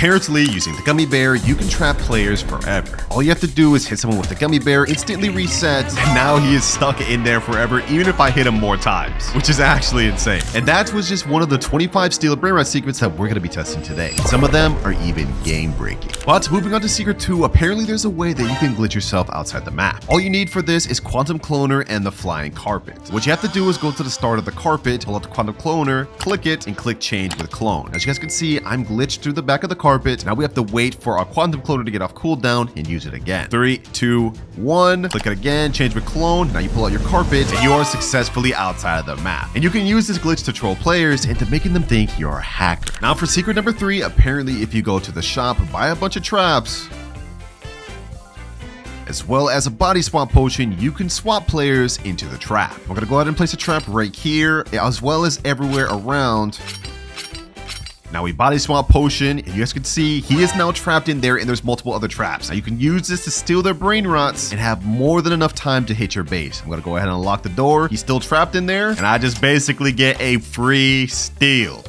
Apparently, using the gummy bear, you can trap players forever. All you have to do is hit someone with the gummy bear, instantly resets, and now he is stuck in there forever, even if I hit him more times, which is actually insane. And that was just one of the 25 Steal a Brainrot secrets that we're going to be testing today. Some of them are even game-breaking. But moving on to secret 2, apparently there's a way that you can glitch yourself outside the map. All you need for this is Quantum Cloner and the flying carpet. What you have to do is go to the start of the carpet, pull out the Quantum Cloner, click it, and click change with clone. As you guys can see, I'm glitched through the back of the carpet. Now we have to wait for our Quantum Cloner to get off cooldown and use it again. 3, 2, 1, click it again, change with clone. Now you pull out your carpet and you are successfully outside of the map. And you can use this glitch to troll players into making them think you're a hacker. Now for secret number 3, apparently if you go to the shop, buy a bunch of traps, as well as a body swap potion, you can swap players into the trap. We're gonna go ahead and place a trap right here, as well as everywhere around. Now we body swap potion, and you guys can see he is now trapped in there, and there's multiple other traps. Now you can use this to steal their brain rots and have more than enough time to hit your base. I'm gonna go ahead and unlock the door. He's still trapped in there, and I just basically get a free steal,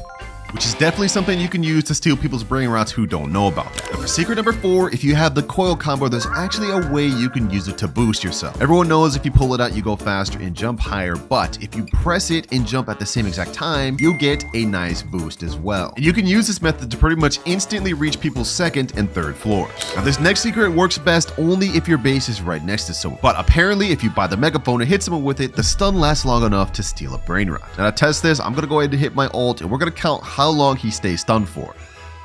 which is definitely something you can use to steal people's brain rots who don't know about that. And for secret number 4, if you have the coil combo, there's actually a way you can use it to boost yourself. Everyone knows if you pull it out, you go faster and jump higher, but if you press it and jump at the same exact time, you'll get a nice boost as well. And you can use this method to pretty much instantly reach people's 2nd and 3rd floors. Now this next secret works best only if your base is right next to someone, but apparently if you buy the megaphone and hit someone with it, the stun lasts long enough to steal a brain rot. Now to test this, I'm gonna go ahead and hit my ult, and we're gonna count how long he stays stunned for.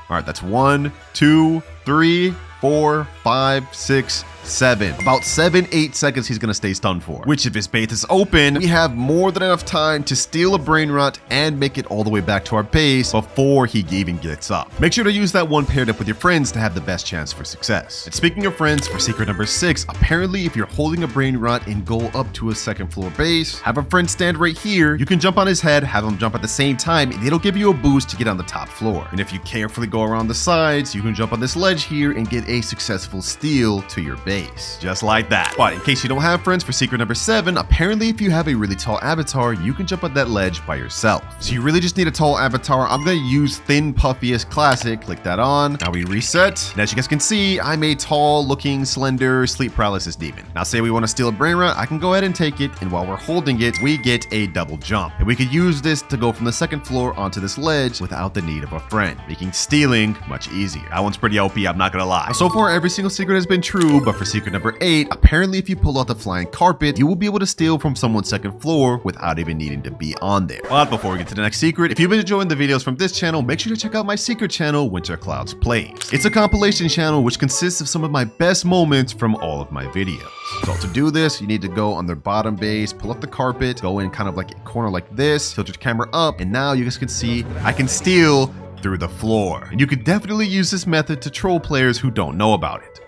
All right, that's 1, 2, 3, 4, 5, 6, 7. About 7-8 seconds he's gonna stay stunned for, which if his base is open, we have more than enough time to steal a brain rot and make it all the way back to our base before he even gets up. Make sure to use that one paired up with your friends to have the best chance for success. And speaking of friends, for secret number 6, apparently if you're holding a brain rot and go up to a 2nd floor base, have a friend stand right here, you can jump on his head, have him jump at the same time, and it'll give you a boost to get on the top floor. And if you carefully go around the sides, you can jump on this ledge here and get a successful steal to your base. Just like that. But in case you don't have friends, for secret number 7, apparently if you have a really tall avatar, you can jump on that ledge by yourself. So you really just need a tall avatar. I'm gonna use Thin Puffiest Classic. Click that on. Now we reset. And as you guys can see, I'm a tall looking, slender, sleep paralysis demon. Now say we want to steal a brain rot, I can go ahead and take it, and while we're holding it, we get a double jump. And we could use this to go from the 2nd floor onto this ledge without the need of a friend, making stealing much easier. That one's pretty OP, I'm not gonna lie. Now, so far every single secret has been true, but for secret number 8, apparently if you pull out the flying carpet, you will be able to steal from someone's 2nd floor without even needing to be on there. But before we get to the next secret, if you've been enjoying the videos from this channel, make sure to check out my secret channel, WinterKloudz Plays. It's a compilation channel which consists of some of my best moments from all of my videos. So to do this, you need to go on the bottom base, pull up the carpet, go in kind of like a corner like this, tilt your camera up, and now you guys can see I can steal through the floor. And you could definitely use this method to troll players who don't know about it.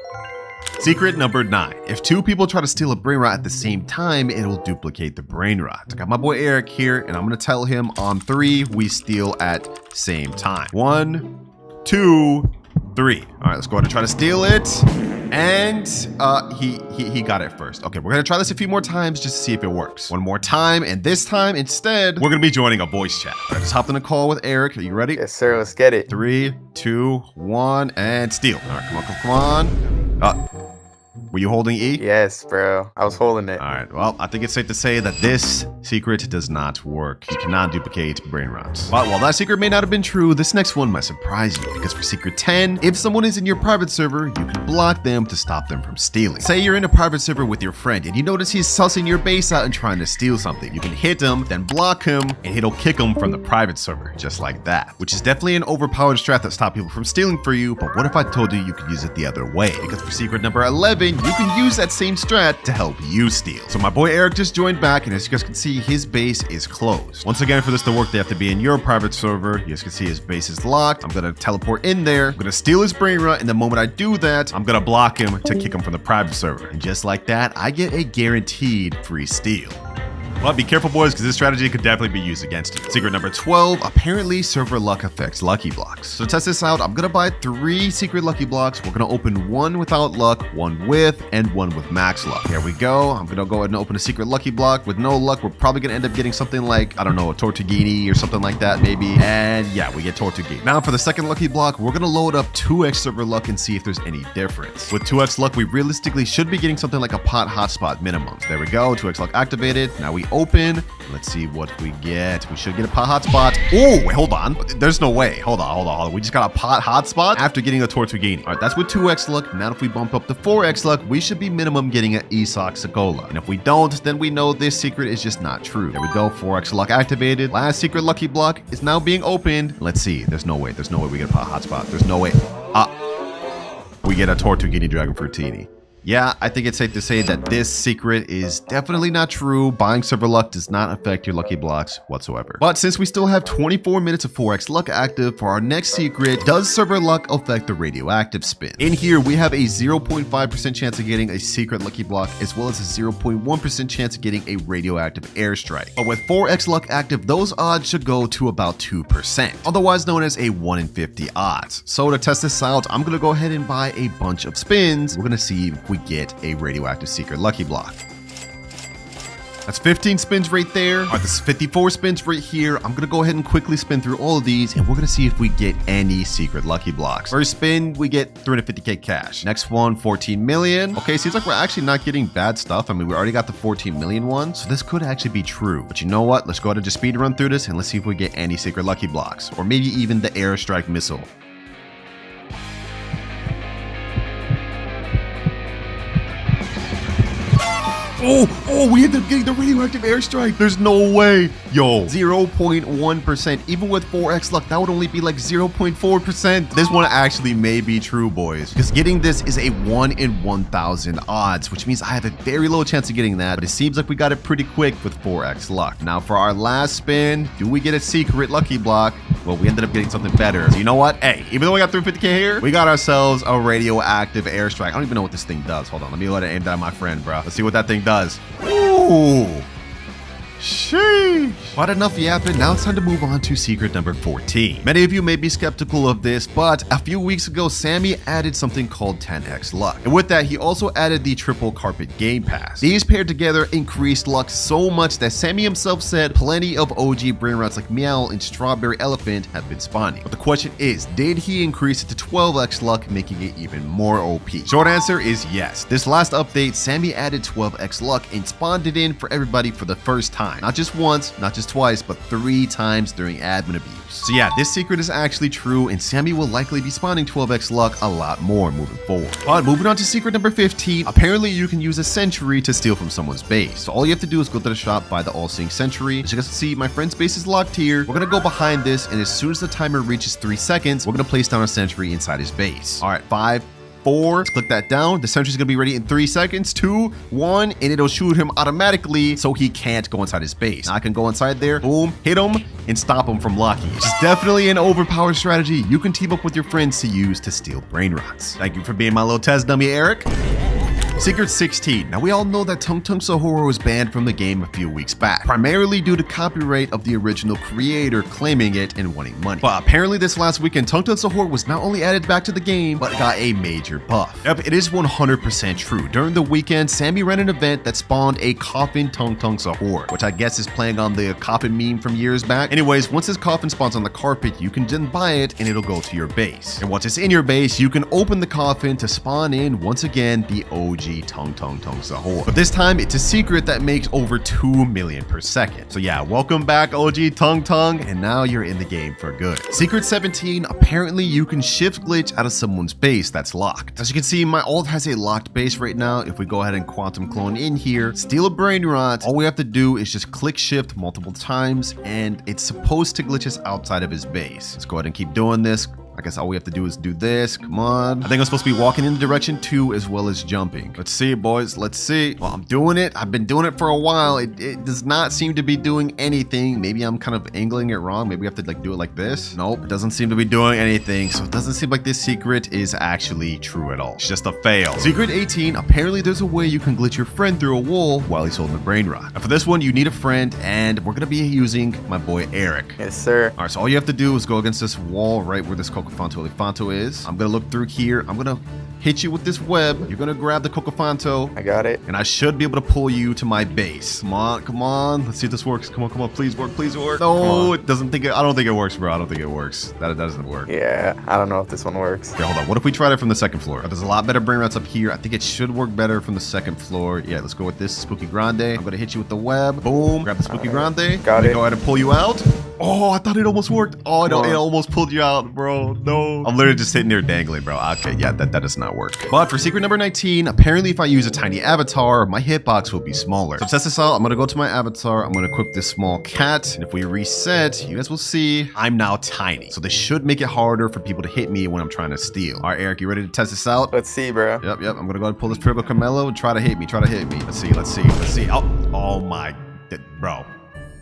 Secret number 9. If 2 people try to steal a brain rot at the same time, it'll duplicate the brain rot. I got my boy Eric here, and I'm gonna tell him on 3, we steal at same time. 1, 2, 3. All right, let's go ahead and try to steal it. And he got it first. Okay, we're gonna try this a few more times just to see if it works. One more time, and this time instead, we're gonna be joining a voice chat. All right, just hopped in a call with Eric. Are you ready? Yes, sir. Let's get it. 3, 2, 1, and steal. All right, come on. Were you holding E? Yes, bro. I was holding it. All right. Well, I think it's safe to say that this secret does not work. You cannot duplicate brain rots. But while that secret may not have been true, this next one might surprise you, because for secret 10, if someone is in your private server, you can block them to stop them from stealing. Say you're in a private server with your friend and you notice he's sussing your base out and trying to steal something. You can hit him, then block him, and it'll kick him from the private server, just like that. Which is definitely an overpowered strat that stops people from stealing for you, but what if I told you you could use it the other way? Because for secret number 11, you can use that same strat to help you steal. So my boy Eric just joined back, and as you guys can see, his base is closed. Once again, for this to work, they have to be in your private server. You guys can see his base is locked. I'm gonna teleport in there. I'm gonna steal his brain rot, and the moment I do that, I'm gonna block him to kick him from the private server. And just like that, I get a guaranteed free steal. But be careful, boys, because this strategy could definitely be used against you. Secret number 12, apparently server luck affects lucky blocks. So to test this out, I'm gonna buy 3 secret lucky blocks. We're gonna open 1 without luck, 1 with, and 1 with max luck. Here we go. I'm gonna go ahead and open a secret lucky block. With no luck, we're probably gonna end up getting something like, I don't know, a Tortughini or something like that maybe. And yeah, we get Tortughini. Now for the second lucky block, we're gonna load up 2x server luck and see if there's any difference. With 2x luck, we realistically should be getting something like a pot hotspot minimum. There we go, 2x luck activated. Now we open. Let's see what we get. We should get a pot hotspot. Oh, wait, hold on. There's no way. Hold on. We just got a pot hotspot after getting a Tortughini. All right, that's with 2x luck. Now if we bump up to 4x luck, we should be minimum getting an Isak Sagola. And if we don't, then we know this secret is just not true. There we go, 4x luck activated. Last secret lucky block is now being opened. Let's see. There's no way we get a pot hotspot. There's no way. We get a Tortughini Dragon Fruitini. Yeah, I think it's safe to say that this secret is definitely not true. Buying server luck does not affect your lucky blocks whatsoever. But since we still have 24 minutes of 4x luck active for our next secret, does server luck affect the radioactive spin? In here, we have a 0.5% chance of getting a secret lucky block, as well as a 0.1% chance of getting a radioactive airstrike. But with 4x luck active, those odds should go to about 2%, otherwise known as a 1 in 50 odds. So to test this out, I'm gonna go ahead and buy a bunch of spins. We're gonna see if we get a radioactive secret lucky block. That's 15 spins right there. All right, this is 54 spins right here. I'm gonna go ahead and quickly spin through all of these, and we're gonna see if we get any secret lucky blocks. First spin, we get 350k cash. Next one, 14 million. Okay, seems like we're actually not getting bad stuff. I mean, we already got the 14 million one, so this could actually be true. But you know what? Let's go ahead and just speed run through this, and let's see if we get any secret lucky blocks, or maybe even the airstrike missile. Oh, we ended up getting the radioactive airstrike. There's no way. Yo, 0.1%. Even with 4x luck, that would only be like 0.4%. This one actually may be true, boys, because getting this is a 1 in 1,000 odds, which means I have a very low chance of getting that, but it seems like we got it pretty quick with 4x luck. Now for our last spin, do we get a secret lucky block? Well, we ended up getting something better. So you know what? Hey, even though we got 350k here, we got ourselves a radioactive airstrike. I don't even know what this thing does. Hold on, let me go ahead and aim that at my friend, bro. Let's see what that thing does. Ooh. Sheesh. But enough yapping, now it's time to move on to secret number 14. Many of you may be skeptical of this, but a few weeks ago, Sammy added something called 10x luck. And with that, he also added the triple carpet game pass. These paired together increased luck so much that Sammy himself said plenty of OG Brainrots like Meow and Strawberry Elephant have been spawning. But the question is, did he increase it to 12x luck, making it even more OP? Short answer is yes. This last update, Sammy added 12x luck and spawned it in for everybody for the first time. Not just once, not just twice, but 3 times during admin abuse. So yeah, this secret is actually true, and Sammy will likely be spawning 12x luck a lot more moving forward. But moving on to secret number 15, apparently you can use a sentry to steal from someone's base. So all you have to do is go to the shop, buy the all-seeing sentry. As you guys can see, my friend's base is locked here. We're gonna go behind this, and as soon as the timer reaches 3 seconds, we're gonna place down a sentry inside his base. All right, 5, 4, let's click that down. The sentry's gonna be ready in 3 seconds, 2, 1, and it'll shoot him automatically so he can't go inside his base. Now I can go inside there, boom, hit him, and stop him from locking. It's definitely an overpowered strategy you can team up with your friends to use to steal Brainrots. Thank you for being my little test dummy, Eric. Secret 16. Now we all know that Tung Tung Sahura was banned from the game a few weeks back, primarily due to copyright of the original creator claiming it and wanting money. But apparently this last weekend, Tung Tung Sahura was not only added back to the game, but got a major buff. Yep, it is 100% true. During the weekend, Sammy ran an event that spawned a coffin Tung Tung Sahura, which I guess is playing on the coffin meme from years back. Anyways, once this coffin spawns on the carpet, you can then buy it and it'll go to your base. And once it's in your base, you can open the coffin to spawn in, once again, the OG Tung Tung Sahura. But this time, it's a secret that makes over 2 million per second. So yeah, welcome back OG Tung Tung, and now you're in the game for good. Secret 17, apparently you can shift glitch out of someone's base that's locked. As you can see, my ult has a locked base right now. If we go ahead and quantum clone in here, steal a Brainrot, all we have to do is just click shift multiple times, and it's supposed to glitch us outside of his base. Let's go ahead and keep doing this. I guess all we have to do is do this. Come on. I think I'm supposed to be walking in the direction too, as well as jumping. Let's see, boys. Let's see. Well, I'm doing it. I've been doing it for a while. It does not seem to be doing anything. Maybe I'm kind of angling it wrong. Maybe we have to like do it like this. Nope, it doesn't seem to be doing anything. So it doesn't seem like this secret is actually true at all. It's just a fail. Secret 18. Apparently there's a way you can glitch your friend through a wall while he's holding the Brainrot. Now for this one, you need a friend, and we're gonna be using my boy Eric. Yes, sir. All right, so all you have to do is go against this wall right where this Cocofanto Elefanto is. I'm gonna look through here. I'm gonna hit you with this web. You're gonna grab the Cocofanto. I got it. And I should be able to pull you to my base. Come on, come on. Let's see if this works. Come on, please work, please work. No, it doesn't think it, I don't think it works, bro. I don't think it works. That doesn't work. Yeah, I don't know if this one works. Okay, hold on. What if we tried it from the second floor? There's a lot better Brainrots up here. I think it should work better from the second floor. Yeah, let's go with this Spooky Grande. I'm gonna hit you with the web. Boom. Grab the Spooky Grande. Got it. Go ahead and pull you out. Oh, I thought it almost worked. Oh, no, it almost pulled you out, bro. No. I'm literally just sitting there dangling, bro. Okay, yeah, that does not work. But for secret number 19, apparently if I use a tiny avatar, my hitbox will be smaller. So to test this out, I'm gonna go to my avatar. I'm gonna equip this small cat. And if we reset, you guys will see I'm now tiny. So this should make it harder for people to hit me when I'm trying to steal. All right, Eric, you ready to test this out? Let's see, bro. Yep. I'm gonna go ahead and pull this Purple Carmelo and try to hit me. Let's see. Oh my, bro.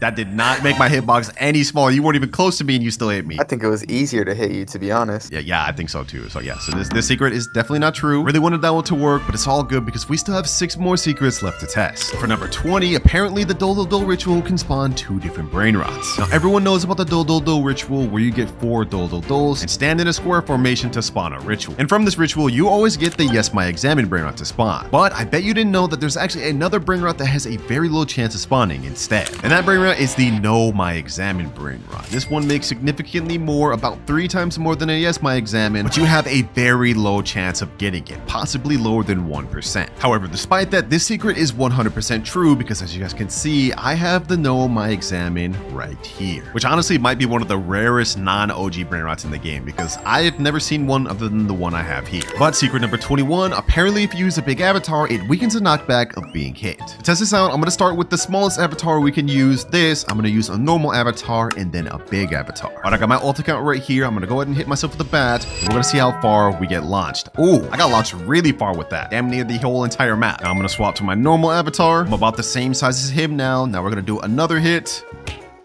That did not make my hitbox any smaller. You weren't even close to me and you still hit me. I think it was easier to hit you, to be honest. Yeah, I think so too. So yeah, so this secret is definitely not true. Really wanted that one to work, but it's all good because we still have 6 more secrets left to test. For number 20, apparently the Dole Dole Dole ritual can spawn 2 different Brainrots. Now everyone knows about the Dole Dole Dole ritual where you get 4 Dole Dole Doles and stand in a square formation to spawn a ritual. And from this ritual, you always get the Yes My Examine Brainrot to spawn. But I bet you didn't know that there's actually another Brainrot that has a very low chance of spawning instead. And that Brainrot is the No My Examine Brainrot. This one makes significantly more, about 3 times more than a Yes My Examine, but you have a very low chance of getting it, possibly lower than 1%. However, despite that, this secret is 100% true because as you guys can see, I have the No My Examine right here, which honestly might be one of the rarest non-OG Brainrots in the game because I have never seen one other than the one I have here. But secret number 21, apparently if you use a big avatar, it weakens the knockback of being hit. To test this out, I'm gonna start with the smallest avatar we can use. I'm gonna use a normal avatar and then a big avatar. All right, I got my ult account right here. I'm gonna go ahead and hit myself with the bat. We're gonna see how far we get launched. Oh, I got launched really far with that. Damn near the whole entire map. Now I'm gonna swap to my normal avatar. I'm about the same size as him now. Now we're gonna do another hit.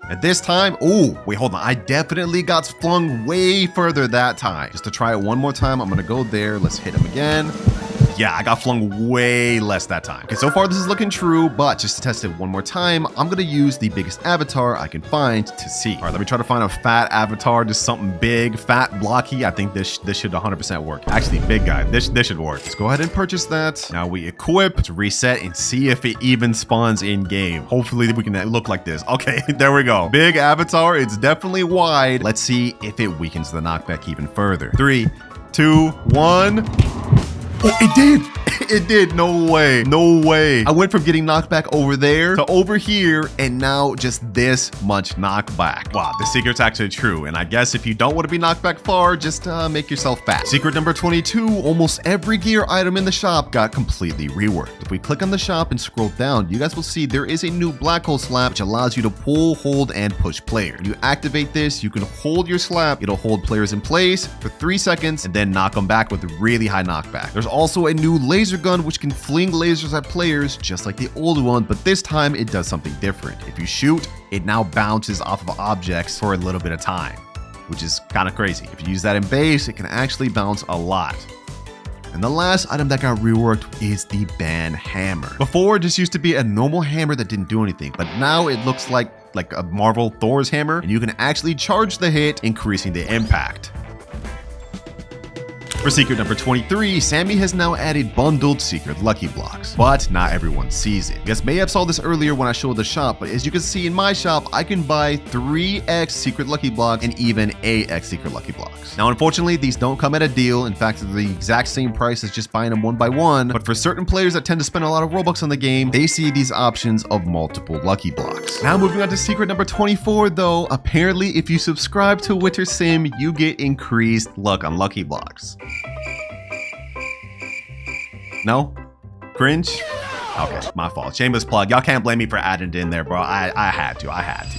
And this time, oh, wait, hold on. I definitely got flung way further that time. Just to try it one more time, I'm gonna go there. Let's hit him again. Yeah, I got flung way less that time. Okay, so far this is looking true, but just to test it one more time, I'm gonna use the biggest avatar I can find to see. All right, let me try to find a fat avatar, just something big, fat, blocky. I think this should 100% work. Actually, big guy, this should work. Let's go ahead and purchase that. Now we equip, let's reset and see if it even spawns in game. Hopefully we can look like this. Okay, there we go. Big avatar, it's definitely wide. Let's see if it weakens the knockback even further. 3, 2, 1. Oh, it did. It did. No way. No way. I went from getting knocked back over there to over here and now just this much knockback. Wow, the secret's actually true. And I guess if you don't want to be knocked back far, just make yourself fat. Secret number 22, almost every gear item in the shop got completely reworked. If we click on the shop and scroll down, you guys will see there is a new black hole slap which allows you to pull, hold, and push players. When you activate this, you can hold your slap. It'll hold players in place for 3 seconds and then knock them back with really high knockback. There's also a new laser gun which can fling lasers at players just like the old one, but this time it does something different. If you shoot, it now bounces off of objects for a little bit of time, which is kind of crazy. If you use that in base, it can actually bounce a lot. And the last item that got reworked is the ban hammer. Before, it just used to be a normal hammer that didn't do anything, but now it looks like a Marvel Thor's hammer, and you can actually charge the hit, increasing the impact. For secret number 23, Sammy has now added bundled secret lucky blocks, but not everyone sees it. You guys may have saw this earlier when I showed the shop, but as you can see in my shop, I can buy 3x secret lucky blocks and even 8x secret lucky blocks. Now, unfortunately, these don't come at a deal. In fact, they're the exact same price as just buying them one by one, but for certain players that tend to spend a lot of Robux on the game, they see these options of multiple lucky blocks. Now, moving on to secret number 24, though, apparently if you subscribe to Winter Sim, you get increased luck on lucky blocks. No? Cringe? Okay, my fault. Shameless plug. Y'all can't blame me for adding it in there, bro. I had to.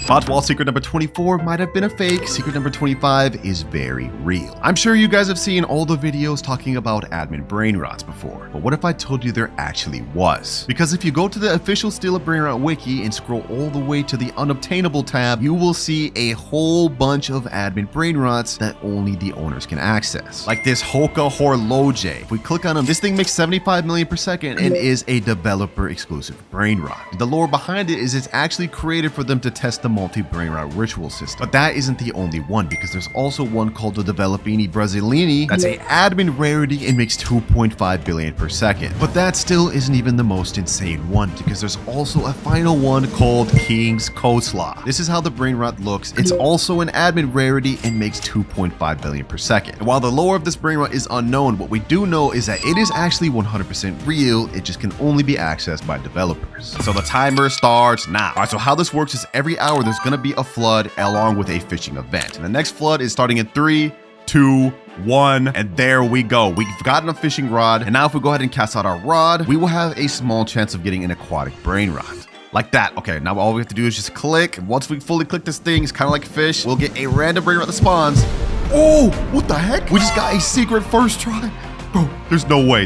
But while secret number 24 might have been a fake, secret number 25 is very real. I'm sure you guys have seen all the videos talking about admin Brainrots before, but what if I told you there actually was? Because if you go to the official Steal a Brainrot wiki and scroll all the way to the unobtainable tab, you will see a whole bunch of admin Brainrots that only the owners can access. Like this Hoka Horloge. If we click on them, this thing makes 75 million per second and is a developer exclusive Brainrot. The lore behind it is it's actually created for them to test the multi-Brainrot ritual system. But that isn't the only one, because there's also one called the Developini Brasilini that's a admin rarity and makes 2.5 billion per second. But that still isn't even the most insane one, because there's also a final one called King's Coleslaw. This is how the Brainrot looks. It's also an admin rarity and makes 2.5 billion per second. And while the lore of this Brainrot is unknown, what we do know is that it is actually 100% real. It just can only be accessed by developers. So the timer starts now. All right, so how this works is every hour there's gonna be a flood along with a fishing event. And the next flood is starting in 3, 2, 1, and there we go. We've gotten a fishing rod, and now if we go ahead and cast out our rod, we will have a small chance of getting an aquatic Brainrot. Like that. Okay, now all we have to do is just click. And once we fully click this thing, it's kind of like fish. We'll get a random Brainrot that spawns. Oh, what the heck? We just got a secret first try. Bro, there's no way.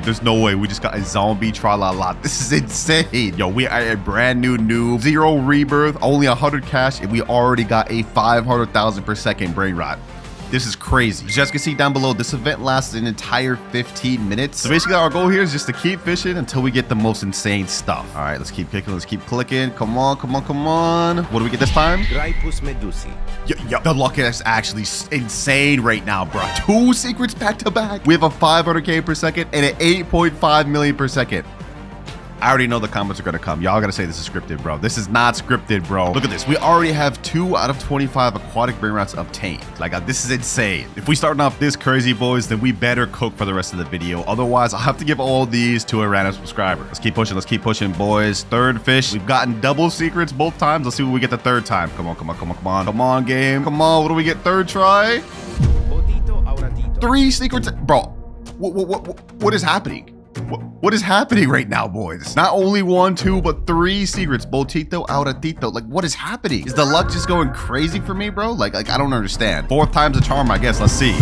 We just got a zombie tra-la-la. This is insane. Yo, we are a brand new noob. 0 rebirth, only 100 cash, and we already got a 500,000 per second Brainrot. This is crazy. As you guys can see down below, this event lasts an entire 15 minutes. So basically our goal here is just to keep fishing until we get the most insane stuff. All right, let's keep kicking. Let's keep clicking. Come on. What do we get this time? Yo, the luck is actually insane right now, bro. 2 secrets back to back. We have a 500k per second and an 8.5 million per second. I already know the comments are gonna come. Y'all gotta say this is scripted, bro. This is not scripted, bro. Look at this. We already have 2 out of 25 aquatic Brainrots obtained. Like, this is insane. If we starting off this crazy, boys, then we better cook for the rest of the video. Otherwise, I'll have to give all these to a random subscriber. Let's keep pushing, boys. Third fish. We've gotten double secrets both times. Let's see what we get the third time. Come on. Come on, game. Come on, what do we get third try? 3 secrets. Bro, what is happening? What is happening right now, boys? Not only 1, 2, but 3 secrets. Botito, Auratito. Like, what is happening? Is the luck just going crazy for me, bro? Like I don't understand. 4th time's a charm, I guess. Let's see.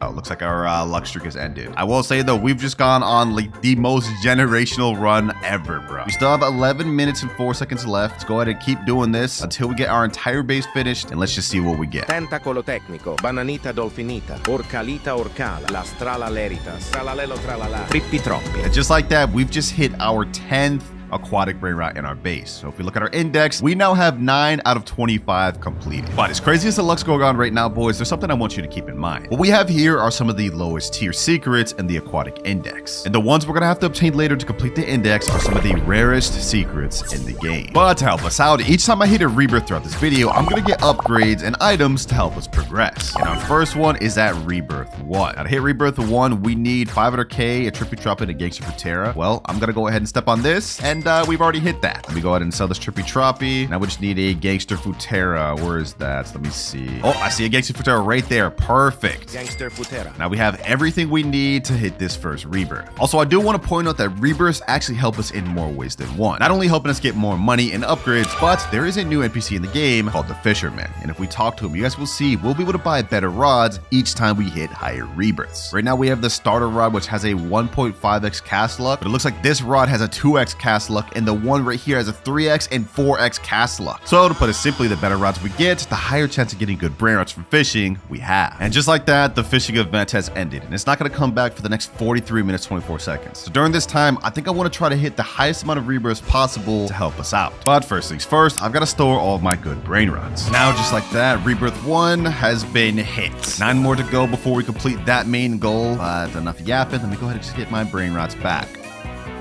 Oh, looks like our luck streak has ended. I will say, though, we've just gone on like the most generational run ever, bro. We still have 11 minutes and 4 seconds left. Let's go ahead and keep doing this until we get our entire base finished, and let's just see what we get. Tentacolo tecnico, bananita dolfinita, orcalita orcala, la strala leritas, tralalelo tralala, trippi troppi. And just like that, we've just hit our 10th aquatic Brainrot in our base. So if we look at our index, we now have 9 out of 25 completed. But as crazy as the luck's going on right now, boys, there's something I want you to keep in mind. What we have here are some of the lowest tier secrets in the aquatic index. And the ones we're gonna have to obtain later to complete the index are some of the rarest secrets in the game. But to help us out, each time I hit a rebirth throughout this video, I'm gonna get upgrades and items to help us progress. And our first one is at rebirth 1. Now to hit rebirth 1, we need 500k, a trippy drop, and a gangster Futera. Well, I'm gonna go ahead and step on this, and we've already hit that. Let me go ahead and sell this trippy troppy. Now we just need a gangster Futera. Where is that? Let me see. Oh, I see a gangster Futera right there. Perfect. Gangster Futera. Now we have everything we need to hit this first rebirth. Also, I do want to point out that rebirths actually help us in more ways than one. Not only helping us get more money and upgrades, but there is a new NPC in the game called the Fisherman. And if we talk to him, you guys will see we'll be able to buy better rods each time we hit higher rebirths. Right now we have the starter rod, which has a 1.5x cast luck, but it looks like this rod has a 2x cast luck, and the one right here has a 3x and 4x cast luck. So to put it simply, the better rods we get, the higher chance of getting good Brainrots from fishing we have. And just like that, the fishing event has ended, and it's not going to come back for the next 43 minutes 24 seconds. So during this time, I think I want to try to hit the highest amount of rebirths possible to help us out. But first things first, I've got to store all of my good Brainrots. Now just like that, rebirth 1 has been hit. 9 more to go before we complete that main goal. But enough yapping, let me go ahead and just get my Brainrots back.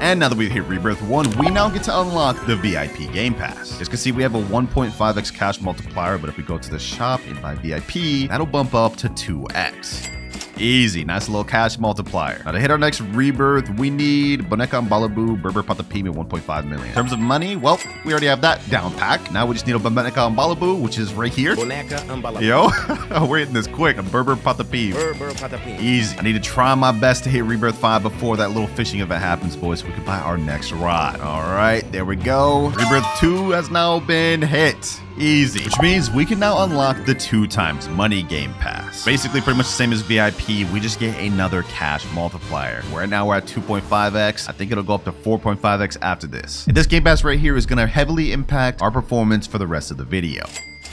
And now that we've hit rebirth 1, we now get to unlock the VIP game pass. As you can see, we have a 1.5x cash multiplier, but if we go to the shop and buy VIP, that'll bump up to 2x. Easy. Nice little cash multiplier. Now to hit our next rebirth, we need Boneca and Balabu, Berber Patapim at 1.5 million. In terms of money, well, we already have that down pack. Now we just need a Boneca and Balabu, which is right here. Boneca and Balabu. Yo, we're hitting this quick. A Berber Patapim. Berber Patapim. Easy. I need to try my best to hit rebirth 5 before that little fishing event happens, boys, so we can buy our next rod. All right, there we go. Rebirth 2 has now been hit. Easy. Which means we can now unlock the 2x money game pass. Basically pretty much the same as VIP. We just get another cash multiplier. Right now we're at 2.5x. I think it'll go up to 4.5x after this. And this game pass right here is going to heavily impact our performance for the rest of the video.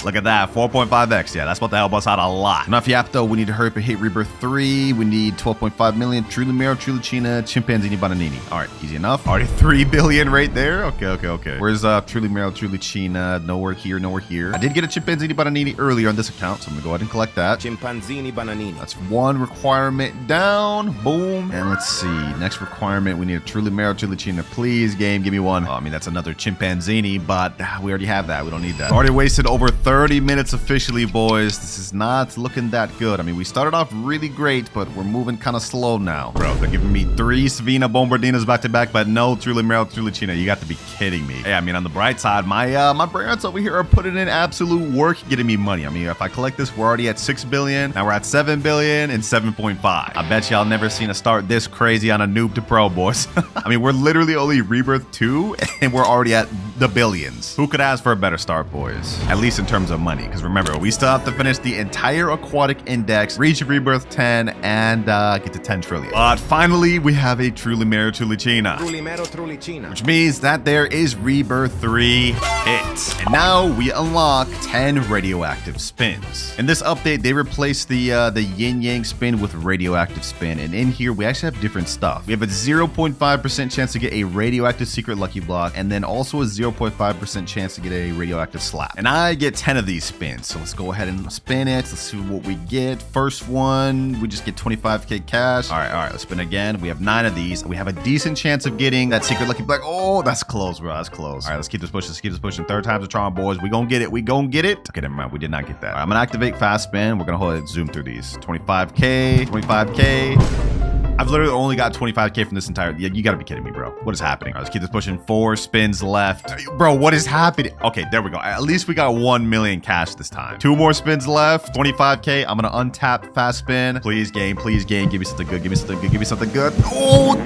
Look at that, 4.5x. Yeah, that's about to help us out a lot. Enough yap though, we need to hurry up and hit rebirth 3. We need 12.5 million. Truly Mero, Truly China, Chimpanzini Bananini. All right, easy enough. Already 3 billion right there. Okay. Where's Truly Mero, Truly China? Nowhere here, nowhere here. I did get a Chimpanzini Bananini earlier on this account, so I'm gonna go ahead and collect that. Chimpanzini Bananini. That's one requirement down. Boom. And let's see. Next requirement, we need a Truly Mero, Truly China. Please, game, give me one. Oh, I mean, that's another Chimpanzini, but we already have that. We don't need that. Already wasted over 30 minutes officially, boys. This is not looking that good. I mean, we started off really great, but we're moving kind of slow now. Bro, they're giving me 3 Savina Bombardinas back to back, but no Truly Mero, Truly China. You got to be kidding me. Hey, I mean, on the bright side, my Brainrots over here are putting in absolute work getting me money. I mean, if I collect this, we're already at 6 billion. Now we're at 7 billion and 7.5. I bet y'all never seen us start this crazy on a noob to pro, boys. I mean, we're literally only rebirth 2 and we're already at the billions. Who could ask for a better start, boys? At least in terms of money. Because remember, we still have to finish the entire aquatic index, reach rebirth 10, and get to 10 trillion. But finally, we have a Truly Mero, Truly China. Truly Mero, Truly China. Which means that there is rebirth 3 hit. And now we unlock 10 radioactive spins. In this update, they replaced the yin yang spin with radioactive spin. And in here, we actually have different stuff. We have a 0.5% chance to get a radioactive secret lucky block, and then also a 0.5% chance to get a radioactive slap. And I get 10 of these spins. So let's go ahead and spin it. Let's see what we get. First one, we just get 25k cash. All right, let's spin again. We have 9 of these. We have a decent chance of getting that secret lucky block. Oh, that's close, bro. That's close. All right, let's keep this pushing. Let's keep this pushing. Third time's a charm, boys. We gonna get it. We gonna get it. Okay, never mind. We did not get that. All right, I'm gonna activate fast spin. We're gonna hold it, zoom through these. 25k, 25k. I've literally only got 25k from this entire. Yeah, you gotta be kidding me, bro. What is happening? All right, let's keep this pushing. 4 spins left. Bro, what is happening? Okay, there we go. At least we got 1 million cash this time. 2 more spins left. 25k. I'm gonna untap fast spin. Please, game. Please, game. Give me something good. Give me something good. Give me something good. Oh,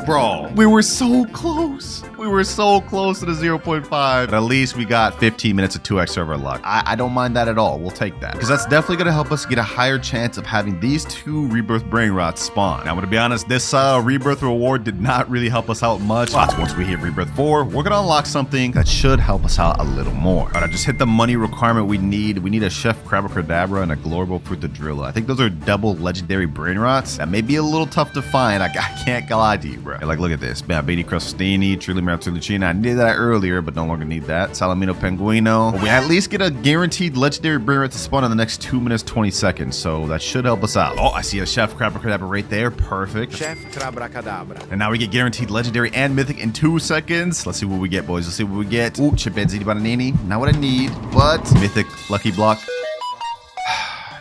bro. We were so close. We were so close to the 0.5. But at least we got 15 minutes of 2x server luck. I don't mind that at all. We'll take that. Because that's definitely going to help us get a higher chance of having these 2 rebirth Brainrots spawn. Now, I'm going to be honest, this rebirth reward did not really help us out much. But once we hit rebirth 4, we're going to unlock something that should help us out a little more. All right, I just hit the money requirement we need. We need a Chef Crabacadabra and a Glorable Frutadrilla. I think those are double legendary Brainrots. That may be a little tough to find. I can't lie to you, bro. Like, look at this. Baby Crostini, Truly Mero, Truly China. I needed that earlier, but no longer need that. Salamino Penguino. But we at least get a guaranteed legendary Brainrot to spawn in the next 2 minutes, 20 seconds. So that should help us out. Oh, I see a Chef Crabacadabra right there. Perfect. Chef Crabacadabra. And now we get guaranteed legendary and mythic in 2 seconds. Let's see what we get, boys. Let's see what we get. Ooh, Chimpanzini Bananini. Not what I need, but mythic lucky block.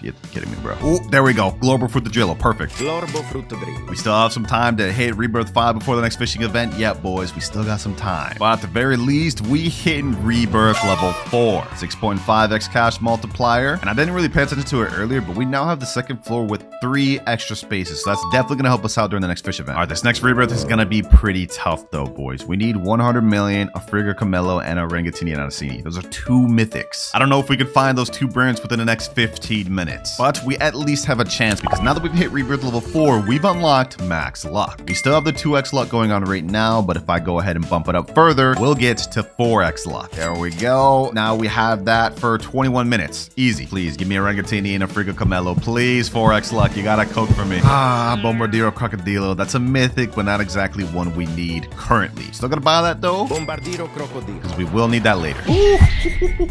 You're kidding me, bro. Oh, there we go. Global Frutadrillo. Perfect. Glorbo Frutadrillo. We still have some time to hit Rebirth 5 before the next fishing event. Yep, boys, we still got some time. But at the very least, we hit Rebirth level 4. 6.5x cash multiplier. And I didn't really pay attention to it earlier, but we now have the second floor with 3 extra spaces. So that's definitely going to help us out during the next fish event. All right, this next Rebirth is going to be pretty tough, though, boys. We need 100 million, a Frigga Camelo, and a Rangatini Anasini. Those are 2 mythics. I don't know if we could find those 2 brands within the next 15 minutes. But we at least have a chance because now that we've hit Rebirth level 4, we've unlocked max luck. We still have the 2x luck going on right now, but if I go ahead and bump it up further, we'll get to 4x luck. There we go. Now we have that for 21 minutes. Easy. Please give me a Rangatini and a Frigga Camelo. Please, 4x luck. You gotta cook for me. Bombardiro Crocodilo. That's a mythic, but not exactly one we need currently. Still gonna buy that though? Bombardiro Crocodilo. Because we will need that later.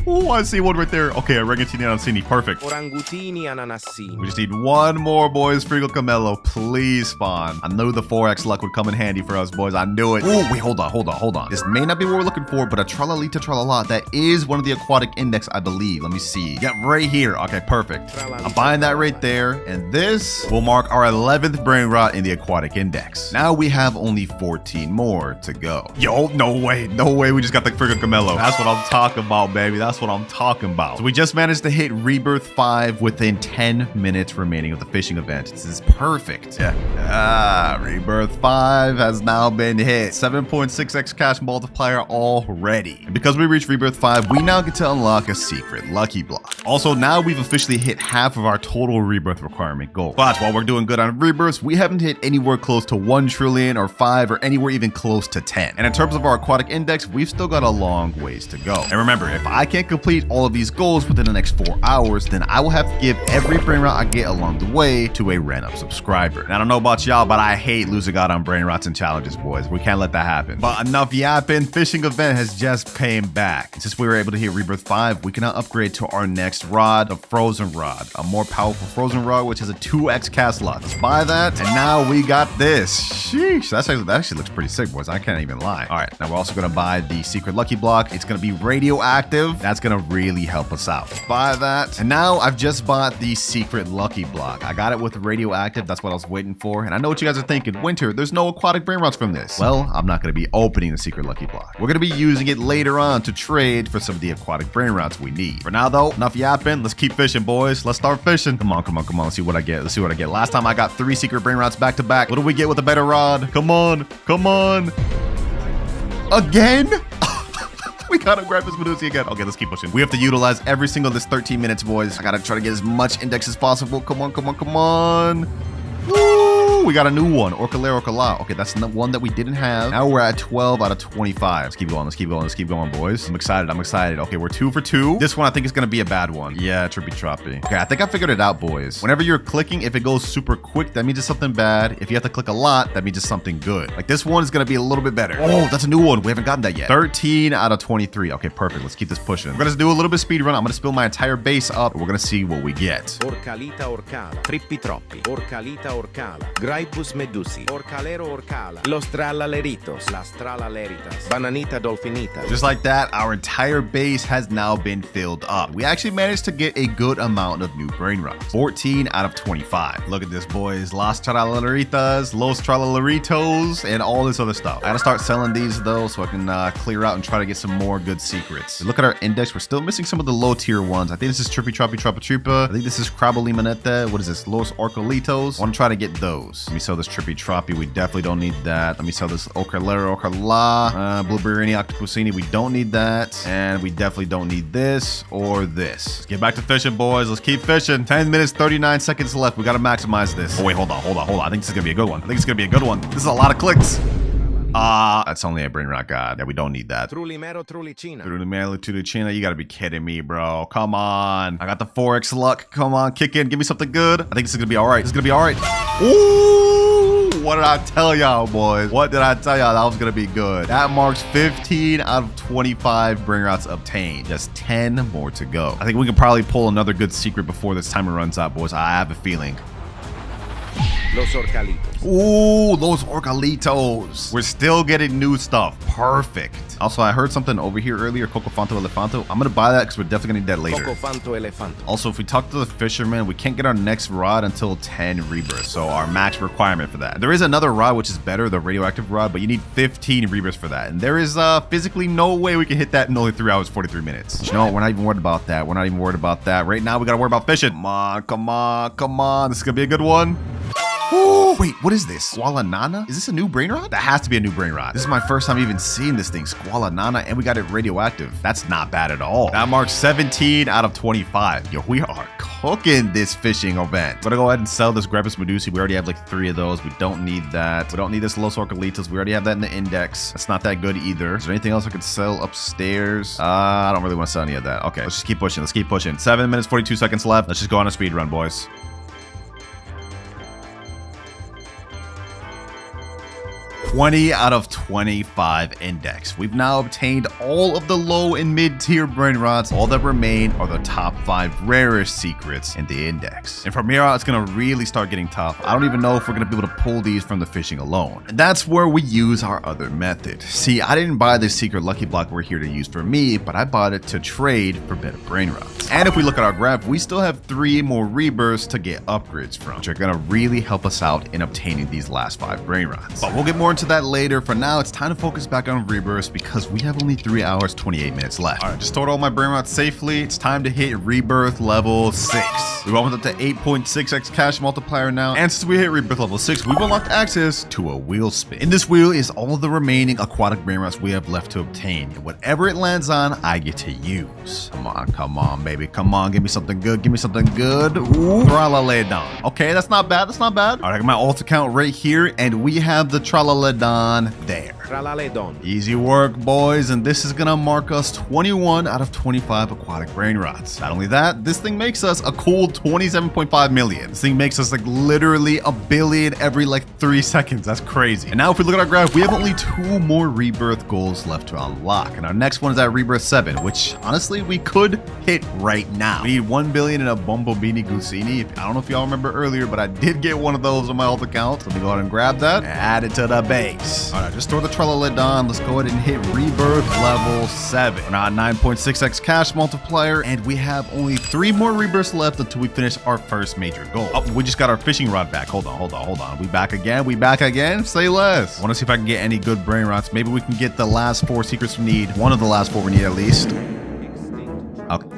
Ooh, I see one right there. Okay, a Rangatini Anasini. Perfect. Oranguti Mangostini ananassini. We just need one more, boys. Frigo Camello, please spawn. I knew the 4x luck would come in handy for us, boys. I knew it. Oh, wait, hold on. This may not be what we're looking for, but a Tralalita Tralala, that is one of the aquatic index, I believe. Let me see. Yep, right here. Okay, perfect. I'm buying that right there. And this will mark our 11th Brainrot in the aquatic index. Now we have only 14 more to go. Yo, no way. We just got the Frigo Camello. That's what I'm talking about, baby. That's what I'm talking about. So we just managed to hit Rebirth 5 within 10 minutes remaining of the fishing event. This is perfect. Yeah. Rebirth 5 has now been hit. 7.6x cash multiplier already. And because we reached Rebirth 5, we now get to unlock a secret lucky block. Also, now we've officially hit half of our total Rebirth requirement goal. But while we're doing good on Rebirths, we haven't hit anywhere close to 1 trillion or 5 or anywhere even close to 10. And in terms of our aquatic index, we've still got a long ways to go. And remember, if I can't complete all of these goals within the next 4 hours, then I will have to give every Brainrot I get along the way to a random subscriber. And I don't know about y'all, but I hate losing out on Brainrots and challenges, boys. We can't let that happen. But enough yapping. Fishing event has just came back. Since we were able to hit Rebirth 5, we can now upgrade to our next rod, the Frozen Rod. A more powerful Frozen Rod, which has a 2x cast lock. Let's buy that. And now we got this. Sheesh. That actually looks pretty sick, boys. I can't even lie. All right. Now we're also going to buy the secret lucky block. It's going to be radioactive. That's going to really help us out. Buy that. And now I've just bought the secret lucky block. I got it with radioactive. That's what I was waiting for. And I know what you guys are thinking. Winter, there's no aquatic Brainrots from this. Well, I'm not going to be opening the secret lucky block. We're going to be using it later on to trade for some of the aquatic Brainrots we need. For now, though, enough yapping. Let's keep fishing, boys. Let's start fishing. Come on. Let's see what I get. Last time I got 3 secret Brainrots back to back. What do we get with a better rod? Come on. Again? We gotta grab this Medusa again. Okay, let's keep pushing. We have to utilize every single this 13 minutes, boys. I gotta try to get as much index as possible. Come on. Woo! We got a new one. Orcala. Okay, that's the one that we didn't have. Now we're at 12 out of 25. Let's keep going, boys. I'm excited. Okay, we're 2 for 2. This one I think is gonna be a bad one. Yeah, trippy troppy. Okay, I think I figured it out, boys. Whenever you're clicking, if it goes super quick, that means it's something bad. If you have to click a lot, that means it's something good. Like this one is gonna be a little bit better. Oh, that's a new one. We haven't gotten that yet. 13 out of 23. Okay, perfect. Let's keep this pushing. We're gonna do a little bit of speed run. I'm gonna spill my entire base up. We're gonna see what we get. Orcalita orcala, trippi troppi, orcalita orcala, graipus medusi, orcalero orcala, los tralaleritos, las tralaleritas, bananita dolfinita. Just like that, our entire base has now been filled up. We actually managed to get a good amount of new Brainrots. 14 out of 25. Look at this, boys. Las tralaleritas, los tralaleritos, and all this other stuff. I gotta start selling these though, so I can clear out and try to get some more good secrets. Look at our index. We're still missing some of the low tier ones. I think this is Trippy Troppy Trappa Tripa. I think this is Crabolimaneta. What is this? Los Orcalitos. I want to try to get those. Let me sell this Trippy Troppy. We definitely don't need that. Let me sell this Orcalero Orcala. Blueberry Octopusini. We don't need that. And we definitely don't need this or this. Let's get back to fishing, boys. Let's keep fishing. 10 minutes, 39 seconds left. We got to maximize this. Oh, wait, hold on. I think this is going to be a good one. This is a lot of clicks. That's only a Brainrot god. Yeah, we don't need that. Trulimero trulicina. Trulimero trulicina. You gotta be kidding me, bro. Come on. I got the 4x luck. Come on, kick in. Give me something good. I think this is gonna be all right. Ooh! What did I tell y'all, boys? That was gonna be good. That marks 15 out of 25 Brainrots obtained. Just 10 more to go. I think we can probably pull another good secret before this timer runs out, boys. I have a feeling. Los orcalitos. Ooh, those orcalitos. We're still getting new stuff. Perfect. Also, I heard something over here earlier, Cocofanto Elefanto. I'm going to buy that because we're definitely going to need that later. Cocofanto Elefanto. Also, if we talk to the fisherman, we can't get our next rod until 10 rebirths. So our max requirement for that. There is another rod, which is better, the radioactive rod, but you need 15 rebirths for that. And there is physically no way we can hit that in only 3 hours, 43 minutes. But you know what? We're not even worried about that. Right now, we got to worry about fishing. Come on. This is going to be a good one. Ooh, wait, what is this? Squalanana? Is this a new Brainrot? That has to be a new Brainrot. This is my first time even seeing this thing. Squalanana, and we got it radioactive. That's not bad at all. That marks 17 out of 25. Yo, we are cooking this fishing event. I'm gonna go ahead and sell this Graipus Medusi. We already have like 3 of those. We don't need that. We don't need this Los Orcalitos. We already have that in the index. That's not that good either. Is there anything else I could sell upstairs? I don't really want to sell any of that. Okay, let's just keep pushing. 7 minutes, 42 seconds left. Let's just go on a speed run, boys. 20 out of 25 index. We've now obtained all of the low and mid-tier Brainrots. All that remain are the top 5 rarest secrets in the index. And from here out, it's gonna really start getting tough. I don't even know if we're gonna be able to pull these from the fishing alone. And that's where we use our other method. See, I didn't buy this secret lucky block we're here to use for me, but I bought it to trade for better Brainrots. And if we look at our graph, we still have 3 more rebirths to get upgrades from, which are gonna really help us out in obtaining these last 5 Brainrots. But we'll get more into that later. For now, it's time to focus back on rebirths because we have only 3 hours, 28 minutes left. All right, just stored all my Brainrots safely. It's time to hit rebirth level 6. We've opened up to 8.6x cash multiplier now. And since we hit rebirth level 6, we've unlocked access to a wheel spin. In this wheel is all of the remaining aquatic Brainrots we have left to obtain. And whatever it lands on, I get to use. Come on, baby. Come on, give me something good. Give me something good. Ooh, Tralaledon. Okay, that's not bad. That's not bad. All right, I got my alt account right here, and we have the Tralaledon there. Tralaledon. Easy work, boys, and this is gonna mark us 21 out of 25 aquatic Brainrots. Not only that, this thing makes us a cool 27.5 million. This thing makes us like literally a billion every like 3 seconds. That's crazy. And now if we look at our graph, we have only 2 more rebirth goals left to unlock. And our next one is at rebirth 7, which honestly we could hit right now. We need 1 billion in a Bombobini Gusini. I don't know if y'all remember earlier, but I did get one of those on my alt account. So let me go ahead and grab that and add it to the base. All right, just store the Tralaledon. Let's go ahead and hit rebirth level 7. We're now at 9.6x cash multiplier, and we have only 3 more rebirths left until we finish our first major goal. Oh, we just got our fishing rod back. Hold on. We back again. We back again. Say less. I want to see if I can get any good Brainrots. Maybe we can get the last 4 secrets we need. One of the last 4 we need at least.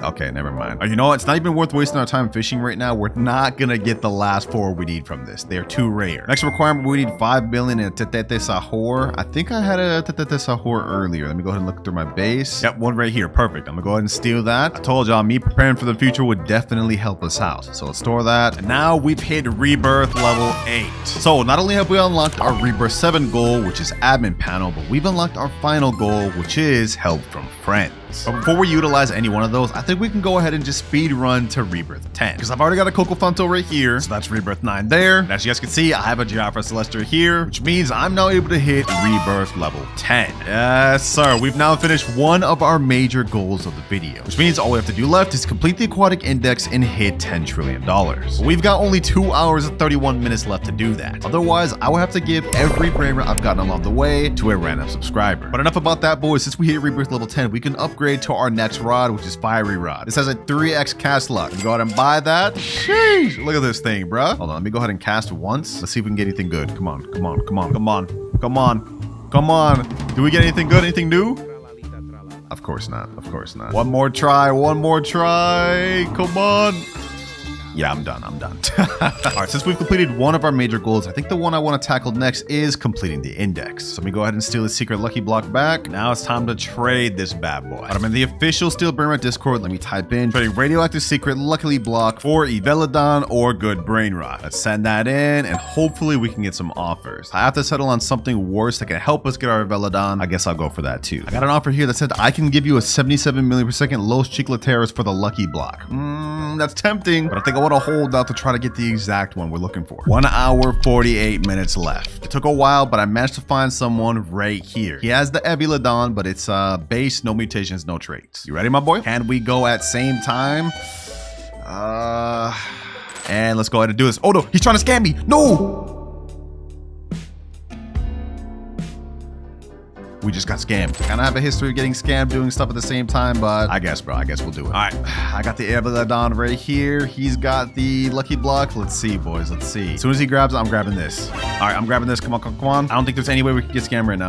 Okay, never mind. You know what? It's not even worth wasting our time fishing right now. We're not gonna get the last 4 we need from this. They are too rare. Next requirement, we need 5 billion in a Tetete Sahur. I think I had a Tetete Sahur earlier. Let me go ahead and look through my base. Yep, one right here. Perfect. I'm gonna go ahead and steal that. I told y'all, me preparing for the future would definitely help us out. So let's store that. And now we've hit rebirth level 8. So not only have we unlocked our rebirth 7 goal, which is admin panel, but we've unlocked our final goal, which is help from friends. But before we utilize any one of those, I think we can go ahead and just speed run to rebirth 10. Because I've already got a Coco Fanto right here. So that's rebirth 9 there. And as you guys can see, I have a Giraffe Celestial here, which means I'm now able to hit rebirth level 10. Yes, sir. We've now finished one of our major goals of the video, which means all we have to do left is complete the aquatic index and hit $10 trillion. But we've got only 2 hours and 31 minutes left to do that. Otherwise, I will have to give every Brainrot I've gotten along the way to a random subscriber. But enough about that, boys. Since we hit rebirth level 10, we can upgrade to our next rod, which is Fiery Rod. This has a 3x cast luck. Go ahead and buy that. Sheesh, look at this thing, bruh. Hold on, let me go ahead and cast once. Let's see if we can get anything good. Come on. Do we get anything good? Anything new? Of course not. One more try. Come on. Yeah, I'm done. All right, since we've completed one of our major goals, I think the one I want to tackle next is completing the index. So let me go ahead and steal the secret lucky block back. Now it's time to trade this bad boy. But I'm in the official Steel Brainrot Discord. Let me type in trading radioactive secret lucky block for Evelodon or good Brainrot. Let's send that in, and hopefully we can get some offers. I have to settle on something worse that can help us get our Evelodon. I guess I'll go for that too. I got an offer here that said I can give you a 77 million per second Los Chicleteras for the lucky block. That's tempting, but I think I want to hold out to try to get the exact one we're looking for. 1 hour, 48 minutes left. It took a while, but I managed to find someone right here. He has the Evelodon, but it's base, no mutations, no traits. You ready, my boy? Can we go at same time? And let's go ahead and do this. Oh no, he's trying to scam me. No! We just got scammed. Kind of have a history of getting scammed doing stuff at the same time, but I guess we'll do it. All right, I got the Evelodon right here. He's got the lucky block. Let's see, boys. Let's see. As soon as he grabs it, I'm grabbing this. All right, I'm grabbing this. Come on. I don't think there's any way we can get scammed right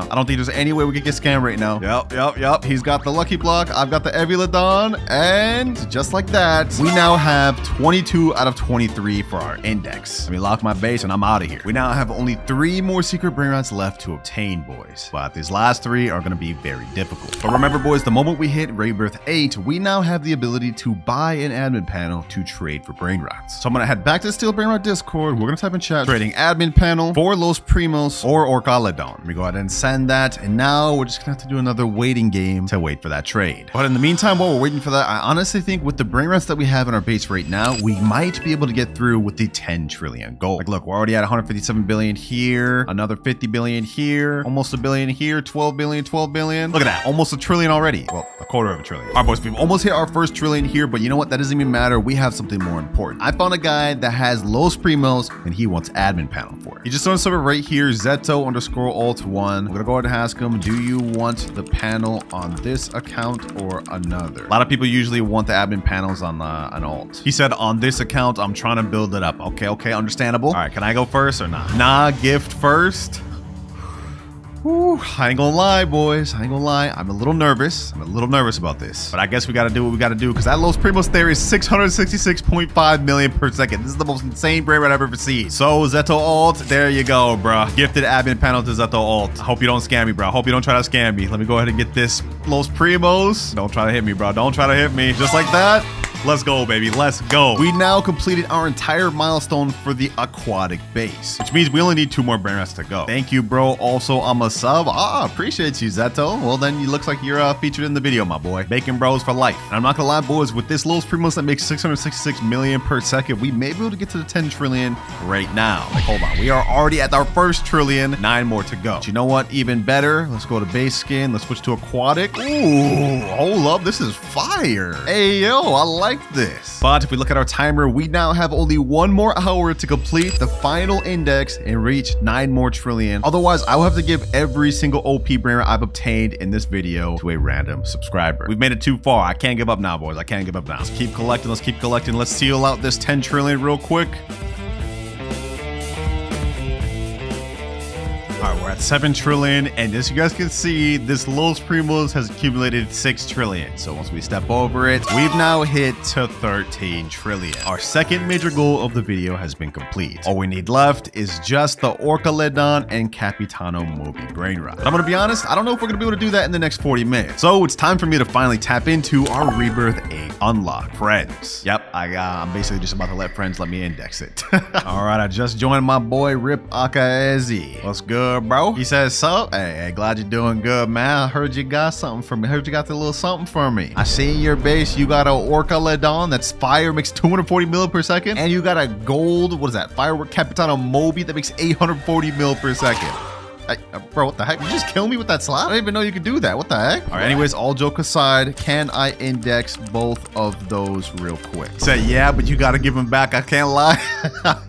now. Yep. He's got the lucky block. I've got the Evelodon, and just like that, we now have 22 out of 23 for our index. Let me lock my base, and I'm out of here. We now have only 3 more secret Brainrots left to obtain, boys. But these last 3 3 are going to be very difficult. But remember, boys, the moment we hit Rebirth 8, we now have the ability to buy an admin panel to trade for Brainrots. So I'm going to head back to the Steel Brainrot Discord. We're going to type in chat, trading admin panel for Los Primos or Orcaledon. Let me go ahead and send that. And now we're just going to have to do another waiting game to wait for that trade. But in the meantime, while we're waiting for that, I honestly think with the Brainrots that we have in our base right now, we might be able to get through with the 10 trillion goal. Like, look, we're already at 157 billion here, another 50 billion here, almost a billion here, 12 billion, 12 billion. Look at that, almost a trillion already. Well, a quarter of a trillion. All right, boys, we've almost hit our first trillion here, but you know what? That doesn't even matter. We have something more important. I found a guy that has Los Primos and he wants admin panel for it. He just on the server right here, Zeto_alt1. We're gonna go ahead and ask him, do you want the panel on this account or another? A lot of people usually want the admin panels on an alt. He said, on this account, I'm trying to build it up. Okay, understandable. All right, can I go first or not? Nah, gift first. Whew, I ain't gonna lie, boys. I ain't gonna lie. I'm a little nervous. About this. But I guess we gotta do what we gotta do because that Los Primos there is 666.5 million per second. This is the most insane Brainrot I've ever seen. So, Zeto Alt, there you go, bro. Gifted admin panel to Zeto Alt. I hope you don't scam me, bro. I hope you don't try to scam me. Let me go ahead and get this Los Primos. Don't try to hit me, bro. Don't try to hit me. Just like that. Let's go, baby. Let's go. We now completed our entire milestone for the aquatic base, which means we only need 2 more Brainrots to go. Thank you, bro. Also, I'm a sub. Appreciate you, Zeto. Well, then you looks like you're featured in the video, my boy. Bacon bros for life. And I'm not gonna lie, boys, with this Los Primos that makes 666 million per second, we may be able to get to the 10 trillion right now. Like, hold on. We are already at our first trillion. 9 more to go. But you know what? Even better. Let's go to base skin. Let's switch to aquatic. Ooh, hold up. This is fire. Hey, yo, I like this. But if we look at our timer, we now have only 1 more hour to complete the final index and reach 9 more trillion. Otherwise, I will have to give every single OP Brainrot I've obtained in this video to a random subscriber. We've made it too far. I can't give up now, boys. I can't give up now. Let's keep collecting. Let's keep collecting. Let's seal out this 10 trillion real quick. All right, we're at 7 trillion, and as you guys can see, this Los Primos has accumulated 6 trillion. So once we step over it, we've now hit to 13 trillion. Our second major goal of the video has been complete. All we need left is just the Orcaledon and Capitano Moby Brainrot. But I'm gonna be honest, I don't know if we're gonna be able to do that in the next 40 minutes. So it's time for me to finally tap into our Rebirth 8 unlock. Friends. Yep, I'm basically just about to let friends let me index it. All right, I just joined my boy Rip Akaezi. What's good, bro? He says, so, hey, glad you're doing good, man. I heard you got something for me. I heard you got the little something for me. I see in your base, you got a Orcaledon that's fire, makes 240 mil per second. And you got a gold, what is that? Firework Capitano Moby that makes 840 mil per second. Bro, what the heck? You just kill me with that slot? I didn't even know you could do that. What the heck? All right, anyways, all joke aside, can I index both of those real quick? He said, yeah, but you got to give them back. I can't lie.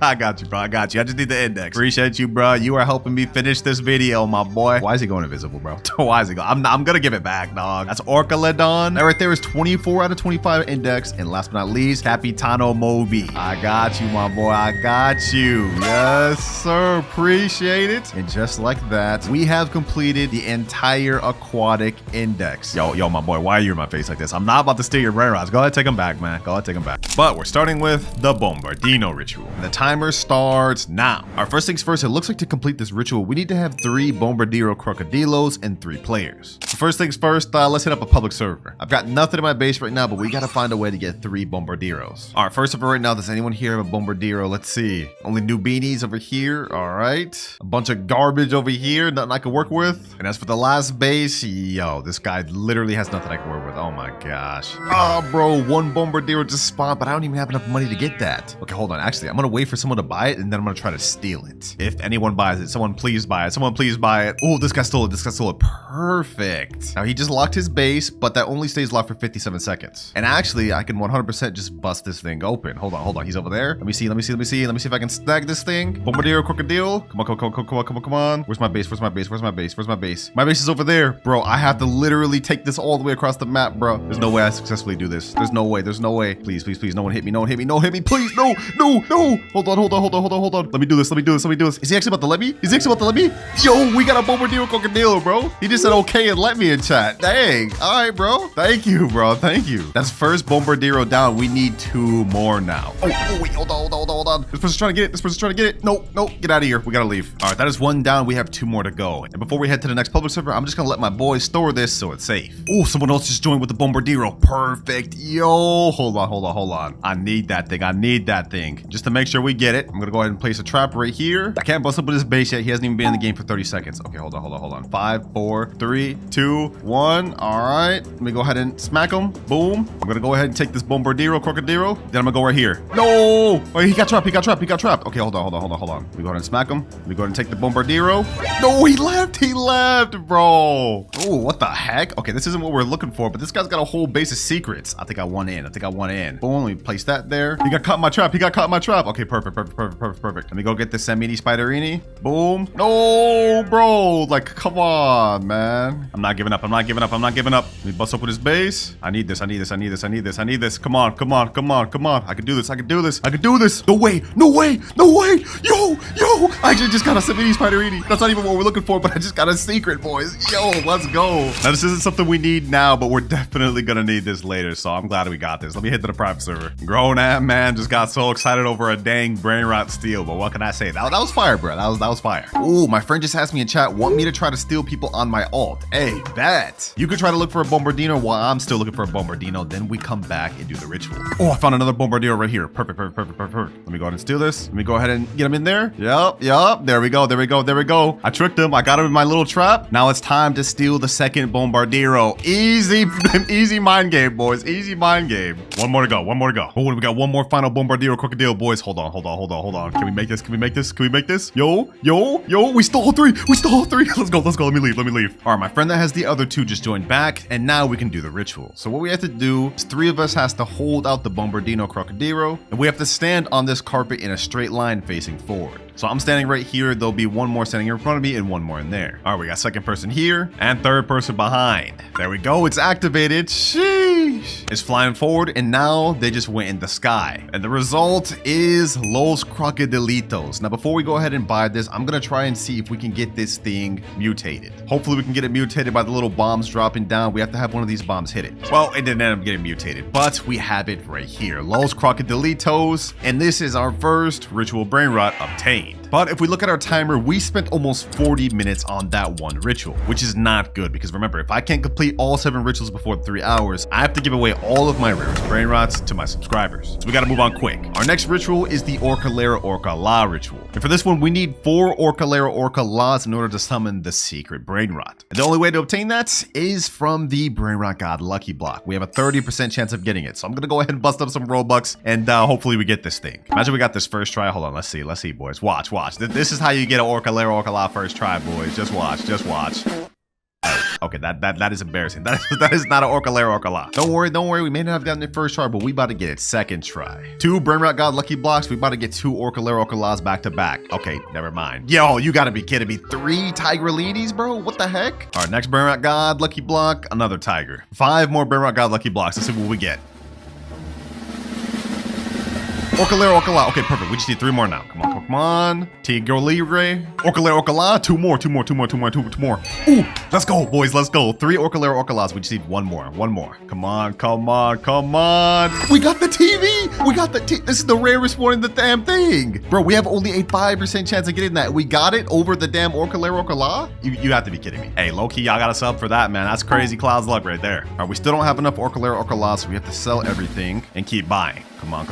I got you, bro. I got you. I just need the index. Appreciate you, bro. You are helping me finish this video, my boy. Why is he going invisible, bro? Why is he going? I'm going to give it back, dog. That's Orcaledon. That right there is 24 out of 25 index. And last but not least, Capitano Moby. I got you, my boy. I got you. Yes, sir. Appreciate it. And just like that, we have completed the entire aquatic index. Yo, my boy, why are you in my face like this? I'm not about to steal your Brainrots. Go ahead, take them back, man. Go ahead, take them back. But we're starting with the Bombardino ritual. And the timer starts now. Our first things first, it looks like to complete this ritual, we need to have 3 Bombardiro Crocodilos and 3 players. So first things first, let's hit up a public server. I've got nothing in my base right now, but we gotta find a way to get 3 Bombardiros. All right, first of all, right now, does anyone here have a Bombardiro? Let's see. Only new beanies over here. All right. A bunch of garbage over here. Nothing I can work with. And as for the last base, yo, this guy literally has nothing I can work with. Oh my gosh. Oh, bro, 1 Bombardiro just spawned, but I don't even have enough money to get that. Okay, hold on. Actually, I'm gonna wait for someone to buy it, and then I'm gonna try to steal it. If anyone buys it, someone please buy it. Someone please buy it. Oh, this guy stole it. This guy stole it. Perfect. Now, he just locked his base, but that only stays locked for 57 seconds. And actually, I can 100% just bust this thing open. Hold on. He's over there. Let me see if I can snag this thing. Bombardiro Crocodile. Come on. Where's my base? Where's my base? My base is over there. Bro, I have to literally take this all the way across the map, bro. There's no way I successfully do this. There's no way. Please. No one hit me. Please, no. Hold on. Let me do this. Is he actually about to let me? Yo, we got a Bombardiro Crocodile, bro. He just said okay and let me in chat. Dang. All right, bro. Thank you, bro. That's first Bombardiro down. We need 2 more now. Oh, wait. Hold on. This person's trying to get it. No. Get out of here. We gotta leave. All right, that is 1 down. We have have 2 more to go. And before we head to the next public server, I'm just gonna let my boys store this so it's safe. Oh, someone else just joined with the Bombardiro. Perfect. Yo, hold on. I need that thing. Just to make sure we get it, I'm gonna go ahead and place a trap right here. I can't bust up with his base yet. He hasn't even been in the game for 30 seconds. Okay, hold on. 5, 4, 3, 2, 1. All right, let me go ahead and smack him. Boom. I'm gonna go ahead and take this Bombardiro, Crocodilo. Then I'm gonna go right here. No! Oh, he got trapped. Okay, hold on. Let me go ahead and smack him. Let me go ahead and take the Bombardiro. No, he left, bro. Oh, what the heck? Okay, this isn't what we're looking for, but this guy's got a whole base of secrets. I think I won in. Boom, let me place that there. He got caught in my trap. Okay, perfect. Let me go get this Samini Spiderini. Boom. No, bro. Like, come on, man. I'm not giving up. Let me bust up with his base. I need this. Come on. I can do this. No way. Yo. I just got a Samini Spiderini. That's not even what we're looking for, but I just got a secret, boys. Yo, let's go. Now, this isn't something we need now, but we're definitely gonna need this later, so I'm glad we got this. Let me head to the private server. Grown-ass man just got so excited over a dang Brainrot steal, but what can I say? That was fire, bro. That was fire. Ooh, my friend just asked me in chat, want me to try to steal people on my alt? Hey, bet. You could try to look for a Bombardino while I'm still looking for a Bombardino, then we come back and do the ritual. Oh, I found another Bombardino right here. Perfect. Let me go ahead and steal this. Let me go ahead and get him in there. Yup. There we go. I tricked him. I got him in my little trap. Now it's time to steal the second Bombardiro. Easy mind game, boys. Easy mind game. One more to go. Oh, we got one more final Bombardiro Crocodile, boys. Hold on. Can we make this? Yo. We stole 3. Let's go. Let me leave. All right, my friend that has the other 2 just joined back, and now we can do the ritual. So what we have to do is 3 of us has to hold out the Bombardino Crocodilo, and we have to stand on this carpet in a straight line facing forward. So I'm standing right here. There'll be 1 more standing in front of me and 1 more in there. All right, we got second person here and third person behind. There we go. It's activated. Sheesh. It's flying forward, and now they just went in the sky. And the result is Los Crocodilitos. Now, before we go ahead and buy this, I'm going to try and see if we can get this thing mutated. Hopefully, we can get it mutated by the little bombs dropping down. We have to have one of these bombs hit it. Well, it didn't end up getting mutated, but we have it right here. Los Crocodilitos. And this is our first ritual Brainrot obtained. But if we look at our timer, we spent almost 40 minutes on that one ritual, which is not good because remember, if I can't complete all 7 rituals before 3 hours, I have to give away all of my rarest Brainrots to my subscribers. So we gotta move on quick. Our next ritual is the Orcalera Orca La ritual. And for this one, we need 4 Orcalera Orca La's in order to summon the secret Brainrot. And the only way to obtain that is from the Brainrot God Lucky Block. We have a 30% chance of getting it. So I'm gonna go ahead and bust up some Robux and hopefully we get this thing. Imagine we got this first try. Hold on, let's see, boys. Watch. This is how you get an Orcalera Orca La first try, boys. Just watch. Okay, that is embarrassing. That is not an Orcalera Orca La. Don't worry. We may not have gotten it first try, but we about to get it second try. 2 Brainrot God Lucky Blocks. We about to get 2 Orcalera Orca La's back to back. Okay, never mind. Yo, you gotta be kidding me. 3 Tigrelides, bro? What the heck? All right, next Brainrot God Lucky Block, another Tiger. 5 more Brainrot God Lucky Blocks. Let's see what we get. Orcalera Orca La. Okay, perfect. We just need 3 more now. Come on. Tigro Libre. Orcalera Orca La. 2 more. Ooh, let's go, boys. Let's go. 3 Orcalera Orca La's. We just need 1 more. Come on. We got the TV. We got the This is the rarest one in the damn thing. Bro, we have only a 5% chance of getting that. We got it over the damn Orcalera Orca La? You have to be kidding me. Hey, low-key, y'all got a sub for that, man. That's crazy Cloud's luck right there. All right, we still don't have enough Orcalera Orca La, so we have to sell everything and keep buying. Come on.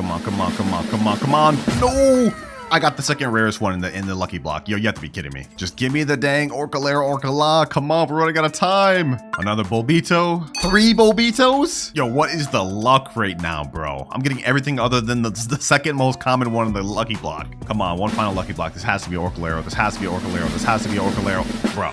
No! I got the second rarest one in the lucky block. Yo, you have to be kidding me. Just give me the dang Orcalera Orca La. Come on, we're running out of time. Another Bulbito. 3 Bulbitos? Yo, what is the luck right now, bro? I'm getting everything other than the second most common one in the lucky block. Come on, one final lucky block. This has to be Orcalera. Bro.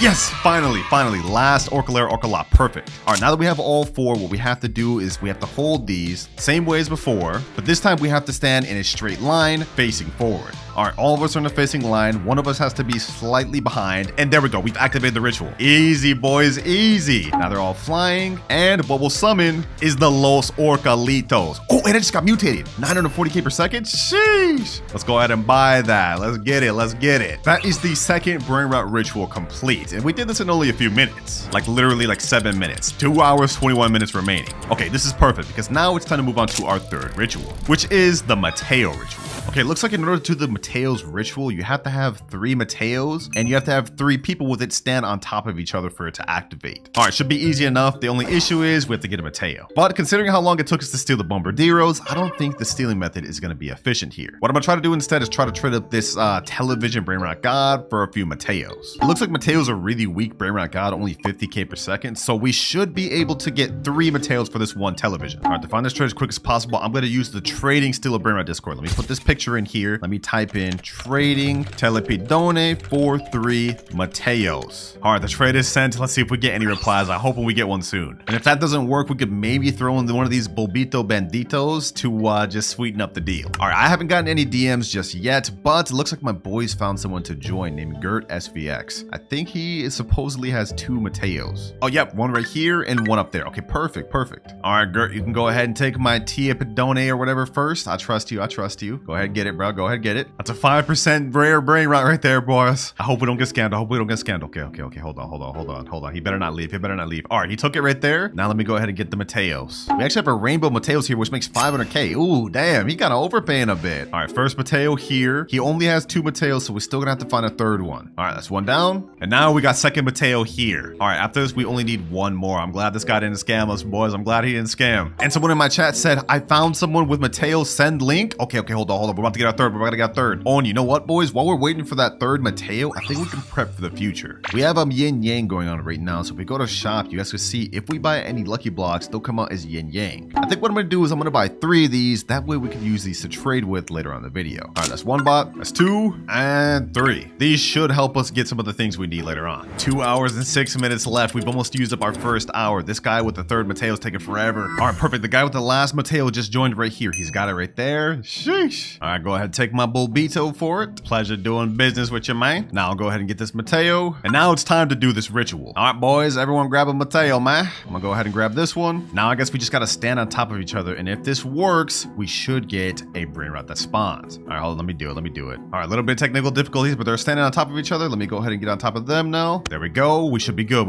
Yes, finally, last Orcalera Orca La, perfect. All right, now that we have all 4, what we have to do is we have to hold these same way as before, but this time we have to stand in a straight line facing forward. All right, all of us are in a facing line. One of us has to be slightly behind, and there we go. We've activated the ritual. Easy, boys, easy. Now they're all flying, and what we'll summon is the Los Orcalitos. Oh, and it just got mutated. 940k per second? Sheesh. Let's go ahead and buy that. Let's get it. That is the second Brainrot ritual complete, and we did this in only a few minutes. Like literally like 7 minutes. 2 hours, 21 minutes remaining. Okay, this is perfect because now it's time to move on to our third ritual, which is the Mateo ritual. Okay, it looks like in order to do the Mateo's ritual, you have to have 3 Mateos, and you have to have 3 people with it stand on top of each other for it to activate. All right, should be easy enough. The only issue is we have to get a Mateo. But considering how long it took us to steal the Bombardieros, I don't think the stealing method is going to be efficient here. What I'm going to try to do instead is try to trade up this television Brainrot God for a few Mateos. It looks like Mateo's a really weak Brainrot God, only 50k per second, so we should be able to get 3 Mateos for this one television. All right, to find this trade as quick as possible, I'm going to use the trading Steal a Brainrot Discord. Let me put this picture in here. Let me type in trading telepidone for 3 Mateos. All right, the trade is sent. Let's see if we get any replies. I hope we get one soon. And if that doesn't work, we could maybe throw in one of these Bulbito Banditos to just sweeten up the deal. All right, I haven't gotten any DMs just yet, but it looks like my boys found someone to join named Gert SVX. I think he supposedly has 2 Mateos. Oh, yep, one right here and one up there. Okay, perfect, perfect. All right, Gert, you can go ahead and take my Tia Pedone or whatever first. I trust you, I trust you. Go ahead and get it, bro. Go ahead and get it. That's a 5% rare brain rot right there, boys. I hope we don't get scammed. I hope we don't get scammed. Okay. Hold on. He better not leave. All right, he took it right there. Now let me go ahead and get the Mateos. We actually have a rainbow Mateos here, which makes 500k. Ooh, damn, he kind of overpaying a bit. All right, first Mateo here. He only has 2 Mateos, so we're still gonna have to find a 3rd one. All right, that's 1 down. And now we got second Mateo here. All right, after this, we only need 1 more. I'm glad this guy didn't scam us, boys. I'm glad he didn't scam. And someone in my chat said, I found someone with Mateo, send link. Okay, hold on. We're about to get our 3rd. We're about to get our 3rd. Oh, and you know what, boys? While we're waiting for that 3rd Mateo, I think we can prep for the future. We have yin yang going on right now, so if we go to shop, you guys can see if we buy any lucky blocks, they'll come out as yin yang. I think what I'm gonna do is I'm gonna buy 3 of these. That way we can use these to trade with later on in the video. All right, that's 1 bot, that's 2, and 3. These should help us get some of the things we need later on. 2 hours and 6 minutes left. We've almost used up our 1st hour. This guy with the 3rd Mateo's taking forever. All right, perfect. The guy with the last Mateo just joined right here. He's got it right there. Sheesh. All right, go ahead and take my Bulbito for it. Pleasure doing business with you, man. Now I'll go ahead and get this Mateo. And now it's time to do this ritual. All right, boys, everyone grab a Mateo, man. I'm gonna go ahead and grab this one. Now I guess we just gotta stand on top of each other. And if this works, we should get a Brainrot that spawns. All right, hold on, let me do it. All right, a little bit of technical difficulties, but they're standing on top of each other. Let me go ahead and get on top of them now. There we go. We should be good.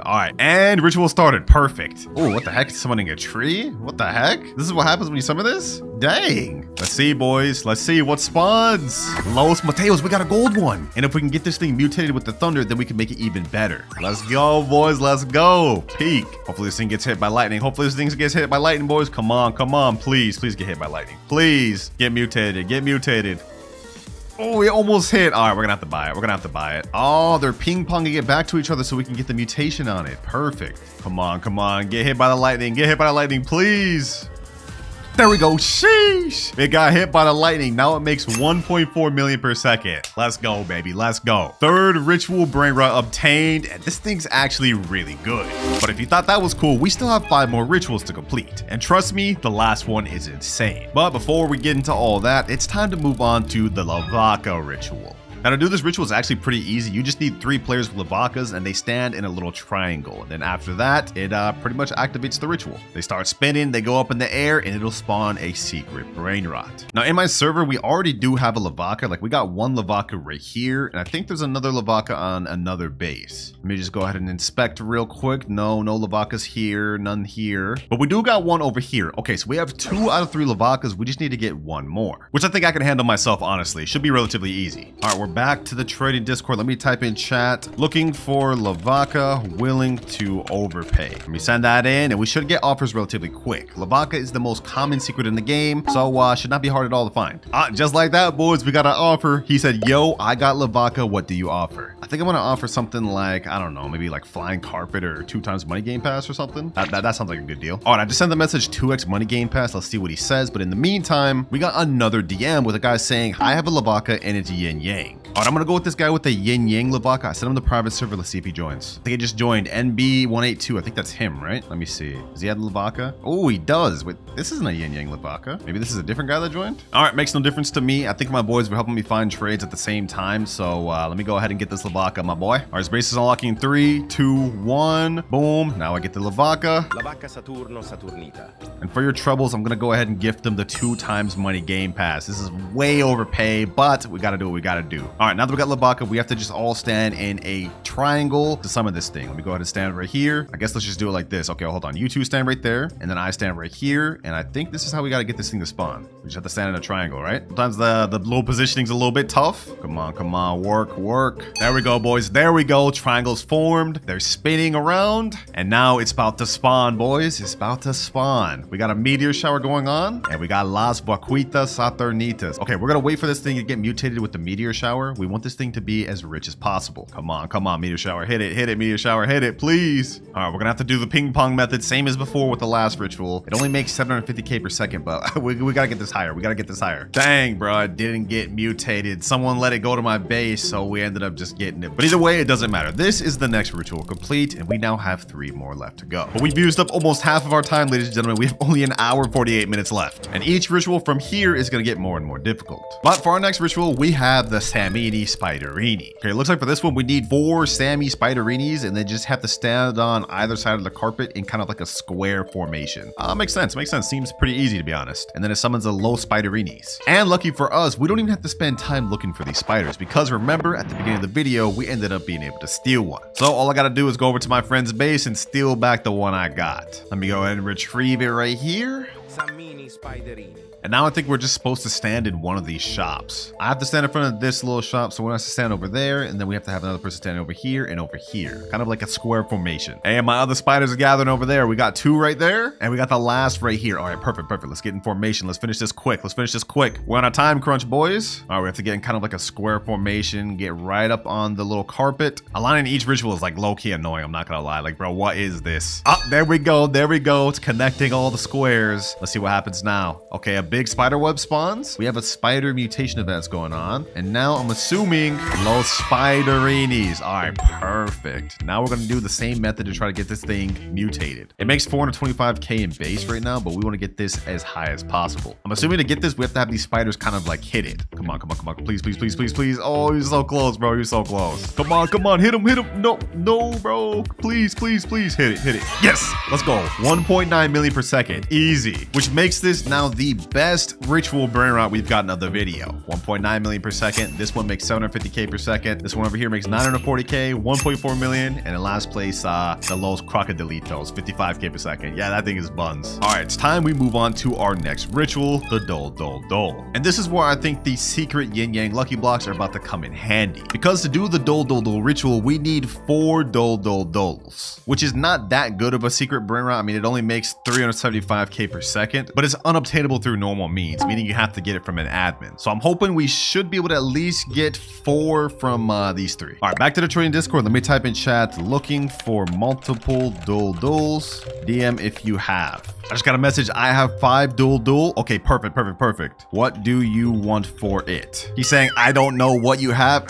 All right, and ritual started. Perfect. Oh, what the heck? Summoning a tree? What the heck? This is what happens when you summon this? Dang. Let's see, boys. Let's see what spawns. Los Mateos, we got a gold one. And if we can get this thing mutated with the thunder, then we can make it even better. Let's go, boys. Let's go. Peak. Hopefully this thing gets hit by lightning. Boys. Come on. Please get hit by lightning. Please get mutated. Oh, it almost hit. All right, we're gonna have to buy it. Oh, they're ping-ponging it back to each other so we can get the mutation on it. Perfect. Come on. Get hit by the lightning, please. There we go. Sheesh. It got hit by the lightning. Now it makes 1.4 million per second. Let's go, baby. Let's go. 3rd ritual Brainrot obtained. And this thing's actually really good. But if you thought that was cool, we still have 5 more rituals to complete. And trust me, the last one is insane. But before we get into all that, it's time to move on to the Lavaca ritual. Now to do this ritual is actually pretty easy. You just need 3 players with Lavacas and they stand in a little triangle. And then after that, it pretty much activates the ritual. They start spinning, they go up in the air, and it'll spawn a secret Brainrot. Now in my server, we already do have a Lavaca. Like we got 1 Lavaca right here, and I think there's another Lavaca on another base. Let me just go ahead and inspect real quick. No Lavacas here, none here. But we do got 1 over here. Okay, so we have 2 out of 3 Lavacas. We just need to get 1 more, which I think I can handle myself, honestly. It should be relatively easy. All right, we're back to the trading Discord. Let me type in chat. Looking for Lavaca willing to overpay. Let me send that in and we should get offers relatively quick. Lavaca is the most common secret in the game, so should not be hard at all to find. Just like that, boys, we got an offer. He said, yo, I got Lavaca. What do you offer? I think I'm gonna offer something like, I don't know, maybe like flying carpet or 2 times money game pass or something. That sounds like a good deal. All right, I just sent the message 2x money game pass. Let's see what he says. But in the meantime, we got another DM with a guy saying, I have a Lavaca and it's yin yang. All right, I'm gonna go with this guy with the yin yang Lavaca. I sent him the private server. Let's see if he joins. I think he just joined. NB182. I think that's him, right? Let me see. Does he have the Lavaca? Oh, he does. Wait, this isn't a yin yang Lavaca. Maybe this is a different guy that joined. All right, makes no difference to me. I think my boys were helping me find trades at the same time. So let me go ahead and get this Lavaca, my boy. All right, his base is unlocking 3, 2, 1. Boom. Now I get the Lavaca. Lavaca Saturno Saturnita. And for your troubles, I'm gonna go ahead and gift them the 2 times money game pass. This is way overpay, but we gotta do what we gotta do. All right, now that we got Labaka, we have to just all stand in a triangle to summon this thing. Let me go ahead and stand right here. I guess let's just do it like this. Okay, hold on. You two stand right there, and then I stand right here. And I think this is how we got to get this thing to spawn. We just have to stand in a triangle, right? Sometimes the little positioning's a little bit tough. Come on, work. There we go, boys. There we go. Triangles formed. They're spinning around, and now it's about to spawn, boys. It's about to spawn. We got a meteor shower going on, and we got Las Vaquitas Saturnitas. Okay, we're gonna wait for this thing to get mutated with the meteor shower. We want this thing to be as rich as possible. Come on, meteor shower. Hit it, meteor shower. Hit it, please. All right, we're gonna have to do the ping pong method, same as before with the last ritual. It only makes 750k per second, but we gotta get this higher. We gotta get this higher. Dang, bro, it didn't get mutated. Someone let it go to my base, so we ended up just getting it. But either way, it doesn't matter. This is the next ritual complete, and we now have 3 more left to go. But we've used up almost half of our time, ladies and gentlemen. We have only an hour and 48 minutes left. And each ritual from here is gonna get more and more difficult. But for our next ritual, we have the Samini Spiderini. Okay, it looks like for this one, we need 4 Sammy Spiderinis, and they just have to stand on either side of the carpet in kind of like a square formation. Makes sense. Seems pretty easy, to be honest. And then it summons a low Spiderinis. And lucky for us, we don't even have to spend time looking for these spiders, because remember, at the beginning of the video, we ended up being able to steal one. So all I gotta do is go over to my friend's base and steal back the one I got. Let me go ahead and retrieve it right here. Samini Spiderini. And now I think we're just supposed to stand in one of these shops. I have to stand in front of this little shop, so one has to stand over there, and then we have to have another person standing over here and over here. Kind of like a square formation. And my other spiders are gathering over there. We got 2 right there, and we got the last right here. All right, perfect. Let's get in formation. Let's finish this quick. We're on a time crunch, boys. All right, we have to get in kind of like a square formation, get right up on the little carpet. Aligning each ritual is like low-key annoying, I'm not gonna lie. Like, bro, what is this? Oh, there we go. It's connecting all the squares. Let's see what happens now. Okay, a big spider web spawns. We have a spider mutation events going on. And now I'm assuming low Spiderinis. All right, perfect. Now we're going to do the same method to try to get this thing mutated. It makes 425k in base right now, but we want to get this as high as possible. I'm assuming to get this, we have to have these spiders kind of like hit it. Come on. Please. Oh, you're so close, bro. You're so close. Come on. Hit him. No, bro. Please. Hit it. Yes. Let's go. 1.9 million per second. Easy. Which makes this now the best ritual Brainrot we've gotten of the video. 1.9 million per second. This one makes 750k per second. This one over here makes 940k, 1.4 million. And in last place, the Los Crocodilitos, 55k per second. Yeah, that thing is buns. All right, it's time we move on to our next ritual, the Dol. And this is where I think the secret yin yang lucky blocks are about to come in handy. Because to do the Dol ritual, we need 4 Dols, which is not that good of a secret Brainrot. I mean, it only makes 375k per second, but it's unobtainable through normal means, meaning you have to get it from an admin. So I'm hoping we should be able to at least get 4 from these 3. All right, back to the trading Discord. Let me type in chat, looking for multiple Dols. DM if you have. I just got a message. I have 5 Dol. Okay, perfect. What do you want for it? He's saying, I don't know what you have.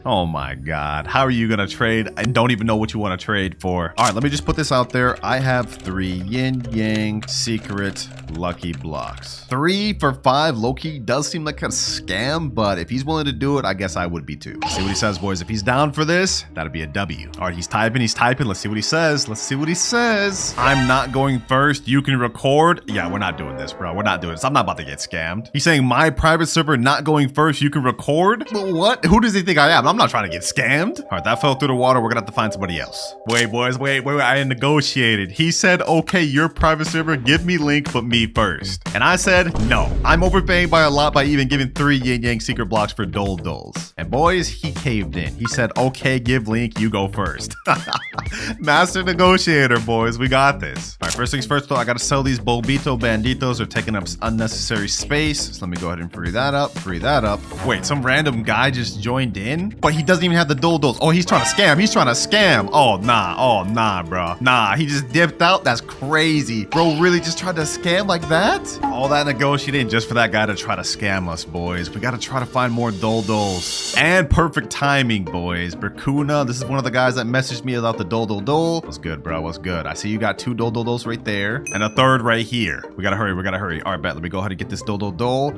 Oh my God. How are you going to trade? I don't even know what you want to trade for. All right, let me just put this out there. I have 3 yin yang secret lucky blocks. 3 for 5 low-key does seem like a scam, but if he's willing to do it, I guess I would be too. Let's see what he says, boys. If he's down for this, that'd be a W. All right, he's typing. Let's see what he says. I'm not going first. You can record. Yeah, we're not doing this, bro. We're not doing this. I'm not about to get scammed. He's saying my private server not going first. You can record. But what? Who does he think I am? I'm not trying to get scammed. All right, that fell through the water. We're gonna have to find somebody else. Wait, boys, wait. I negotiated. He said, okay, your private server, give me link, but me first. And I said, no. I'm overpaying by a lot by even giving 3 yin yang secret blocks for Dols. And boys, he caved in. He said, okay, give link, you go first. Master negotiator, boys. We got this. All right, first things first, though, I gotta sell these Bobito Banditos. They're taking up unnecessary space. So let me go ahead and free that up. Wait, some random guy just joined in, but he doesn't even have the Dols. Oh, he's trying to scam. Oh, nah, bro. Nah, he just dipped out. That's crazy. Bro really just tried to scam like that? All that negotiating just for that guy to try to scam us, boys. We gotta try to find more Dols. And perfect timing, boys. Berkuna, this is one of the guys that messaged me about the Dol. What's good, bro? What's good? I see you got 2 Dols right there and a 3rd right here. We gotta hurry. All right, bet. Let me go ahead and get this Dol. Dol.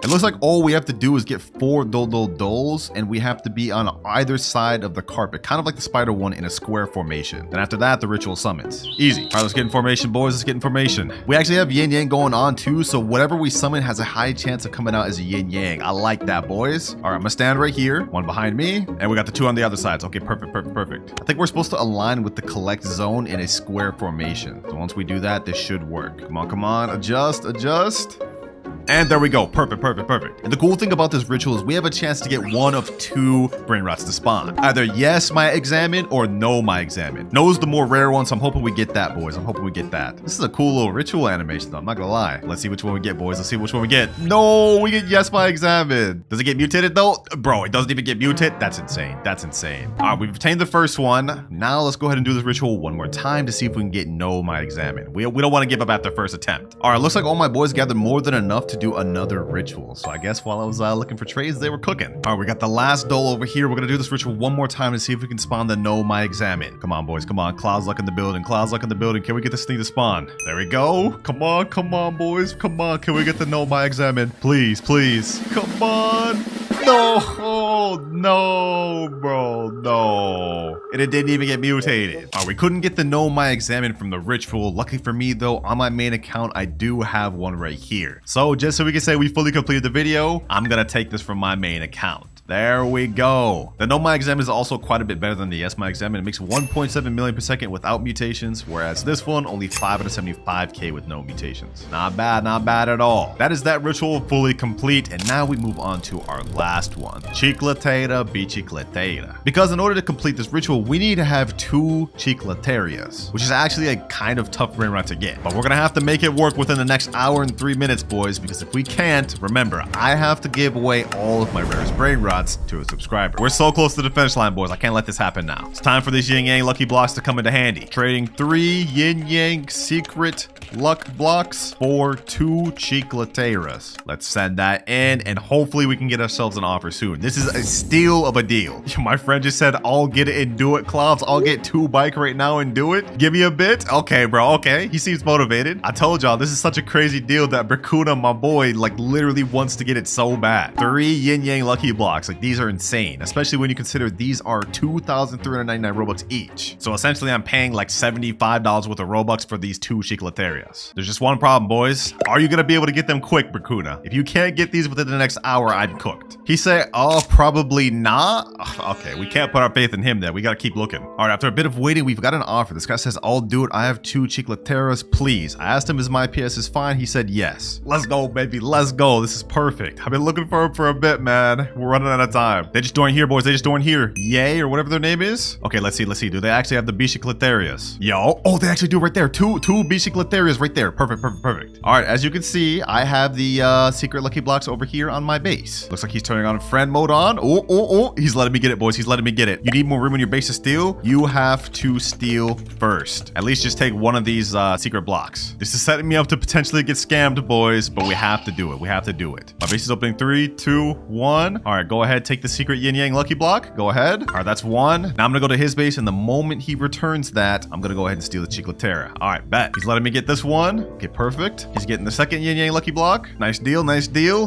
It looks like all we have to do is get 4 dolls, and we have to be on either side of the carpet, kind of like the spider one in a square formation. Then after that, the ritual summons. Easy. All right, let's get in formation, boys. Let's get in formation. We actually have yin yang going on too, so whatever we summon has a high chance of coming out as a yin yang. I like that, boys. All right, I'm gonna stand right here, one behind me, and we got the 2 on the other sides. Okay, perfect. I think we're supposed to align with the collect zone in a square formation. So once we do that, this should work. Come on, adjust. And there we go. Perfect. And the cool thing about this ritual is we have a chance to get one of 2 Brainrots to spawn. Either yes, my examine, or no, my examine. No is the more rare one, so I'm hoping we get that, boys. I'm hoping we get that. This is a cool little ritual animation, though. I'm not gonna lie. Let's see which one we get, boys. Let's see which one we get. No, we get yes, my examine. Does it get mutated, though? Bro, it doesn't even get mutated? That's insane. All right, we've obtained the first one. Now let's go ahead and do this ritual one more time to see if we can get no, my examine. We don't want to give up after first attempt. All right, looks like all my boys gathered more than enough to do another ritual. So I guess while I was looking for trades, they were cooking. All right, we got the last doll over here. We're gonna do this ritual one more time to see if we can spawn the no, my examine. Come on, boys. Come on. Cloud's luck in the building. Can we get this thing to spawn? There we go. Come on, boys. Come on. Can we get the no, my examine? Please. Come on. No, bro, no. And it didn't even get mutated. All right, we couldn't get the no, my examine from the ritual. Lucky for me, though, on my main account, I do have one right here. So just so we can say we fully completed the video, I'm gonna take this from my main account. There we go. The no, my examine is also quite a bit better than the yes, my examine. It makes 1.7 million per second without mutations, whereas this one only 575k with no mutations. Not bad at all. That is that ritual fully complete, and now we move on to our last one. Chicletera bicicletera. Because in order to complete this ritual, we need to have 2 chicleterias, which is actually a kind of tough Brainrot to get. But we're gonna have to make it work within the next hour and 3 minutes, boys, because if we can't, remember, I have to give away all of my rarest Brainrots to a subscriber. We're so close to the finish line, boys. I can't let this happen now. It's time for these yin yang lucky blocks to come into handy. Trading 3 yin yang secret luck blocks for 2 chicleteras. Let's send that in, and hopefully we can get ourselves an offer soon. This is a steal of a deal. My friend just said, I'll get it and do it, Clouds. I'll get 2 bike right now and do it. Give me a bit. Okay, bro. Okay. He seems motivated. I told y'all, this is such a crazy deal that Bracuna, my boy, like literally wants to get it so bad. 3 yin yang lucky blocks. Like, these are insane, especially when you consider these are 2,399 Robux each. So essentially, I'm paying like $75 worth of Robux for these 2 chicleterias. There's just one problem, boys. Are you gonna be able to get them quick, Bracuna? If you can't get these within the next hour, I'm cooked. He said, oh, probably not. Okay, we can't put our faith in him then. We gotta keep looking. All right, after a bit of waiting, we've got an offer. This guy says, I'll do it. I have 2 chicleteras, please. I asked him, is my PS is fine? He said, yes. Let's go, baby. Let's go. This is perfect. I've been looking for him for a bit, man. We're running out of time. They just joined here, boys. They just joined here. Yay, or whatever their name is. Okay, let's see. Do they actually have the bicicleterias? Yo. Oh, they actually do right there. Two bicicleterias right there. Perfect. All right, as you can see, I have the secret lucky blocks over here on my base. Looks like he's turning on friend mode on. Oh. He's letting me get it, boys. He's letting me get it. You need more room in your base to steal? You have to steal first. At least just take one of these secret blocks. This is setting me up to potentially get scammed, boys, but we have to do it. My base is opening 3, 2, 1. All right, go ahead. Take the secret yin yang lucky block. Go ahead. All right, that's 1. Now I'm gonna go to his base, and the moment he returns that, I'm gonna go ahead and steal the chicletera. All right, bet. He's letting me get this one. Okay, perfect. He's getting the second yin yang lucky block. Nice deal.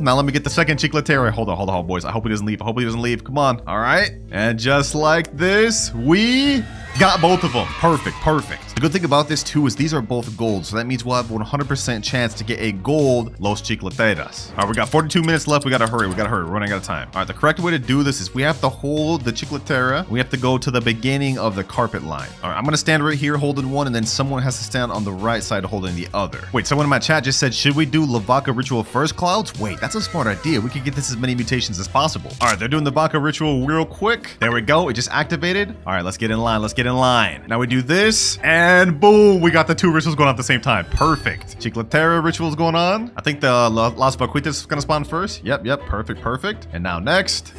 Now let me get the second chicletera. Hold on, boys. I hope he doesn't leave. Come on. All right. And just like this, we got both of them. Perfect. The good thing about this too is these are both gold, so that means we'll have 100% chance to get a gold Los Chicleteras. All right, we got 42 minutes left. We gotta hurry. We're running out of time. All right, the correct way to do this is we have to hold the chicletera. We have to go to the beginning of the carpet line. All right, I'm gonna stand right here holding one, and then someone has to stand on the right side holding the other. Wait, someone in my chat just said, should we do Lavaka ritual first, Clouds? Wait, that's a smart idea. We could get this as many mutations as possible. All right, they're doing the Lavaka ritual real quick. There we go. It just activated. All right, let's get in line. Now we do this, and boom, we got the 2 rituals going on at the same time. Perfect. Chicletera rituals going on. I think the Las Vaquitas is gonna spawn first. Yep. Perfect. And now next.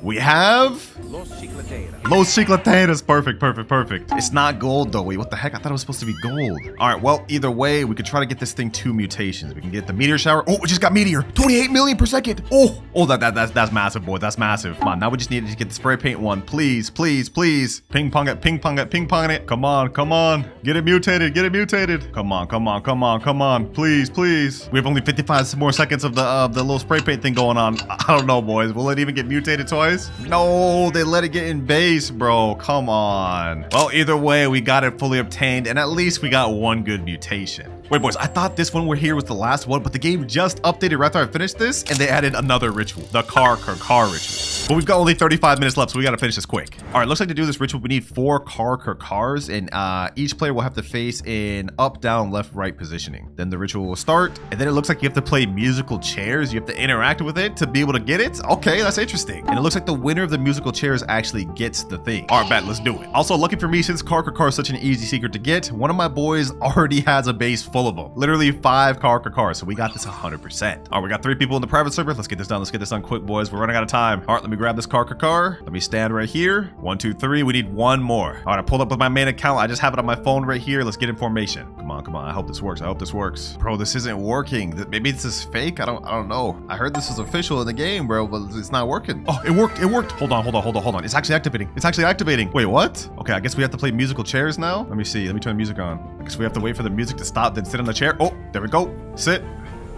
We have Los Chicleteras. Los Chicleteras. Perfect, perfect, perfect. It's not gold though. Wait, what the heck? I thought it was supposed to be gold. All right, well, either way, we could try to get this thing 2 mutations. We can get the meteor shower. Oh, we just got meteor. 28 million per second. Oh, that's massive, boy. That's massive. Come on, now we just need to get the spray paint one. Please, please, please. Ping pong it, ping pong it, ping pong it. Come on, come on. Get it mutated, get it mutated. Come on, come on, come on, come on. Please, please. We have only 55 more seconds of the little spray paint thing going on. I don't know, boys. Will it even get mutated twice? No, they let it get in base, bro. Come on. Well, either way, we got it fully obtained, and at least we got 1 good mutation. Wait, boys, I thought this one we're here was the last one, but the game just updated right after I finished this, and they added another ritual, the car ritual. But we've got only 35 minutes left, so we gotta finish this quick. All right, looks like to do this ritual, we need 4 cars, and each player will have to face in up, down, left, right positioning. Then the ritual will start, and then it looks like you have to play musical chairs. You have to interact with it to be able to get it. Okay, that's interesting. And it looks like the winner of the musical chairs actually gets the thing. All right, bet, let's do it. Also, lucky for me, since car is such an easy secret to get, one of my boys already has a base full of them. Literally 5 cars, so we got this 100%. All right, we got 3 people in the private server. Let's get this done. Let's get this done quick, boys. We're running out of time. All right, let me grab this car. Let me stand right here. 1, 2, 3. We need 1 more. All right, I pulled up with my main account. I just have it on my phone right here. Let's get in formation. Come on, come on. I hope this works. I hope this works. Bro, this isn't working. Maybe this is fake. I don't know. I heard this is official in the game, bro, but it's not working. Oh, it worked. It worked. Hold on. It's actually activating. It's actually activating. Wait, what? Okay, I guess we have to play musical chairs now. Let me see. Let me turn the music on. I guess we have to wait for the music to stop, then sit on the chair. Oh, there we go. Sit.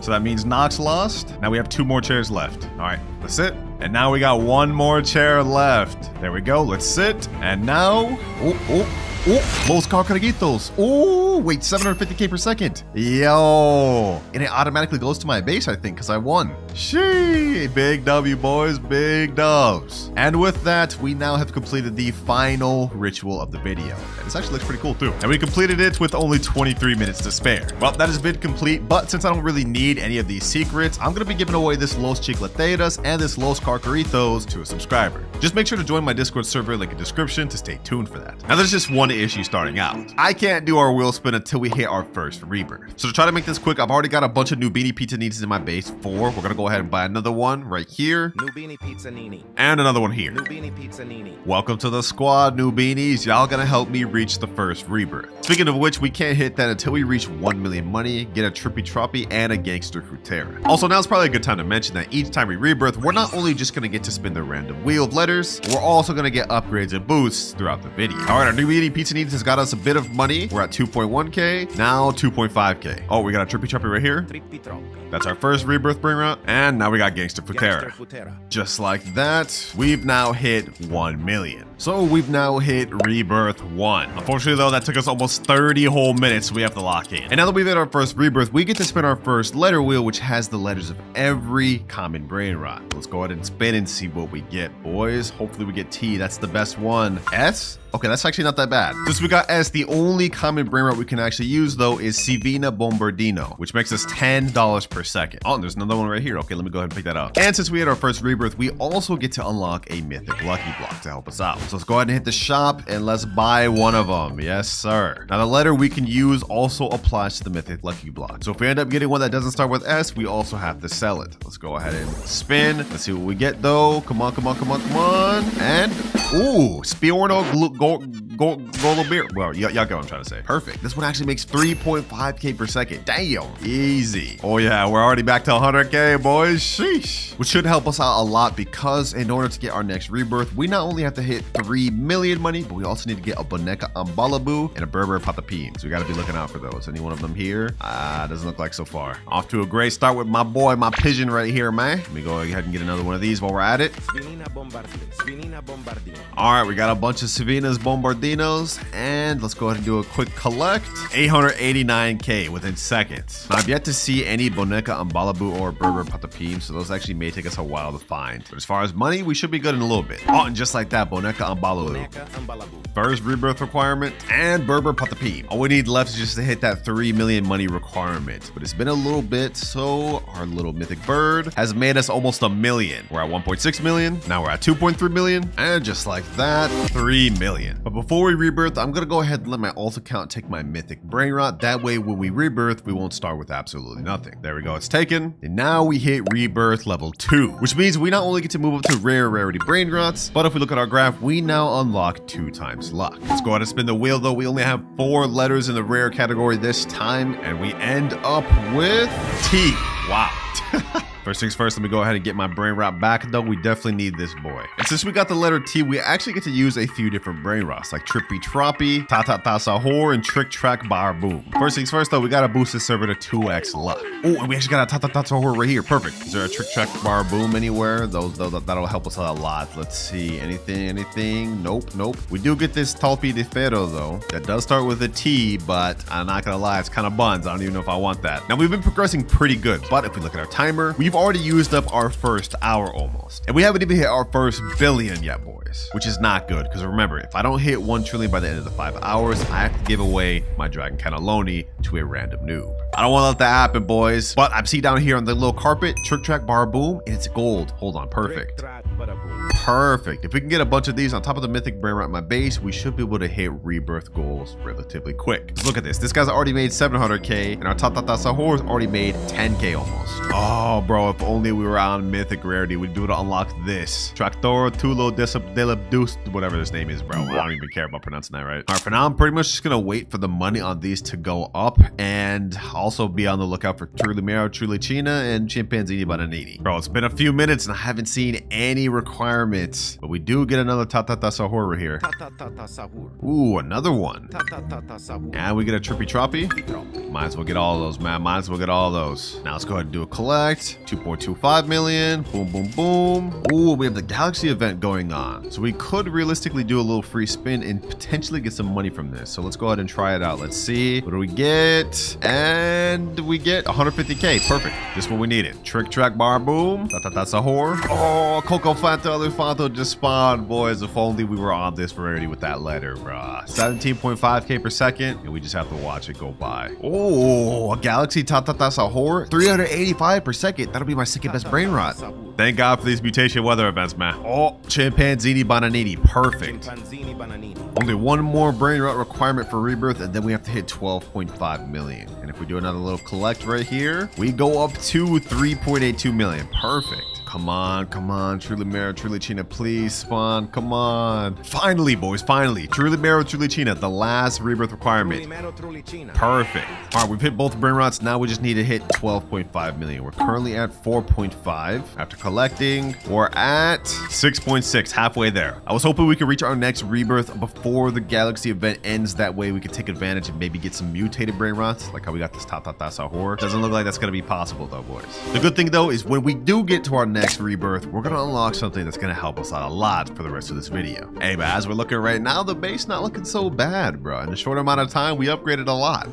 So that means Nox lost. Now we have 2 more chairs left. All right, let's sit. And now we got 1 more chair left. There we go. Let's sit. And now, Los Carcaraguitos. Oh, wait, 750k per second. Yo. And it automatically goes to my base, I think, because I won. Shee. Big W, boys. Big dubs. And with that, we now have completed the final ritual of the video. And this actually looks pretty cool, too. And we completed it with only 23 minutes to spare. Well, that is vid complete, but since I don't really need any of these secrets, I'm going to be giving away this Los Chicleteras and this Los Carcaritos to a subscriber. Just make sure to join my Discord server, link in description, to stay tuned for that. Now, there's just one issue starting out. I can't do our wheel spin until we hit our first rebirth. So to try to make this quick, I've already got a bunch of Nubini pizza needs in my base. 4. We're gonna go ahead and buy another one right here. Nubini Pizza Nini. And another one here. Nubini Pizza Nini. Welcome to the squad, Nubinis. Y'all gonna help me reach the first rebirth. Speaking of which, we can't hit that until we reach 1 million money, get a Trippy Troppy, and a Gangster Frutera. Also, now's probably a good time to mention that each time we rebirth, we're not only just gonna get to spin the random wheel of letters, we're also gonna get upgrades and boosts throughout the video. All right, our Nubini Pizza needs has got us a bit of money. We're at 2.1k, now 2.5k. Oh, we got a Trippy Troppy right here. Trippi Troppi. That's our first rebirth Brainrot, and now we got Gangster Frutera. Just like that, we've now hit 1 million. So we've now hit rebirth 1. Unfortunately though, that took us almost 30 whole minutes, so we have to lock in. And now that we've hit our first rebirth, we get to spin our first letter wheel, which has the letters of every common Brainrot. Let's go ahead and spin and see what we get, boys. Hopefully we get T, that's the best one. S? Okay, that's actually not that bad. Since we got S, the only common Brainrot we can actually use though is Sivina Bombardino, which makes us $10 per second. Oh, and there's another one right here. Okay, let me go ahead and pick that up. And since we had our first rebirth, we also get to unlock a mythic lucky block to help us out. So let's go ahead and hit the shop and let's buy one of them. Yes, sir. Now the letter we can use also applies to the mythic lucky block. So if we end up getting one that doesn't start with S, we also have to sell it. Let's go ahead and spin. Let's see what we get though. Come on, come on, come on, come on. And ooh, Spiorno Golobir. Well, y'all get what I'm trying to say. Perfect. This one actually makes 3.5k per second. Damn. Easy. Oh yeah, we're already back to 100k, boys. Sheesh. Which should help us out a lot because in order to get our next rebirth, we not only have to hit 3 million money, but we also need to get a Boneca Ambalabu and a Berber Patapim. So we got to be looking out for those. Any one of them here? Doesn't look like so far. Off to a great start with my boy, my pigeon right here, man. Let me go ahead and get another one of these while we're at it. All right, we got a bunch of Savinas Bombardinos, and let's go ahead and do a quick collect. 889k within seconds. Now, I've yet to see any Boneca Ambalabu or Berber Patapim, so those actually may take us a while to find. But as far as money, we should be good in a little bit. Oh, and just like that, Boneca Ambalu. Boneca Ambalabu. First rebirth requirement, and Berber Patapim. All we need left is just to hit that 3 million money requirement. But it's been a little bit, so our little mythic bird has made us almost a million. We're at 1.6 million, now we're at 2.3 million, and just like that, 3 million. But before we rebirth, I'm gonna go ahead and let my alt account take my mythic Brainrot. That way, when we rebirth, we won't start with absolutely nothing. There we go, it's taken. And now we hit rebirth level 2, which means we not only get to move up to rare rarity Brainrots, but if we look at our graph, we now unlock 2 times luck. Let's go ahead and spin the wheel though. We only have 4 letters in the rare category this time, and we end up with T. Wow. First things first, let me go ahead and get my Brainrot back though. We definitely need this boy. And since we got the letter T, we actually get to use a few different Brainrots like Trippy Troppy, Ta Ta Ta Sahur, and Trick Track Bar Boom. First things first though, we gotta boost this server to 2x luck. Oh, and we actually got a Ta Ta Ta Sahur right here. Perfect. Is there a Trick Track Bar Boom anywhere? That'll help us out a lot. Let's see. Anything? Nope. We do get this Talpi de Ferro though. That does start with a T, but I'm not gonna lie, it's kind of buns. I don't even know if I want that. Now we've been progressing pretty good, but if we look at our timer, we've already used up our first hour almost. And we haven't even hit our first billion yet, boys, which is not good. Because remember, if I don't hit 1 trillion by the end of the 5 hours, I have to give away my Dragon Cannelloni to a random noob. I don't want to let that happen, boys. But I see down here on the little carpet, Trick Track Bar Boom, and it's gold. Hold on, perfect. Perfect. If we can get a bunch of these on top of the mythic Brainrot at my base, we should be able to hit rebirth goals relatively quick. Just look at this. This guy's already made 700k, and our Ta Ta Ta Sahur's already made 10k almost. Oh, bro, if only we were on mythic rarity, we'd be able to unlock this. Tractor Tulo Delabdus, whatever this name is, bro. I don't even care about pronouncing that right. All right, for now, I'm pretty much just gonna wait for the money on these to go up, and also be on the lookout for Trulimero, Trulicina, and Chimpanzini Bananini. Bro, it's been a few minutes, and I haven't seen any requirements, but we do get another Ta Ta Ta Sahur right here. Ta Ta Ta Ta Sahur. Ooh, another one. Ta Ta Ta Ta Sahur. And we get a Trippy Troppy. Might as well get all of those, man. Might as well get all of those. Now let's go ahead and do a collect. 2.25 million. Boom, boom, boom. Ooh, we have the Galaxy event going on. So we could realistically do a little free spin and potentially get some money from this. So let's go ahead and try it out. Let's see. What do we get? And we get 150k. Perfect. This is what we needed. Trick Track Bar Boom. Ta Ta Ta Sahur. Oh, Coco Fanta Elefanto just spawned, boys. If only we were on this rarity with that letter, bruh. 17.5k per second, and we just have to watch it go by. Oh, a Galaxy Ta Ta Ta Sahur. 385 per second. That'll be my second best Brainrot. Thank God for these mutation weather events, man. Oh, Chimpanzini Bananini. Perfect. Chimpanzini Bananini. Only one more Brainrot requirement for rebirth, and then we have to hit 12.5 million. And if we do another little collect right here, we go up to 3.82 million. Perfect. Come on, Trulimero, Trulicina, please spawn. Come on. Finally, boys, finally. Trulimero, Trulicina, the last rebirth requirement. Trulimero, Trulicina. Perfect. All right, we've hit both Brainrots. Now we just need to hit 12.5 million. We're currently at 4.5. After collecting, we're at 6.6, halfway there. I was hoping we could reach our next rebirth before the Galaxy event ends. That way we could take advantage and maybe get some mutated Brainrots, like how we got this Ta Ta Ta Sahur. Doesn't look like that's going to be possible though, boys. The good thing though is when we do get to our next rebirth, we're gonna unlock something that's gonna help us out a lot for the rest of this video. Hey, but as we're looking right now, the base not looking so bad, bro. In a short amount of time, we upgraded a lot.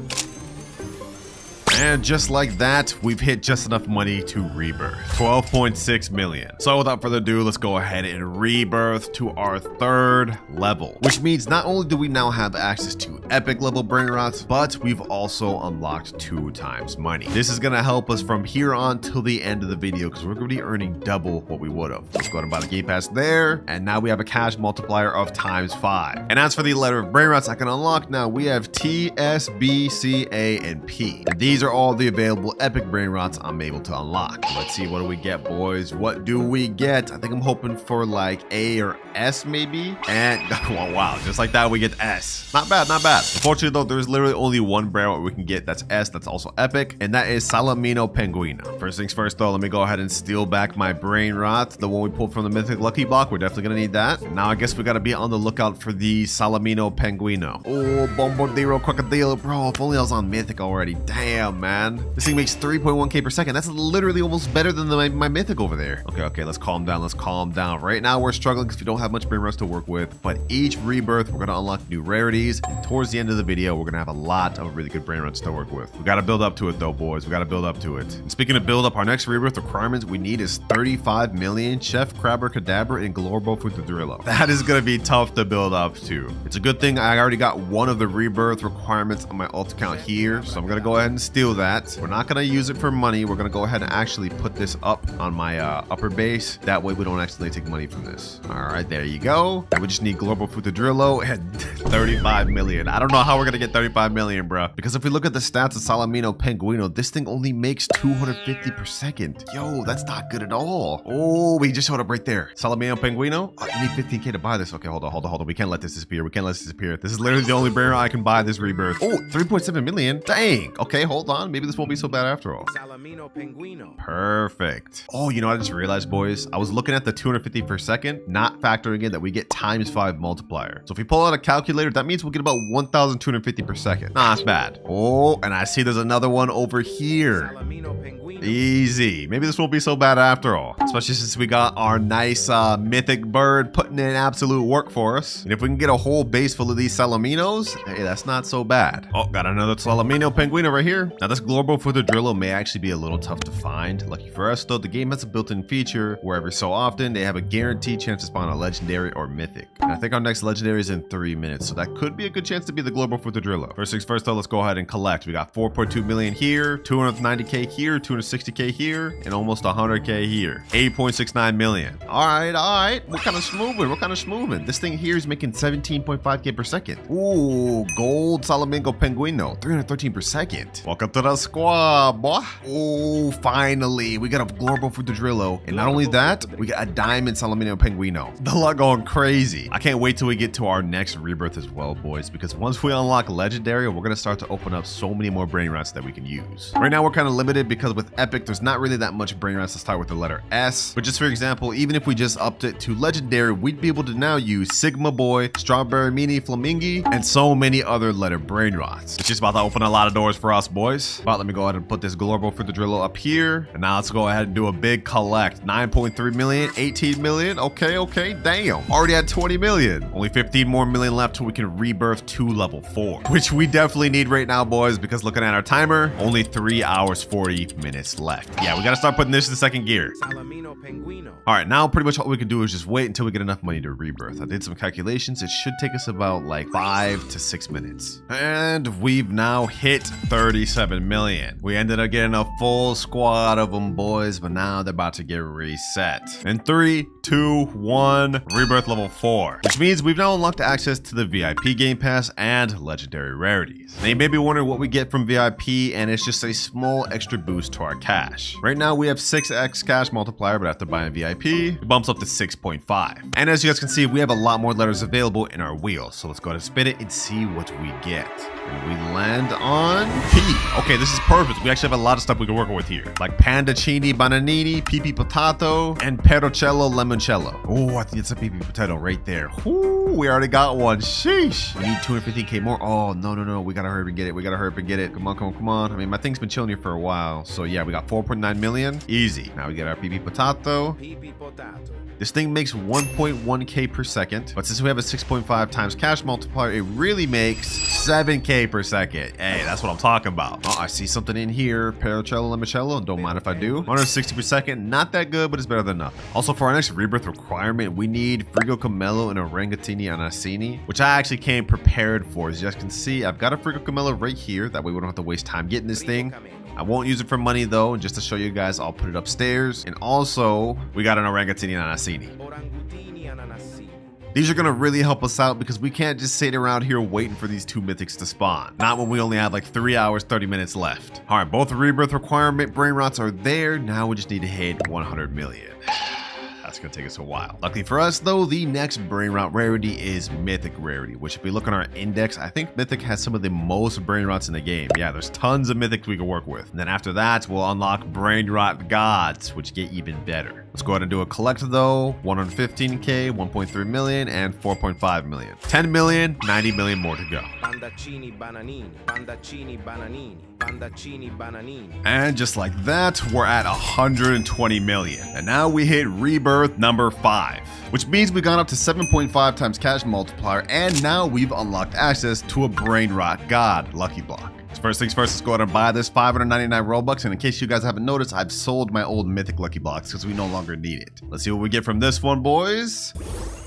And just like that, we've hit just enough money to rebirth. 12.6 million. So without further ado, let's go ahead and rebirth to our 3rd level. Which means not only do we now have access to epic level Brainrots, but we've also unlocked 2 times money. This is gonna help us from here on till the end of the video because we're gonna be earning double what we would have. Let's go ahead and buy the gate pass there. And now we have a cash multiplier of ×5. And as for the letter of Brainrots I can unlock now, we have T, S, B, C, A, and P. And these are all the available epic Brainrots I'm able to unlock. Let's see, what do we get, boys? What do we get? I think I'm hoping for like A or S maybe. And oh, wow, just like that we get S. Not bad, not bad. Unfortunately though, there's literally only one Brainrot we can get that's S, that's also epic, and that is Salamino Penguino. First things first though, let me go ahead and steal back my Brainrot, the one we pulled from the mythic lucky block. We're definitely gonna need that. Now I guess we gotta be on the lookout for the Salamino Penguino. Oh, Bombardiro Crocodile, bro, if only I was on mythic already. Damn. Damn, man. This thing makes 3.1k per second. That's literally almost better than my mythic over there. Okay, let's calm down. Let's calm down. Right now, we're struggling because we don't have much Brainrots to work with, but each rebirth, we're going to unlock new rarities, and towards the end of the video, we're going to have a lot of really good Brainrots to work with. We got to build up to it, though, boys. We got to build up to it. And speaking of build up, our next rebirth requirements we need is 35 million Chef Crabber Cadabra and Glorbo Futadrillo. That is going to be tough to build up to. It's a good thing I already got one of the rebirth requirements on my alt account here, so I'm going to go ahead and steal that. We're not going to use it for money. We're going to go ahead and actually put this up on my upper base. That way we don't accidentally take money from this. All right, there you go. And we just need Global Futadrillo and 35 million. I don't know how we're going to get 35 million, bro. Because if we look at the stats of Salamino Penguino, this thing only makes 250 per second. Yo, that's not good at all. Oh, we just showed up right there. Salamino Penguino. Oh, you need 15k to buy this. Okay, hold on. We can't let this disappear. This is literally the only Brainrot I can buy this rebirth. Oh, 3.7 million. Dang. Okay, hold on. Maybe this won't be so bad after all. Salamino Penguino. Perfect. Oh, you know what I just realized, boys? I was looking at the 250 per second, not factoring in that we get ×5 multiplier. So if we pull out a calculator, that means we'll get about 1,250 per second. Nah, that's bad. Oh, and I see there's another one over here. Salamino Penguino. Easy. Maybe this won't be so bad after all. Especially since we got our nice mythic bird putting in absolute work for us. And if we can get a whole base full of these Salaminos, hey, that's not so bad. Oh, got another Salamino Penguino right here. Now this Glorbo Futadrillo may actually be a little tough to find. Lucky for us though, the game has a built-in feature where every so often they have a guaranteed chance to spawn a legendary or mythic. And I think our next legendary is in 3 minutes, so that could be a good chance to be the Glorbo Futadrillo. First things first though, let's go ahead and collect. We got 4.2 million here, 290k here, 260k here, and almost 100k here. 8.69 million. All right. We're kind of smoothing. This thing here is making 17.5k per second. Ooh, gold Salamingo Penguino, 313 per second. Welcome to the squad, boy. Oh, finally, we got a Glorbo Futadrillo, and not only that, we got a diamond Salamino Penguino. The luck going crazy. I can't wait till we get to our next rebirth as well, boys, because once we unlock legendary, we're gonna start to open up so many more Brainrots that we can use. Right now, we're kind of limited because with Epic, there's not really that much Brainrots to start with the letter S. But just for example, even if we just upped it to legendary, we'd be able to now use Sigma Boy, Strawberry Mini Flamingi, and so many other letter Brainrots. It's just about to open a lot of doors for us, boys. But let me go ahead and put this Glorbo Futadrillo up here. And now let's go ahead and do a big collect. 9.3 million, 18 million. Okay, damn. Already at 20 million. Only 15 more million left till we can rebirth to level 4, which we definitely need right now, boys, because looking at our timer, only 3 hours, 40 minutes left. Yeah, we gotta start putting this in second gear. Salamino Penguino. All right, now pretty much all we can do is just wait until we get enough money to rebirth. I did some calculations. It should take us about like 5 to 6 minutes. And we've now hit 37 million. We ended up getting a full squad of them, boys, but now they're about to get reset. In 3, 2, 1, rebirth level 4, which means we've now unlocked access to the VIP Game Pass and legendary rarities. Now you may be wondering what we get from VIP, and it's just a small extra boost to our cash. Right now we have 6x cash multiplier, but after buying VIP, it bumps up to 6.5. And as you guys can see, we have a lot more letters available in our wheel. So let's go ahead and spin it and see what we get. And we land on P. Okay, this is perfect. We actually have a lot of stuff we can work with here, like Pandacini Bananini, Pipi Potato, and Perocello Limoncello. Oh, I think it's a Pipi Potato right there. Ooh, we already got one. Sheesh. We need 250k more. Oh, no. We gotta hurry and get it. Come on. I mean, my thing's been chilling here for a while. So yeah, we got 4.9 million. Easy. Now we get our Pipi Potato. Pipi Potato. This thing makes 1.1k per second, but since we have a 6.5 times cash multiplier, it really makes 7k per second. Hey, that's what I'm talking about. Oh, I see something in here. Perocello Limoncello. Don't mind if I do. 160 per second. Not that good, but it's better than nothing. Also, for our next rebirth requirement, we need Frigo Camello and Orangatini Anassini, which I actually came prepared for. As you guys can see, I've got a Frigo Camello right here. That way we don't have to waste time getting this thing. I won't use it for money though, and just to show you guys, I'll put it upstairs. And also, we got an Orangatini Anassini. These are going to really help us out because we can't just sit around here waiting for these 2 mythics to spawn. Not when we only have like 3 hours, 30 minutes left. All right, both rebirth requirement Brainrots are there. Now we just need to hit 100 million. That's gonna take us a while. Luckily for us though, the next Brainrot rarity is Mythic rarity, which if we look on our index, I think Mythic has some of the most Brainrots in the game. Yeah, there's tons of Mythics we can work with. And then after that, we'll unlock Brainrot Gods, which get even better. Let's go ahead and do a collect though. 115k, 1.3 million, and 4.5 million. 10 million, 90 million more to go. Pandaccini bananini, pandaccini bananini, pandaccini bananini. And just like that, we're at 120 million. And now we hit rebirth number 5, which means we've gone up to 7.5 times cash multiplier, and now we've unlocked access to a Brainrot God lucky block. So first things first, let's go ahead and buy this 599 Robux. And in case you guys haven't noticed, I've sold my old mythic lucky blocks because we no longer need it. Let's see what we get from this one, boys.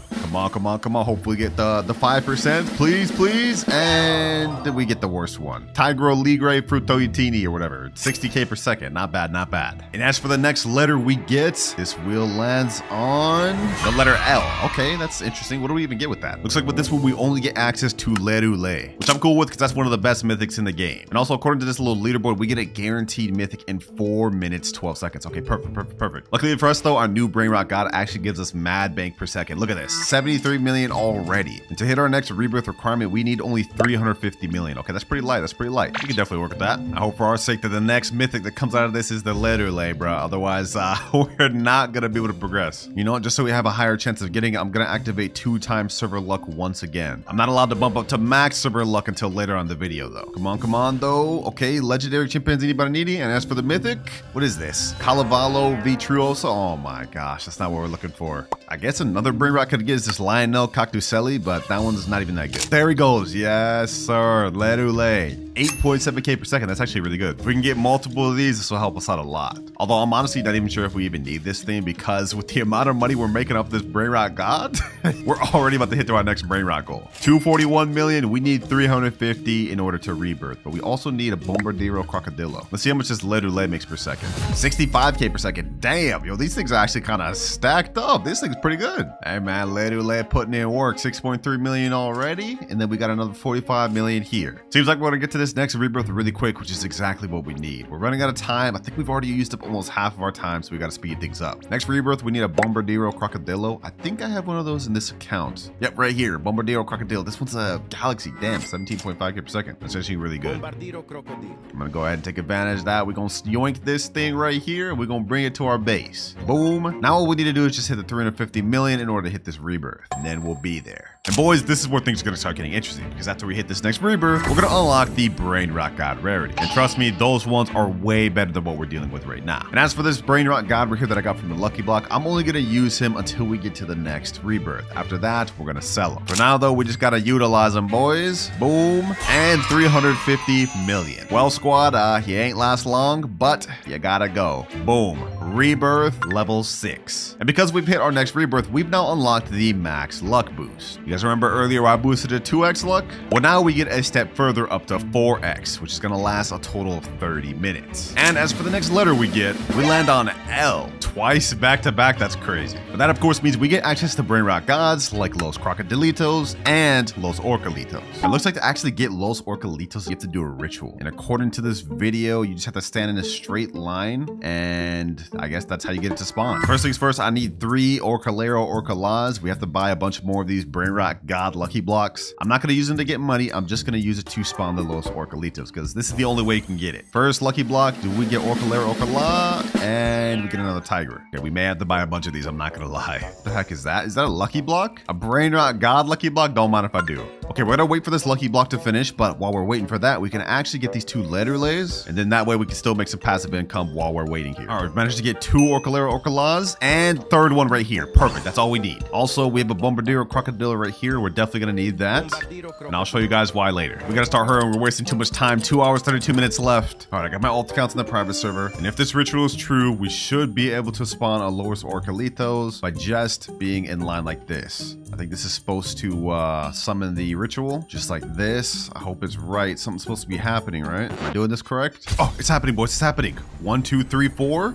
Come on, come on, come on. Hopefully we get the 5%. Please, please. And then we get the worst one. Tigro Ligre Frutoitini or whatever. 60k per second. Not bad, not bad. And as for the next letter we get, this wheel lands on the letter L. Okay, that's interesting. What do we even get with that? Looks like with this one, we only get access to Lerule, which I'm cool with because that's one of the best mythics in the game. And also, according to this little leaderboard, we get a guaranteed mythic in 4 minutes, 12 seconds. Okay, perfect, perfect, perfect. Luckily for us though, our new Brainrot God actually gives us mad bank per second. Look at this. 73 million already. And to hit our next rebirth requirement, we need only 350 million. Okay, that's pretty light. That's pretty light. We can definitely work with that. I hope for our sake that the next mythic that comes out of this is the Lerule, bro. Otherwise, we're not gonna be able to progress. You know what? Just so we have a higher chance of getting it, I'm gonna activate 2 times server luck once again. I'm not allowed to bump up to max server luck until later on the video, though. Come on, though. Okay, legendary chimpanzee bananini. And as for the mythic, what is this? Calavalo Vitruoso. Oh my gosh, that's not what we're looking for. I guess another Brainrot could get is this Lionel Cactuselli, but that one's not even that good. There he goes. Yes, sir. Lerule. 8.7k per second. That's actually really good. If we can get multiple of these, this will help us out a lot. Although I'm honestly not even sure if we even need this thing, because with the amount of money we're making off this Brainrot God, we're already about to hit to our next Brainrot goal. 241 million. We need 350 in order to rebirth, but we also need a Bombardiro Crocodilo. Let's see how much this Lerule makes per second. 65k per second. Damn, yo, these things are actually kind of stacked up. This thing's pretty good. Hey man, Lerule putting in work. 6.3 million already, and then we got another 45 million here. Seems like we're gonna get to this next rebirth really quick, which is exactly what we need. We're running out of time. I think we've already used up almost half of our time, so we got to speed things up. Next rebirth, we need a Bombardiro Crocodilo. I think I have one of those in this account. Yep, right here. Bombardiro Crocodilo. This one's a Galaxy. Damn, 17.5k per second. That's actually really good. I'm gonna go ahead and take advantage of that. We're gonna yoink this thing right here, and we're gonna bring it to our base. Boom. Now all we need to do is just hit the 350 million in order to hit this rebirth, and then we'll be there. And boys, this is where things are gonna start getting interesting, because after we hit this next rebirth, we're gonna unlock the Brainrot God rarity. And trust me, those ones are way better than what we're dealing with right now. And as for this Brainrot God right here that I got from the lucky block, I'm only gonna use him until we get to the next rebirth. After that, we're gonna sell him. For now though, we just gotta utilize him, boys. Boom. And 350 million. Well, squad, he ain't last long, but you gotta go. Boom. Rebirth level 6. And because we've hit our next rebirth, we've now unlocked the max luck boost. You guys remember earlier I boosted to 2x luck? Well, now we get a step further up to 4x, which is gonna last a total of 30 minutes. And as for the next letter we get, we land on L. Twice back to back. That's crazy. But that of course means we get access to Brainrot gods like Los Crocodilitos and Los Orcalitos. It looks like to actually get Los Orcalitos, you have to do a ritual. And according to this video, you just have to stand in a straight line, and I guess that's how you get it to spawn. First things first, I need 3 Orcalero Orcalas. We have to buy a bunch more of these Brainrot God lucky blocks. I'm not gonna use them to get money. I'm just gonna use it to spawn the Los Orcalitos, because this is the only way you can get it. First lucky block, do we get Orcalero Orcala? And we get another tiger. Okay, we may have to buy a bunch of these, I'm not gonna lie. What the heck is that? Is that a lucky block? A Brainrot God lucky block? Don't mind if I do. Okay, we're gonna wait for this lucky block to finish, but while we're waiting for that, we can actually get these 2 Lerules, and then that way we can still make some passive income while we're waiting here. All right, we've managed to get 2 Orcalero Orcalas, and third one right here. Perfect, that's all we need. Also, we have a Bombardiro Crocodilo right here. We're definitely gonna need that, and I'll show you guys why later. We gotta start hurrying, we're wasting too much time. 2 hours, 32 minutes left. All right, I got my alt accounts in the private server, and if this ritual is true, we should be able to spawn a Los Orcalitos by just being in line like this. I think this is supposed to summon the ritual, just like this. I hope it's right. Something's supposed to be happening, right? Am I doing this correct? Oh, it's happening, boys. It's happening. 1, 2, 3, 4.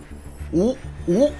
Ooh, ooh.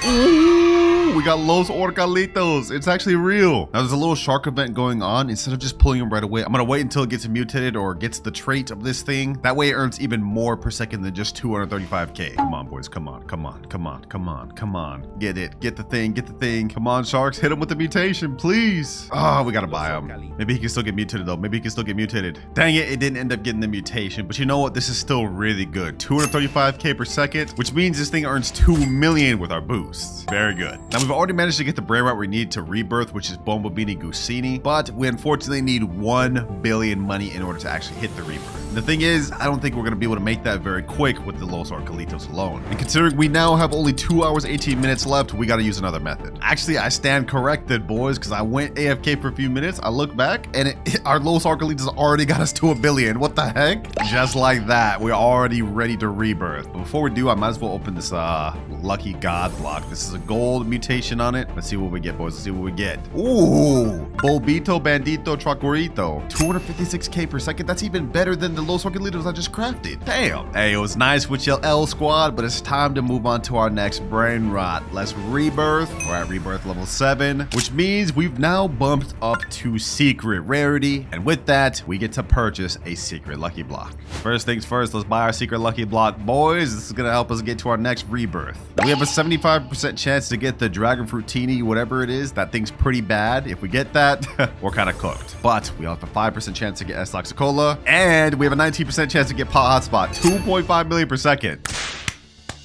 Ooh, we got Los Orcalitos. It's actually real. Now there's a little shark event going on. Instead of just pulling them right away, I'm gonna wait until it gets mutated or gets the trait of this thing. That way it earns even more per second than just 235k. Come on, boys. Come on. Come on. Come on. Come on. Come on. Get it. Get the thing. Get the thing. Come on, sharks. Hit him with the mutation, please. Oh, we gotta buy him. Maybe he can still get mutated though. Maybe he can still get mutated. Dang it. It didn't end up getting the mutation. But you know what? This is still really good. 235k per second, which means this thing earns 2 million with our boost. Very good. Now we've already managed to get the Brainrot we need to rebirth, which is Bombobini Gusini, but we unfortunately need 1 billion money in order to actually hit the rebirth. The thing is, I don't think we're going to be able to make that very quick with the Los Orcalitos alone. And considering we now have only 2 hours, 18 minutes left, we got to use another method. Actually, I stand corrected, boys, because I went AFK for a few minutes. I look back and our Los Orcalitos already got us to 1 billion. What the heck? Just like that, we're already ready to rebirth. But before we do, I might as well open this lucky god block. This is a gold mutation on it. Let's see what we get, boys. Let's see what we get. Ooh, Bolbito Bandito Tracorito. 256k per second. That's even better than the Los Orcalitos I just crafted. Damn. Hey, it was nice with your L squad, but it's time to move on to our next Brainrot. Let's rebirth. We're at rebirth level 7, which means we've now bumped up to secret rarity. And with that, we get to purchase a secret lucky block. First things first, let's buy our secret lucky block, boys. This is gonna help us get to our next rebirth. We have a 75% chance to get the Dragon Fruitini, whatever it is. That thing's pretty bad. If we get that, we're kind of cooked. But we have a 5% chance to get S Laxicola, and we have a 19% chance to get Pot Hotspot. 2.5 million per second.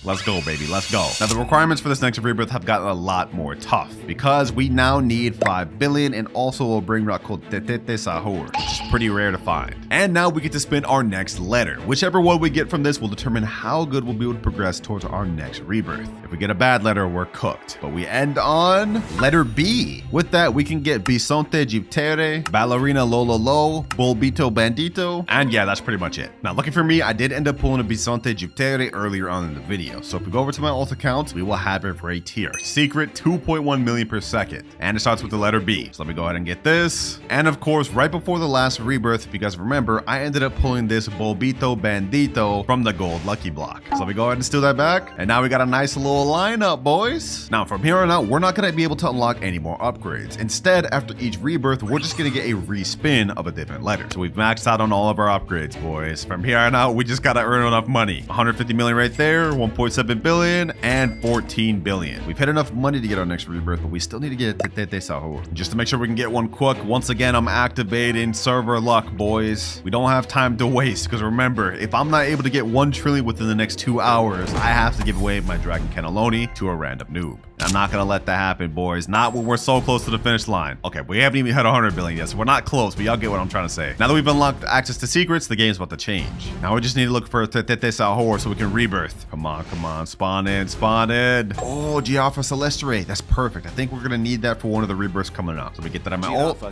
Let's go, baby. Let's go. Now, the requirements for this next rebirth have gotten a lot more tough because we now need 5 billion and also a Brainrot called Tetete Sahur, which is pretty rare to find. And now we get to spin our next letter. Whichever one we get from this will determine how good we'll be able to progress towards our next rebirth. If we get a bad letter, we're cooked. But we end on letter B. With that, we can get Bisonte Giptere, Ballerina Lololo, Bolbito Bandito, and yeah, that's pretty much it. Now, lucky for me, I did end up pulling a Bisonte Giptere earlier on in the video. So if we go over to my alt account, we will have it right here. Secret 2.1 million per second. And it starts with the letter B. So let me go ahead and get this. And of course, right before the last rebirth, if you guys remember, I ended up pulling this Bolbito Bandito from the gold lucky block. So let me go ahead and steal that back. And now we got a nice little lineup, boys. Now from here on out, we're not going to be able to unlock any more upgrades. Instead, after each rebirth, we're just going to get a respin of a different letter. So we've maxed out on all of our upgrades, boys. From here on out, we just got to earn enough money. 150 million right there, 1.7 billion and 14 billion. We've had enough money to get our next rebirth, but we still need to get Tetete Sahur just to make sure we can get one quick. Once again, I'm activating server luck, boys. We don't have time to waste because remember, if I'm not able to get 1 trillion within the next 2 hours, I have to give away my Dragon Cannelloni to a random noob. I'm not gonna let that happen, boys. Not when we're so close to the finish line. Okay, we haven't even hit 100 billion yet, so we're not close, but y'all get what I'm trying to say. Now that we've unlocked access to secrets, the game's about to change. Now we just need to look for Tetete Sahur so we can rebirth. Come on, come on. Spawn in, spawn in. Oh, Giaffa Celestere. That's perfect. I think we're gonna need that for one of the rebirths coming up. So we get that on my ult.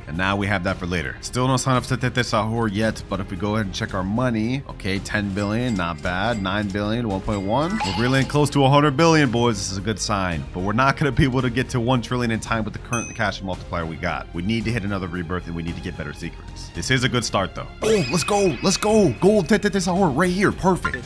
And now we have that for later. Still no sign of Tetete Sahur yet, but if we go ahead and check our money, okay, 10 billion, not bad. 9 billion, 1.1. We're really close to 100 billion, boys. This is a good sign. But we're not going to be able to get to 1 trillion in time with the current cash multiplier we got. We need to hit another rebirth and we need to get better secrets. This is a good start though. Oh, let's go. Let's go. Gold Tetete Sahur right here. Perfect.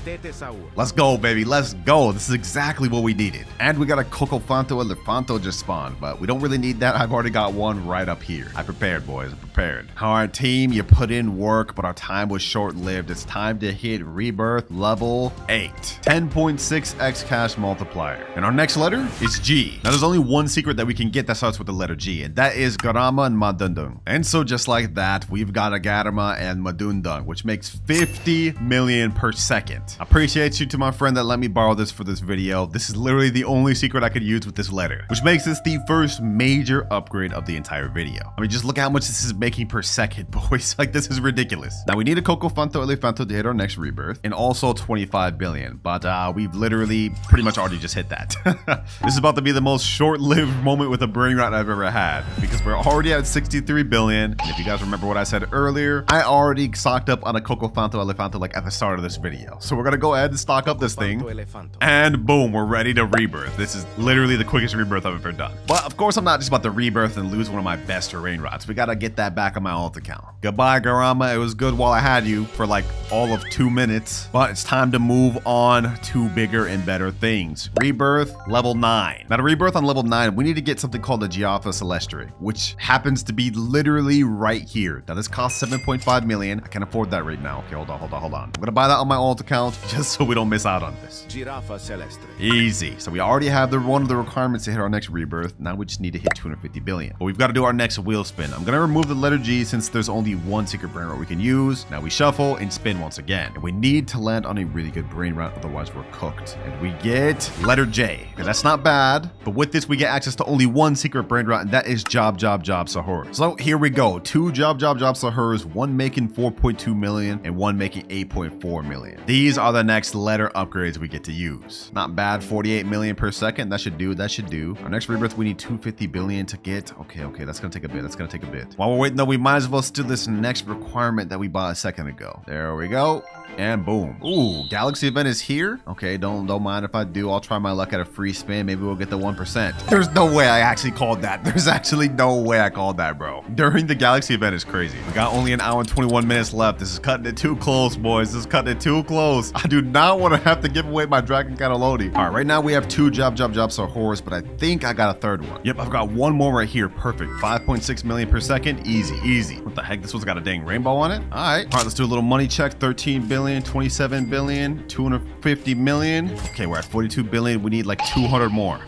Let's go, baby. Let's go. This is exactly what we needed. And we got a Cocofanto Elefanto just spawned, but we don't really need that. I've already got one right up here. I prepared, boys. I prepared. All right, team, you put in work, but our time was short-lived. It's time to hit rebirth level 8. 10.6x cash multiplier. And our next letter is G. Now there's only one secret that we can get that starts with the letter G, and that is Garama and Madundung. And so just like that, we've got a Garama and Madundung, which makes 50 million per second. I appreciate you to my friend that let me borrow this for this video. This is literally the only secret I could use with this letter, which makes this the first major upgrade of the entire video. I mean, just look at how much this is making per second, boys. Like, this is ridiculous. Now we need a Cocofanto Elefanto to hit our next rebirth, and also 25 billion, but we've literally pretty much already just hit that. This is about to be the most short-lived moment with a Brainrot I've ever had, because we're already at 63 billion. And if you guys remember what I said earlier, I already stocked up on a Cocofanto Elefanto like at the start of this video. So we're gonna go ahead and stock up this thing, and boom, we're ready to rebirth. This is literally the quickest rebirth I've ever done. But of course, I'm not just about to rebirth and lose one of my best Brainrots. We gotta get that back on my alt account. Goodbye, Garama. It was good while I had you for like all of 2 minutes, but it's time to move on to bigger and better things. Rebirth level 9. Now to rebirth on level 9, we need to get something called the Giaffa Celestere, which happens to be literally right here. Now this costs 7.5 million. I can't afford that right now. Okay, hold on. I'm gonna buy that on my alt account just so we don't miss out on this. Giraffa Celestere. Easy. So we already have one of the requirements to hit our next rebirth. Now we just need to hit 250 billion. But we've got to do our next wheel spin. I'm gonna remove the letter G since there's only one secret Brainrot we can use. Now we shuffle and spin once again. And we need to land on a really good Brainrot, otherwise we're cooked. And we get letter J. Because that's not not bad. But with this, we get access to only one secret Brainrot, and that is Job Sahur. So here we go. 2 Job Sahurs, one making 4.2 million and one making 8.4 million. These are the next letter upgrades we get to use. Not bad, 48 million per second. That should do. Our next rebirth, we need 250 billion to get. Okay, that's gonna take a bit. While we're waiting though, we might as well steal this next requirement that we bought a second ago. There we go. And boom. Ooh, Galaxy event is here. Okay, don't mind if I do. I'll try my luck at a free spin. Maybe we'll get the 1%. There's no way I actually called that. There's actually no way I called that, bro. During the Galaxy event is crazy. We got only an hour and 21 minutes left. This is cutting it too close, boys. This is cutting it too close. I do not want to have to give away my Dragon Cannelloni. All right, right now we have 2 Job Sahurs, but I think I got a third one. Yep, I've got one more right here. Perfect. 5.6 million per second. Easy. What the heck? This one's got a dang rainbow on it. All right, let's do a little money check. 13 billion. 27 billion, 250 million. Okay, we're at 42 billion. We need like 200 more.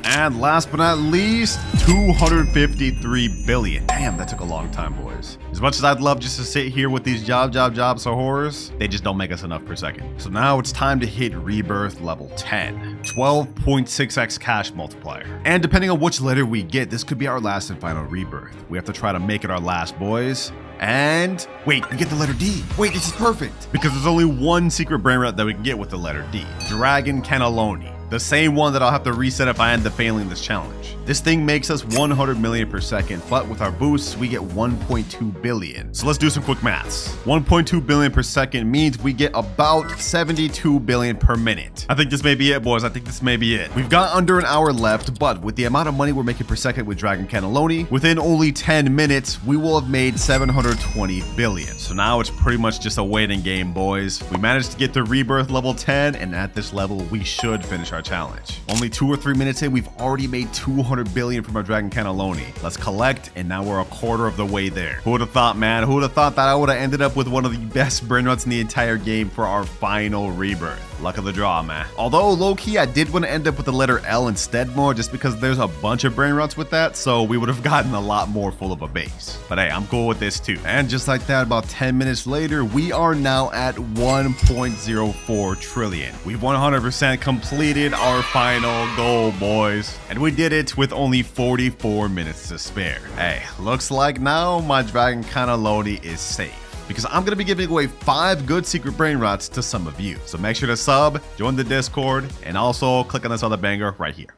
And last but not least, 253 billion. Damn, that took a long time, boys. As much as I'd love just to sit here with these Job Sahurs, they just don't make us enough per second. So now it's time to hit rebirth level 10. 12.6x cash multiplier. And depending on which letter we get, this could be our last and final rebirth. We have to try to make it our last, boys. And wait, we get the letter D. Wait, this is perfect. Because there's only one secret Brainrot that we can get with the letter D. Dragon Cannelloni. The same one that I'll have to reset if I end up failing this challenge. This thing makes us 100 million per second, but with our boosts, we get 1.2 billion. So let's do some quick maths. 1.2 billion per second means we get about 72 billion per minute. I think this may be it, boys. I think this may be it. We've got under an hour left, but with the amount of money we're making per second with Dragon Cannelloni, within only 10 minutes, we will have made 720 billion. So now it's pretty much just a waiting game, boys. We managed to get to rebirth level 10, and at this level, we should finish our challenge. Only 2 or 3 minutes in, we've already made 200 billion from our Dragon Cannelloni. Let's collect, and now we're a quarter of the way there. Who would have thought, man? Who would have thought that I would have ended up with one of the best Brainrots in the entire game for our final rebirth? Luck of the draw, man. Although, low-key, I did want to end up with the letter L instead more, just because there's a bunch of Brainrots with that, so we would have gotten a lot more full of a base. But hey, I'm cool with this too. And just like that, about 10 minutes later, we are now at 1.04 trillion. We've 100% completed our final goal, boys. And we did it with only 44 minutes to spare. Hey, looks like now my Dragon Cannelloni is safe, because I'm going to be giving away 5 good secret Brainrots to some of you. So make sure to sub, join the Discord, and also click on this other banger right here.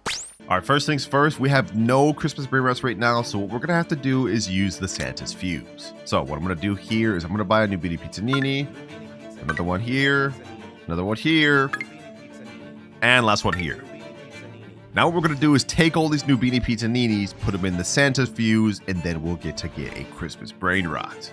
All right, first things first, we have no Christmas Brainrots right now, so what we're going to have to do is use the Santa's Fuse. So what I'm going to do here is I'm going to buy a new Beanie Pizzanini, another one here, another one here, and last one here. Now what we're going to do is take all these new Beanie Pizzaninis, put them in the Santa's Fuse, and then we'll get a Christmas Brainrot.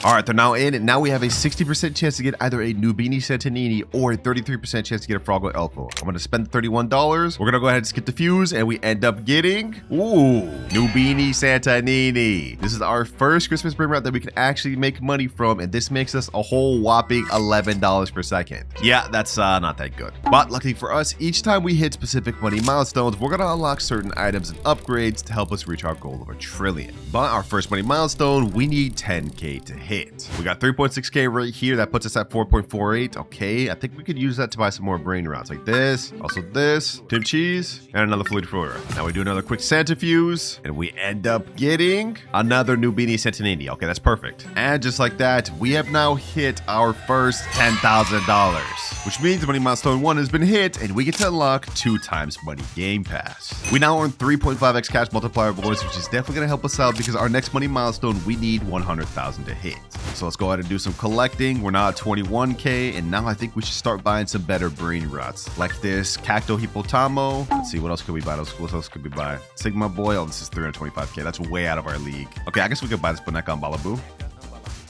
All right, they're now in, and now we have a 60% chance to get either a new Beanie Santanini or a 33% chance to get a Froggle Elfo. I'm going to spend $31. We're going to go ahead and skip the fuse, and we end up getting, ooh, new Beanie Santanini. This is our first Christmas Brainrot that we can actually make money from, and this makes us a whole whopping $11 per second. Yeah, that's not that good. But luckily for us, each time we hit specific money milestones, we're going to unlock certain items and upgrades to help us reach our goal of 1 trillion. But our first money milestone, we need 10K to hit. We got 3.6K right here. That puts us at 4.48. Okay, I think we could use that to buy some more Brainrots like this. Also this, Tim Cheese, and another Fluid Flora. Now we do another quick Santa Fuse, and we end up getting another new Beanie Santanini. Okay, that's perfect. And just like that, we have now hit our first $10,000, which means money milestone 1 has been hit, and we get to unlock 2 times money game pass. We now earn 3.5x cash multiplier bonus, which is definitely going to help us out because our next money milestone, we need 100,000 to hit. So let's go ahead and do some collecting. We're now at 21K, and now I think we should start buying some better Brainrots, like this Cacto Hippotamo. Let's see, what else could we buy? What else could we buy? Sigma Boy. Oh, this is 325K. That's way out of our league. Okay, I guess we could buy this Boneka and Balaboo.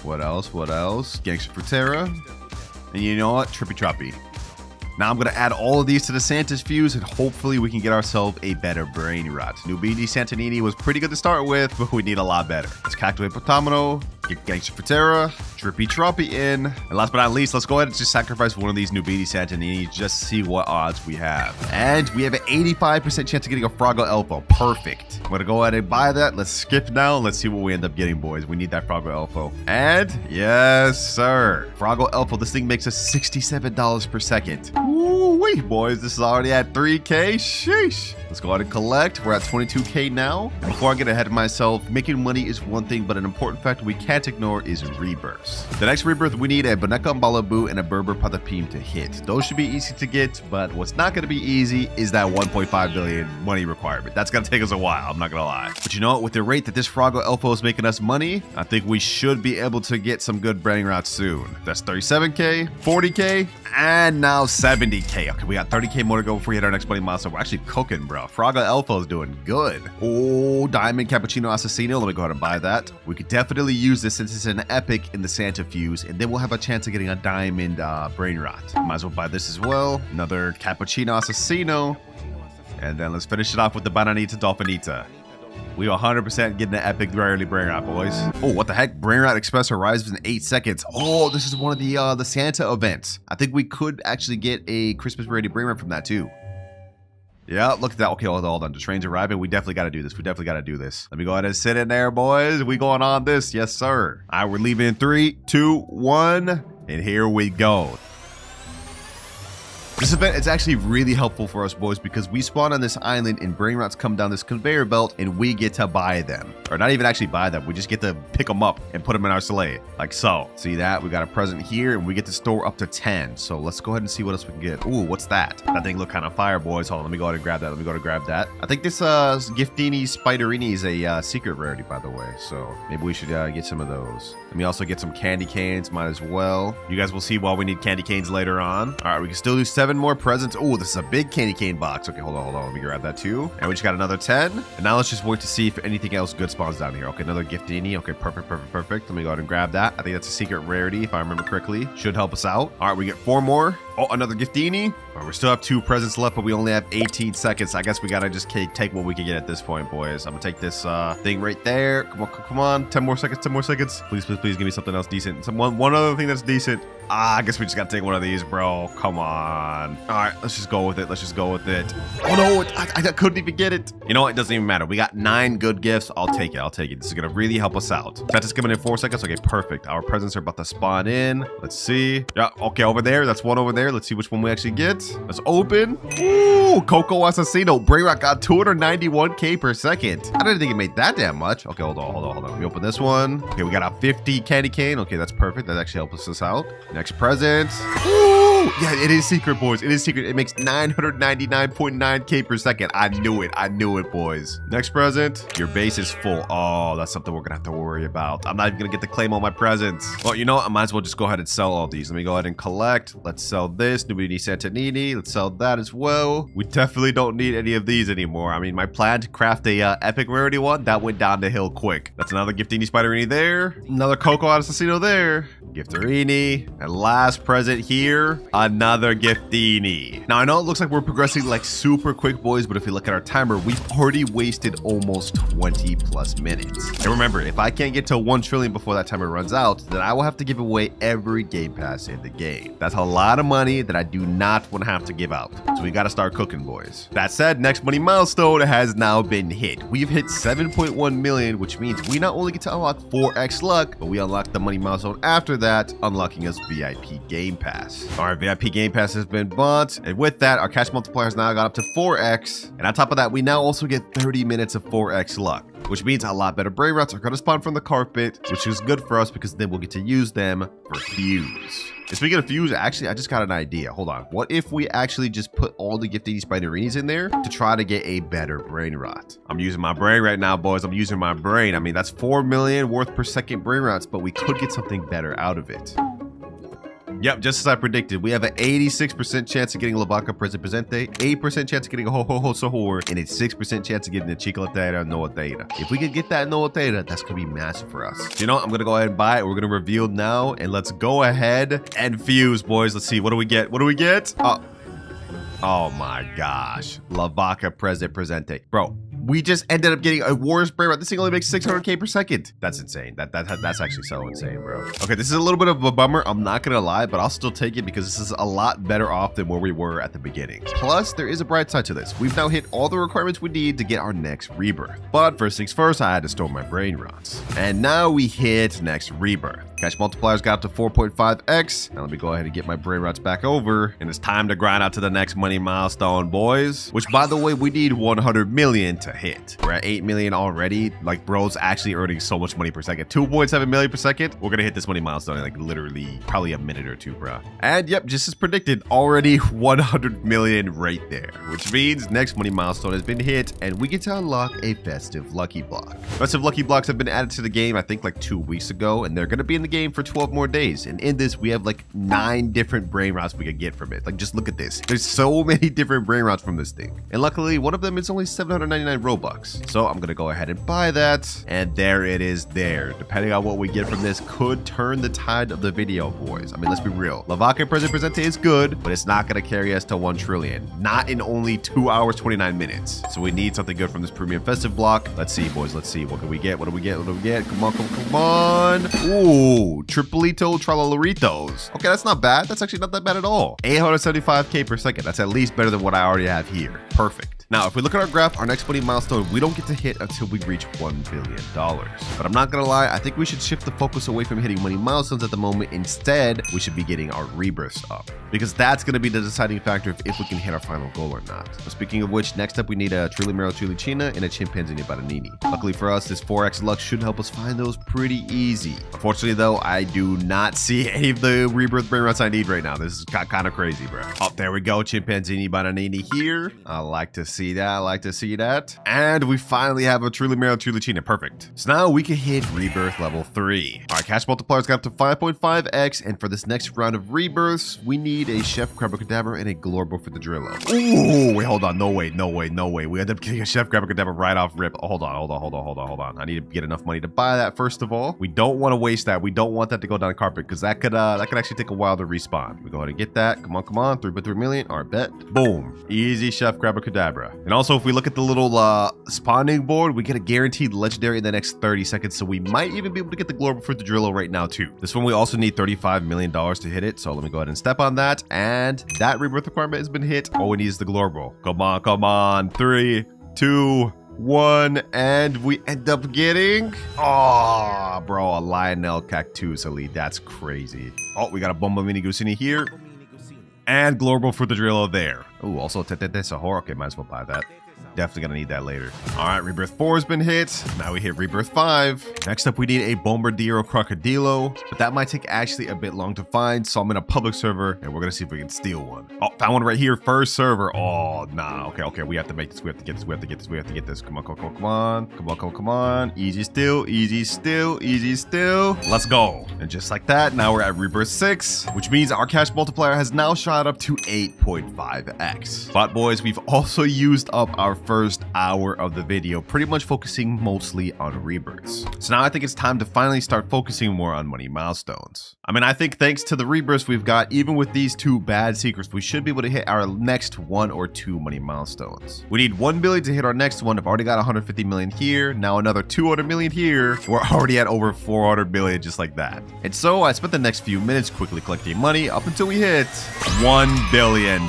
What else? What else? Gangster Fruitera. And you know what? Trippy Troppy. Now I'm going to add all of these to the Santa's Fuse, and hopefully we can get ourselves a better Brainrot. New Beanie Santanini was pretty good to start with, but we need a lot better. It's Cacto Hippotamo, Keep Gangster Fratera, Trippy Troppy in. And last but not least, let's go ahead and just sacrifice one of these Nubini Santanini just to see what odds we have. And we have an 85% chance of getting a Froggo Elfo. Perfect. I'm gonna go ahead and buy that. Let's skip now and let's see what we end up getting, boys. We need that Froggo Elfo. And yes, sir. Froggo Elfo, this thing makes us $67 per second. Woo-wee, boys. This is already at 3K. Sheesh. Let's go ahead and collect. We're at 22K now. And before I get ahead of myself, making money is one thing, but an important factor we can't ignore is rebirths. The next rebirth, we need a Boneka Mbalabu and a Berber Patapim to hit. Those should be easy to get, but what's not going to be easy is that 1.5 billion money requirement. That's going to take us a while, I'm not going to lie. But you know what? With the rate that this Froggo Elfo is making us money, I think we should be able to get some good Brainrot soon. That's 37K, 40K, and now 70K. Okay, we got 30K more to go before we hit our next money milestone. We're actually cooking, bro. Froggo Elfo's doing good. Oh, Diamond Cappuccino Assassino. Let me go ahead and buy that. We could definitely use this since it's an epic in the Santa Fuse, and then we'll have a chance of getting a Diamond Brainrot. Might as well buy this as well. Another Cappuccino Assassino. And then let's finish it off with the Bananita Dolphinita. We 100% getting an epic rarely Brainrot, boys. Oh, what the heck? Brainrot Express arrives in 8 seconds. Oh, this is one of the Santa events. I think we could actually get a Christmas rarely Brainrot from that too. Yeah, look at that. Okay, hold on. The train's arriving. We definitely got to do this. We definitely got to do this. Let me go ahead and sit in there, boys. We going on this. Yes, sir. All right, we're leaving in 3, 2, 1. And here we go. This event is actually really helpful for us, boys, because we spawn on this island and Brainrots come down this conveyor belt and we get to buy them. Or not even actually buy them. We just get to pick them up and put them in our sleigh. Like so. See that? We got a present here and we get to store up to 10. So let's go ahead and see what else we can get. Ooh, what's that? That thing look kind of fire, boys. Hold on. Let me go ahead and grab that. Let me go ahead and grab that. I think this Giftini Spiderini is a secret rarity, by the way. So maybe we should get some of those. Let me also get some candy canes. Might as well. You guys will see why we need candy canes later on. All right, we can still do 7 more presents. Oh, this is a big candy cane box. Okay, hold on. Let me grab that too. And we just got another 10. And now let's just wait to see if anything else good spawns down here. Okay, another Giftini. Okay, perfect. Let me go ahead and grab that. I think that's a secret rarity, if I remember correctly. Should help us out. All right, we get 4 more. Oh, another Giftini. All right, we still have 2 presents left, but we only have 18 seconds. I guess we gotta just take what we can get at this point, boys. I'm gonna take this thing right there. Come on. 10 more seconds. Please give me something else decent. One other thing that's decent. I guess we just gotta take one of these, bro. Come on. All right, let's just go with it. Oh no, I couldn't even get it. You know what? It doesn't even matter. We got 9 good gifts. I'll take it. This is gonna really help us out. That's just coming in 4 seconds. Okay, perfect. Our presents are about to spawn in. Let's see. Yeah, okay, over there. That's one over there. Let's see which one we actually get. Let's open. Ooh, Coco Assassino. Brainrot got 291K per second. I didn't think it made that damn much. Okay, hold on. Let me open this one. Okay, we got a 50 candy cane. Okay, that's perfect. That actually helps us out. Next present. Ooh, yeah, it is secret, boys. It is secret. It makes 999.9K per second. I knew it, boys. Next present. Your base is full. Oh, that's something we're gonna have to worry about. I'm not even gonna get to claim all my presents. Well, you know what? I might as well just go ahead and sell all these. Let me go ahead and collect. Let's sell this. Nubini Santanini. Let's sell that as well. We definitely don't need any of these anymore. I mean, my plan to craft a epic rarity one, that went down the hill quick. That's another Giftini Spiderini there. Another Coco Assassino there. Gifterini. And last present here, another Giftini. Now, I know it looks like we're progressing like super quick, boys, but if you look at our timer, we've already wasted almost 20 plus minutes. And remember, if I can't get to 1 trillion before that timer runs out, then I will have to give away every game pass in the game. That's a lot of money that I do not want to have to give out. So we got to start cooking, boys. That said, next money milestone has now been hit. We've hit 7.1 million, which means we not only get to unlock 4x luck, but we unlock the money milestone after that, unlocking us VIP Game Pass. Our VIP Game Pass has been bought, and with that, our cash multiplier has now got up to 4x, and on top of that, we now also get 30 minutes of 4x luck, which means a lot better Brainrots are going to spawn from the carpet, which is good for us because then we'll get to use them for Fuse. And speaking of Fuse, actually, I just got an idea. Hold on. What if we actually just put all the Giftini Spiderinis in there to try to get a better Brainrot? I'm using my brain right now, boys. I'm using my brain. I mean, that's 4 million worth per second Brainrots, but we could get something better out of it. Yep, just as I predicted, we have an 86% chance of getting Labaka Presente, 8% chance of getting a Ho Ho Ho Sahur, and a 6% chance of getting the Chiclatera Noa Theta. If we could get that Noa Theta, that's going to be massive for us. You know what? I'm going to go ahead and buy it. We're going to reveal now, and let's go ahead and fuse, boys. Let's see. What do we get? What do we get? Oh my gosh. Labaka Presente. Bro, We just ended up getting a worse Brainrot. This thing only makes 600k per second. That's insane. That's actually so insane, bro. Okay, this is a little bit of a bummer. I'm not gonna lie, but I'll still take it because this is a lot better off than where we were at the beginning. Plus, there is a bright side to this. We've now hit all the requirements we need to get our next rebirth. But first things first, I had to store my Brainrots. And now we hit next rebirth. Cash multipliers got up to 4.5x. Now let me go ahead and get my Brainrots back over. And it's time to grind out to the next money milestone, boys. Which, by the way, we need 100 million to hit. We're at 8 million already. Like, bro's actually earning so much money per second. 2.7 million per second. We're gonna hit this money milestone in like literally probably a minute or two, bro. And yep, just as predicted, already 100 million right there. Which means next money milestone has been hit and we get to unlock a festive lucky block. Festive lucky blocks have been added to the game, I think like 2 weeks ago, and they're gonna be in the game for 12 more days. And in this, we have like 9 different Brainrots we could get from it. Like, just look at this. There's so many different Brainrots from this thing. And luckily, one of them is only 799 Robux. So I'm gonna go ahead and buy that. And there it is there. Depending on what we get from this, could turn the tide of the video, boys. I mean, let's be real. Lavaka Presente is good, but it's not gonna carry us to 1 trillion. Not in only 2 hours, 29 minutes. So we need something good from this premium festive block. Let's see, boys. Let's see. What can we get? What do we get? What do we get? Come on, come on. Ooh. Triplito Tralalaritos. Okay, that's not bad. That's actually not that bad at all. 875k per second. That's at least better than what I already have here. Perfect. Now, if we look at our graph, our next money milestone, we don't get to hit until we reach $1 billion. But I'm not gonna lie, I think we should shift the focus away from hitting money milestones at the moment. Instead, we should be getting our rebirths up, because that's gonna be the deciding factor if we can hit our final goal or not. But speaking of which, next up we need a Trilimero Trilicina and a Chimpanzee Baranini. Luckily for us, this 4x luck should help us find those pretty easy. Unfortunately though, I do not see any of the rebirth Brainrots I need right now. This is kind of crazy, bro. Oh, there we go. Chimpanzee Baranini here. I like to see that. I like to see that. And we finally have a Trilimero Trilicina. Perfect. So now we can hit rebirth level 3. All right, cash multipliers got up to 5.5x. And for this next round of rebirths, we need a Chef Crabacadabra and a Glorbo for the Drillo. Ooh, wait, hold on. No way, no way, no way. We end up getting a Chef Crabacadabra right off rip. Hold on. I need to get enough money to buy that first of all. We don't want to waste that. We don't want that to go down the carpet because that could actually take a while to respawn. We go ahead and get that. Come on. 3.3 million. All right, bet. Boom. Easy Chef Crabacadabra. And also, if we look at the little spawning board, we get a guaranteed legendary in the next 30 seconds. So we might even be able to get the Glorbo for the Drillo right now too. This one we also need $35 million to hit it. So let me go ahead and step on that. And that rebirth requirement has been hit. All we need is the Glorbo. Come on. 3, 2, 1, and we end up getting, oh, bro, a Lionel Cactus Elite. That's crazy. Oh, we got a Bomba Mini Gusini here. And Glorbo for the Drillo there. Oh, also Tete Sahor. Okay, might as well buy that. Definitely gonna need that later. All right, Rebirth 4 has been hit. Now we hit Rebirth 5. Next up, we need a Bombardiro Crocodilo, but that might take actually a bit long to find, so I'm in a public server, and we're gonna see if we can steal one. Oh, found one right here, first server. Oh, nah, okay, we have to make this, we have to get this. Come on. Easy still. Let's go. And just like that, now we're at Rebirth 6, which means our cash multiplier has now shot up to 8.5x. But boys, we've also used up our first hour of the video, pretty much focusing mostly on rebirths. So now I think it's time to finally start focusing more on money milestones. I mean, I think thanks to the rebirths we've got, even with these 2 bad secrets, we should be able to hit our next 1 or 2 money milestones. We need 1 billion to hit our next one. I've already got 150 million here, now another 200 million here. We're already at over 400 million just like that. And so I spent the next few minutes quickly collecting money up until we hit $1 billion.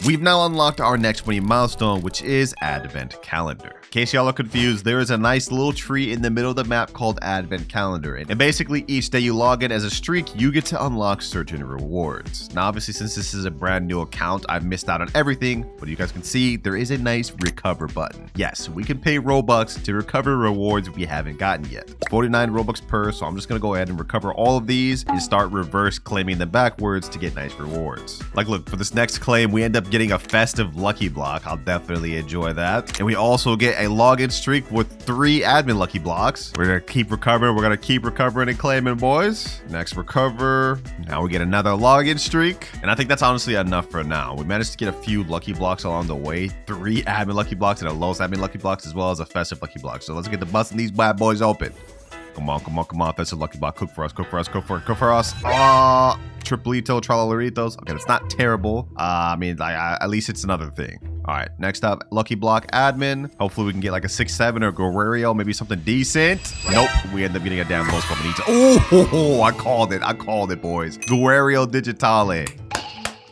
We've now unlocked our next money milestone, which is Advent Calendar. In case y'all are confused, there is a nice little tree in the middle of the map called Advent Calendar. And basically each day you log in as a streak, you get to unlock certain rewards. Now, obviously, since this is a brand new account, I've missed out on everything, but you guys can see there is a nice recover button. Yes, we can pay Robux to recover rewards we haven't gotten yet. It's 49 Robux per, so I'm just gonna go ahead and recover all of these and start reverse claiming them backwards to get nice rewards. Like, look, for this next claim, we end up getting a festive lucky block. I'll definitely enjoy that. And we also get a login streak with 3 admin lucky blocks. We're gonna keep recovering. We're gonna keep recovering and claiming, boys. Next recover. Now we get another login streak. And I think that's honestly enough for now. We managed to get a few lucky blocks along the way. 3 admin lucky blocks and a Los admin lucky blocks, as well as a festive lucky block. So let's get to busting these bad boys open. Come on. Festive lucky block. Cook for us. Triplito Tralalaritos. Okay, that's not terrible. I mean, at least it's another thing. All right, next up, Lucky Block Admin. Hopefully we can get like a 6-7 or Guerrero, maybe something decent. Nope, we end up getting a damn Los Comunitos. Oh, I called it, boys. Guerrero Digitale.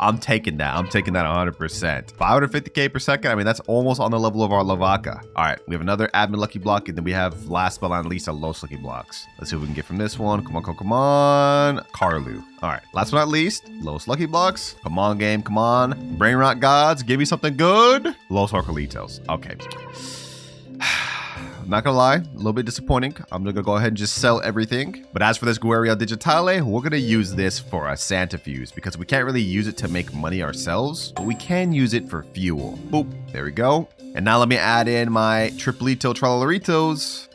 I'm taking that 100%. 550k per second. I mean, that's almost on the level of our Lavaca. All right, we have another admin lucky block, and then we have last but not least a Los lucky blocks. Let's see what we can get from this one. Come on. Carlu. All right, last but not least, Los lucky blocks. Come on, game, come on. Brainrot gods, give me something good. Los Orcalitos. Okay. Not gonna lie, a little bit disappointing. I'm gonna go ahead and just sell everything. But as for this Guerrero Digitale, we're gonna use this for a Santa fuse because we can't really use it to make money ourselves, but we can use it for fuel. Boop, there we go. And now let me add in my Triplito Tralaritos.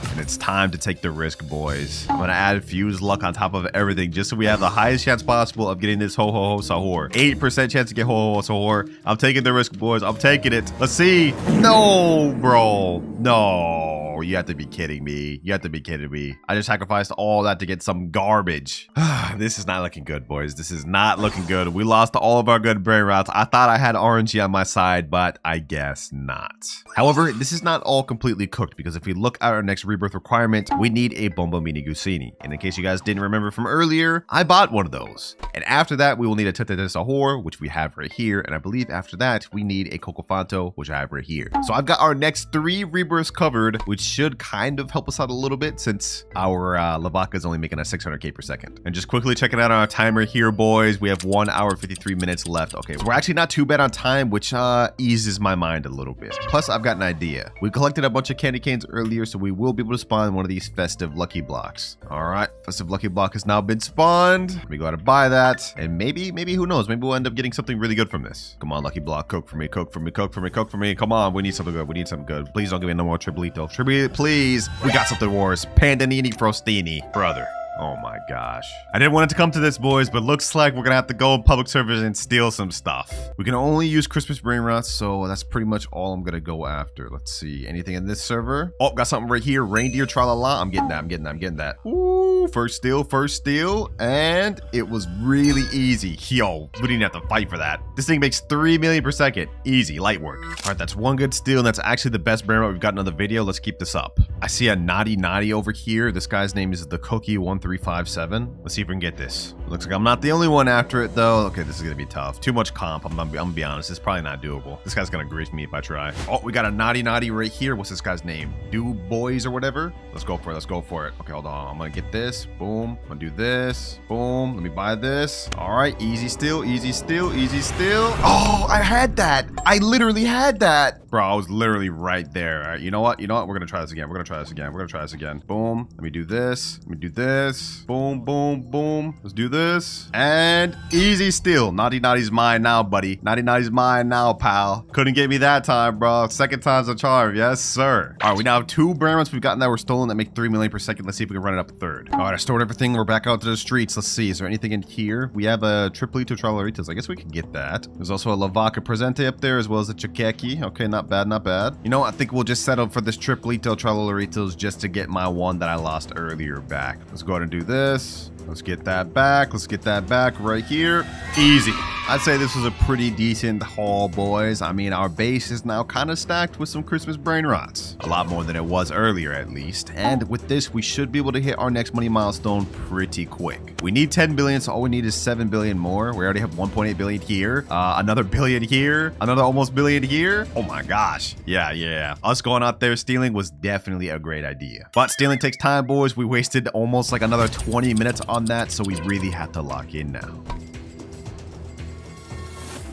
And it's time to take the risk, boys. I'm gonna add fuse luck on top of everything just so we have the highest chance possible of getting this ho ho ho sahur. 8% chance to get ho ho ho sahur. I'm taking the risk, boys. I'm taking it. Let's see. No, bro. No. You have to be kidding me. I just sacrificed all that to get some garbage. This is not looking good, boys. This is not looking good. We lost all of our good brain routes. I thought I had RNG on my side, but I guess not. However, this is not all completely cooked because if we look at our next rebirth requirement, we need a Bombo Mini Gusini. And in case you guys didn't remember from earlier, I bought one of those. And after that, we will need a Tete de Sahur, which we have right here. And I believe after that, we need a Cocofanto, which I have right here. So I've got our next 3 rebirths covered, which should kind of help us out a little bit since our Lavaca is only making us 600k per second. And just quickly checking out our timer here, boys. We have 1 hour 53 minutes left. Okay, so we're actually not too bad on time, which eases my mind a little bit. Plus, I've got an idea. We collected a bunch of candy canes earlier, so we will be able to spawn one of these festive lucky blocks. All right, festive lucky block has now been spawned. Let me go out and buy that. And maybe who knows? Maybe we'll end up getting something really good from this. Come on, lucky block, cook for me. Come on, we need something good. Please don't give me no more Triplito. Please. We got something worse. Pandanini Frostini. Brother. Oh my gosh. I didn't want it to come to this, boys, but looks like we're gonna have to go in public servers and steal some stuff. We can only use Christmas Brainrots, so that's pretty much all I'm gonna go after. Let's see. Anything in this server? Oh, got something right here. Reindeer Tralala. I'm getting that. Ooh, first steal. And it was really easy. Yo, we didn't have to fight for that. This thing makes 3 million per second. Easy, light work. All right, that's one good steal, and that's actually the best Brainrot we've gotten on the video. Let's keep this up. I see a naughty over here. This guy's name is the Cookie 1357. Let's see if we can get this. Looks like I'm not the only one after it though. Okay, this is gonna be tough. Too much comp. I'm gonna be honest. It's probably not doable. This guy's gonna grease me if I try. Oh, we got a naughty right here. What's this guy's name? Do Boys or whatever. Let's go for it. Okay, hold on. I'm gonna get this. Boom. I'm gonna do this. Boom. Let me buy this. All right. Easy steal. Oh, I had that. I literally had that. Bro, I was literally right there. All right. You know what? We're gonna try this again. Boom. Let me do this. Boom. Let's do this. And easy steal. Naughty's mine now, buddy. Naughty's mine now, pal. Couldn't get me that time, bro. Second time's a charm. Yes, sir. All right, we now have 2 Brainrots we've gotten that were stolen that make 3 million per second. Let's see if we can run it up a third. All right, I stored everything. We're back out to the streets. Let's see. Is there anything in here? We have a Triplito Tralaritos. I guess we can get that. There's also a Lavaca Presente up there as well as a Chikeki. Okay, not bad. You know, I think we'll just settle for this Triplito Tralaritos just to get my one that I lost earlier back. Let's go ahead and do this. Let's get that back right here. Easy. I'd say this was a pretty decent haul, boys. I mean, our base is now kind of stacked with some Christmas Brainrots. A lot more than it was earlier, at least. And with this, we should be able to hit our next money milestone pretty quick. We need 10 billion, so all we need is 7 billion more. We already have 1.8 billion here. Another billion here. Another almost billion here. Oh my gosh. Yeah. Us going out there stealing was definitely a great idea. But stealing takes time, boys. We wasted almost like another 20 minutes on that, so we really have to lock in now.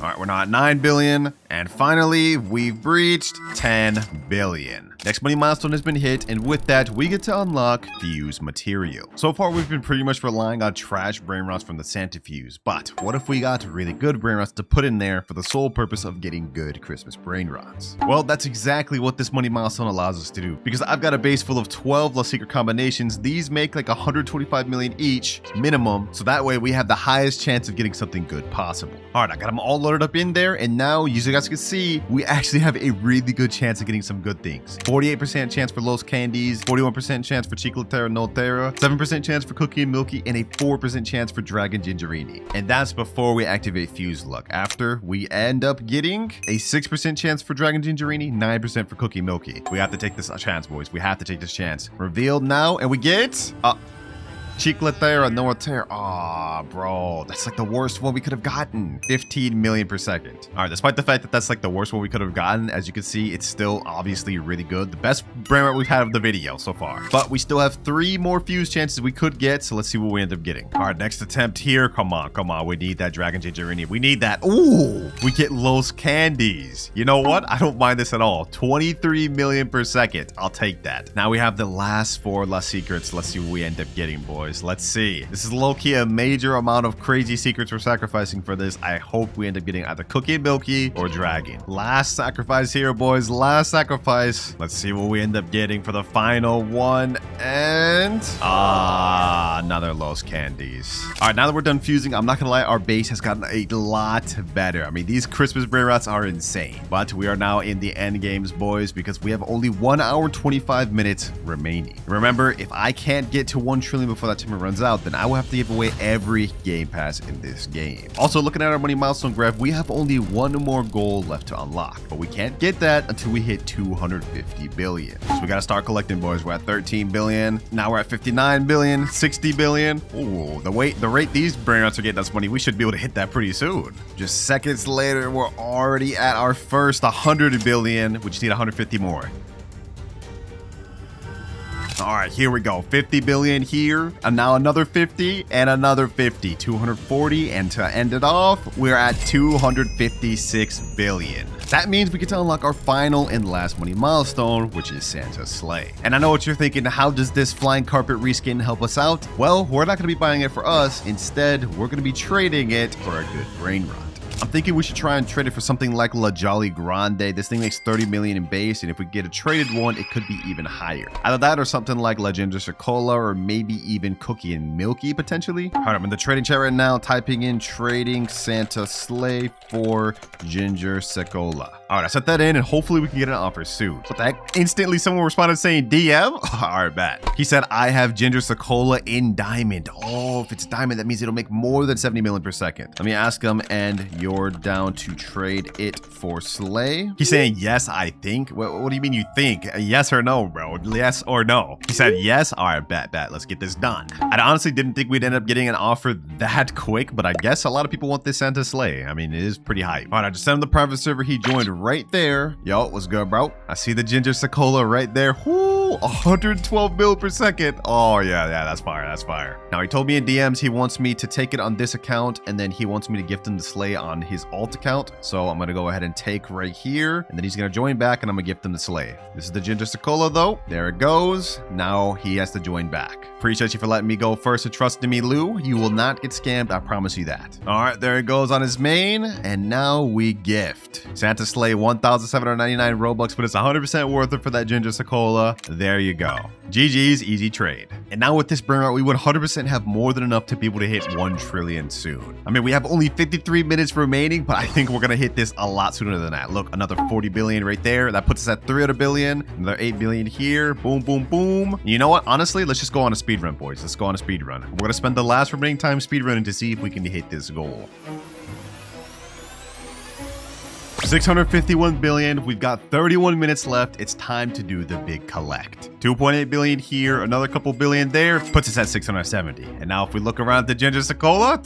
All right, we're now at 9 billion. And finally, we've breached 10 billion. Next money milestone has been hit, and with that, we get to unlock Fuse Material. So far, we've been pretty much relying on trash Brainrots from the Santa Fuse, but what if we got really good Brainrots to put in there for the sole purpose of getting good Christmas Brainrots? Well, that's exactly what this money milestone allows us to do, because I've got a base full of 12 La Secret combinations. These make like 125 million each, minimum, so that way we have the highest chance of getting something good possible. All right, I got them all loaded up in there, and now, as you guys can see, we actually have a really good chance of getting some good things. 48% chance for Los Candies, 41% chance for Chicletera Noltera, 7% chance for Cookie and Milky, and a 4% chance for Dragon Gingerini. And that's before we activate Fuse Luck. After, we end up getting a 6% chance for Dragon Gingerini, 9% for Cookie Milky. We have to take this chance, boys. We have to take this chance. Revealed now, and we get Chicletera Noltera. Aw, bro, that's like the worst one we could have gotten. 15 million per second. All right, despite the fact that that's like the worst one we could have gotten, as you can see, it's still obviously really good. The best Brainrot we've had of the video so far. But we still have 3 more fuse chances we could get, so let's see what we end up getting. All right, next attempt here. Come on. We need that Dragon Gingerini. We need that. Ooh, we get Los Candies. You know what? I don't mind this at all. 23 million per second. I'll take that. Now we have the last 4 last secrets. Let's see what we end up getting, boys. Let's see. This is low-key a major amount of crazy secrets we're sacrificing for this. I hope we end up getting either Cookie and Milky or Dragon. Last sacrifice here, boys. Last sacrifice. Let's see what we end up getting for the final one. And another Los Candies. All right, now that we're done fusing, I'm not gonna lie, our base has gotten a lot better. I mean, these Christmas Brainrots are insane. But we are now in the end games, boys, because we have only 1 hour 25 minutes remaining. Remember, if I can't get to 1 trillion before that timer runs out, then I will have to give away every game pass in this game. Also, looking at our money milestone graph, we have only 1 more goal left to unlock, but we can't get that until we hit 250 billion. So we gotta start collecting, boys. We're at 13 billion. Now we're at 59 billion, 60 billion. Ooh, the rate these Brainrots are getting us money, we should be able to hit that pretty soon. Just seconds later, we're already at our first 100 billion. We just need 150 more. All right, here we go. 50 billion here, and now another 50 and another 50, 240, and to end it off, we're at 256 billion. That means we get to unlock our final and last money milestone, which is Santa's sleigh. And I know what you're thinking, how does this flying carpet reskin help us out? Well, we're not going to be buying it for us. Instead, we're going to be trading it for a good Brainrot. I'm thinking we should try and trade it for something like La Jolly Grande. This thing makes 30 million in base, and if we get a traded one, it could be even higher. Either that or something like La Ginger Cola, or maybe even Cookie and Milky, potentially. All right, I'm in the trading chat right now, typing in trading Santa sleigh for Ginger Cola. All right, I set that in, and hopefully we can get an offer soon. What the heck? Instantly, someone responded saying DM? All right, bet. He said, I have Ginger Cola in diamond. Oh, if it's diamond, that means it'll make more than 70 million per second. Let me ask him, and you're down to trade it for sleigh? He's saying, yes, I think. What do you mean you think? Yes or no, bro? Yes or no? He said, yes. All right, bet. Let's get this done. I honestly didn't think we'd end up getting an offer that quick, but I guess a lot of people want this Santa sleigh. I mean, it is pretty hype. All right, I just sent him the private server. He joined right there. Yo, what's good, bro? I see the Ginger Cola right there. Whoo, 112 mil per second. Oh, yeah, that's fire. That's fire. Now, he told me in DMs he wants me to take it on this account, and then he wants me to gift him the sleigh on his alt account. So I'm going to go ahead and take right here, and then he's going to join back, and I'm going to gift him the sleigh. This is the Ginger Cola, though. There it goes. Now he has to join back. Appreciate you for letting me go first and trusting me, Lou. You will not get scammed. I promise you that. All right, there it goes on his main, and now we gift Santa sleigh 1,799 Robux, but it's 100% worth it for that Ginger Cola. There you go. GG's, easy trade. And now with this Brainrot, we would 100% have more than enough to be able to hit 1 trillion soon. I mean, we have only 53 minutes remaining, but I think we're gonna hit this a lot sooner than that. Look, another 40 billion right there. That puts us at 300 billion. Another 8 billion here. Boom, boom, boom. You know what? Honestly, let's just go on a speed run, boys. Let's go on a speed run. We're gonna spend the last remaining time speed running to see if we can hit this goal. 651 billion. We've got 31 minutes left. It's time to do the big collect. 2.8 billion here, another couple billion there, puts us at 670. And now if we look around the Ginger Cola,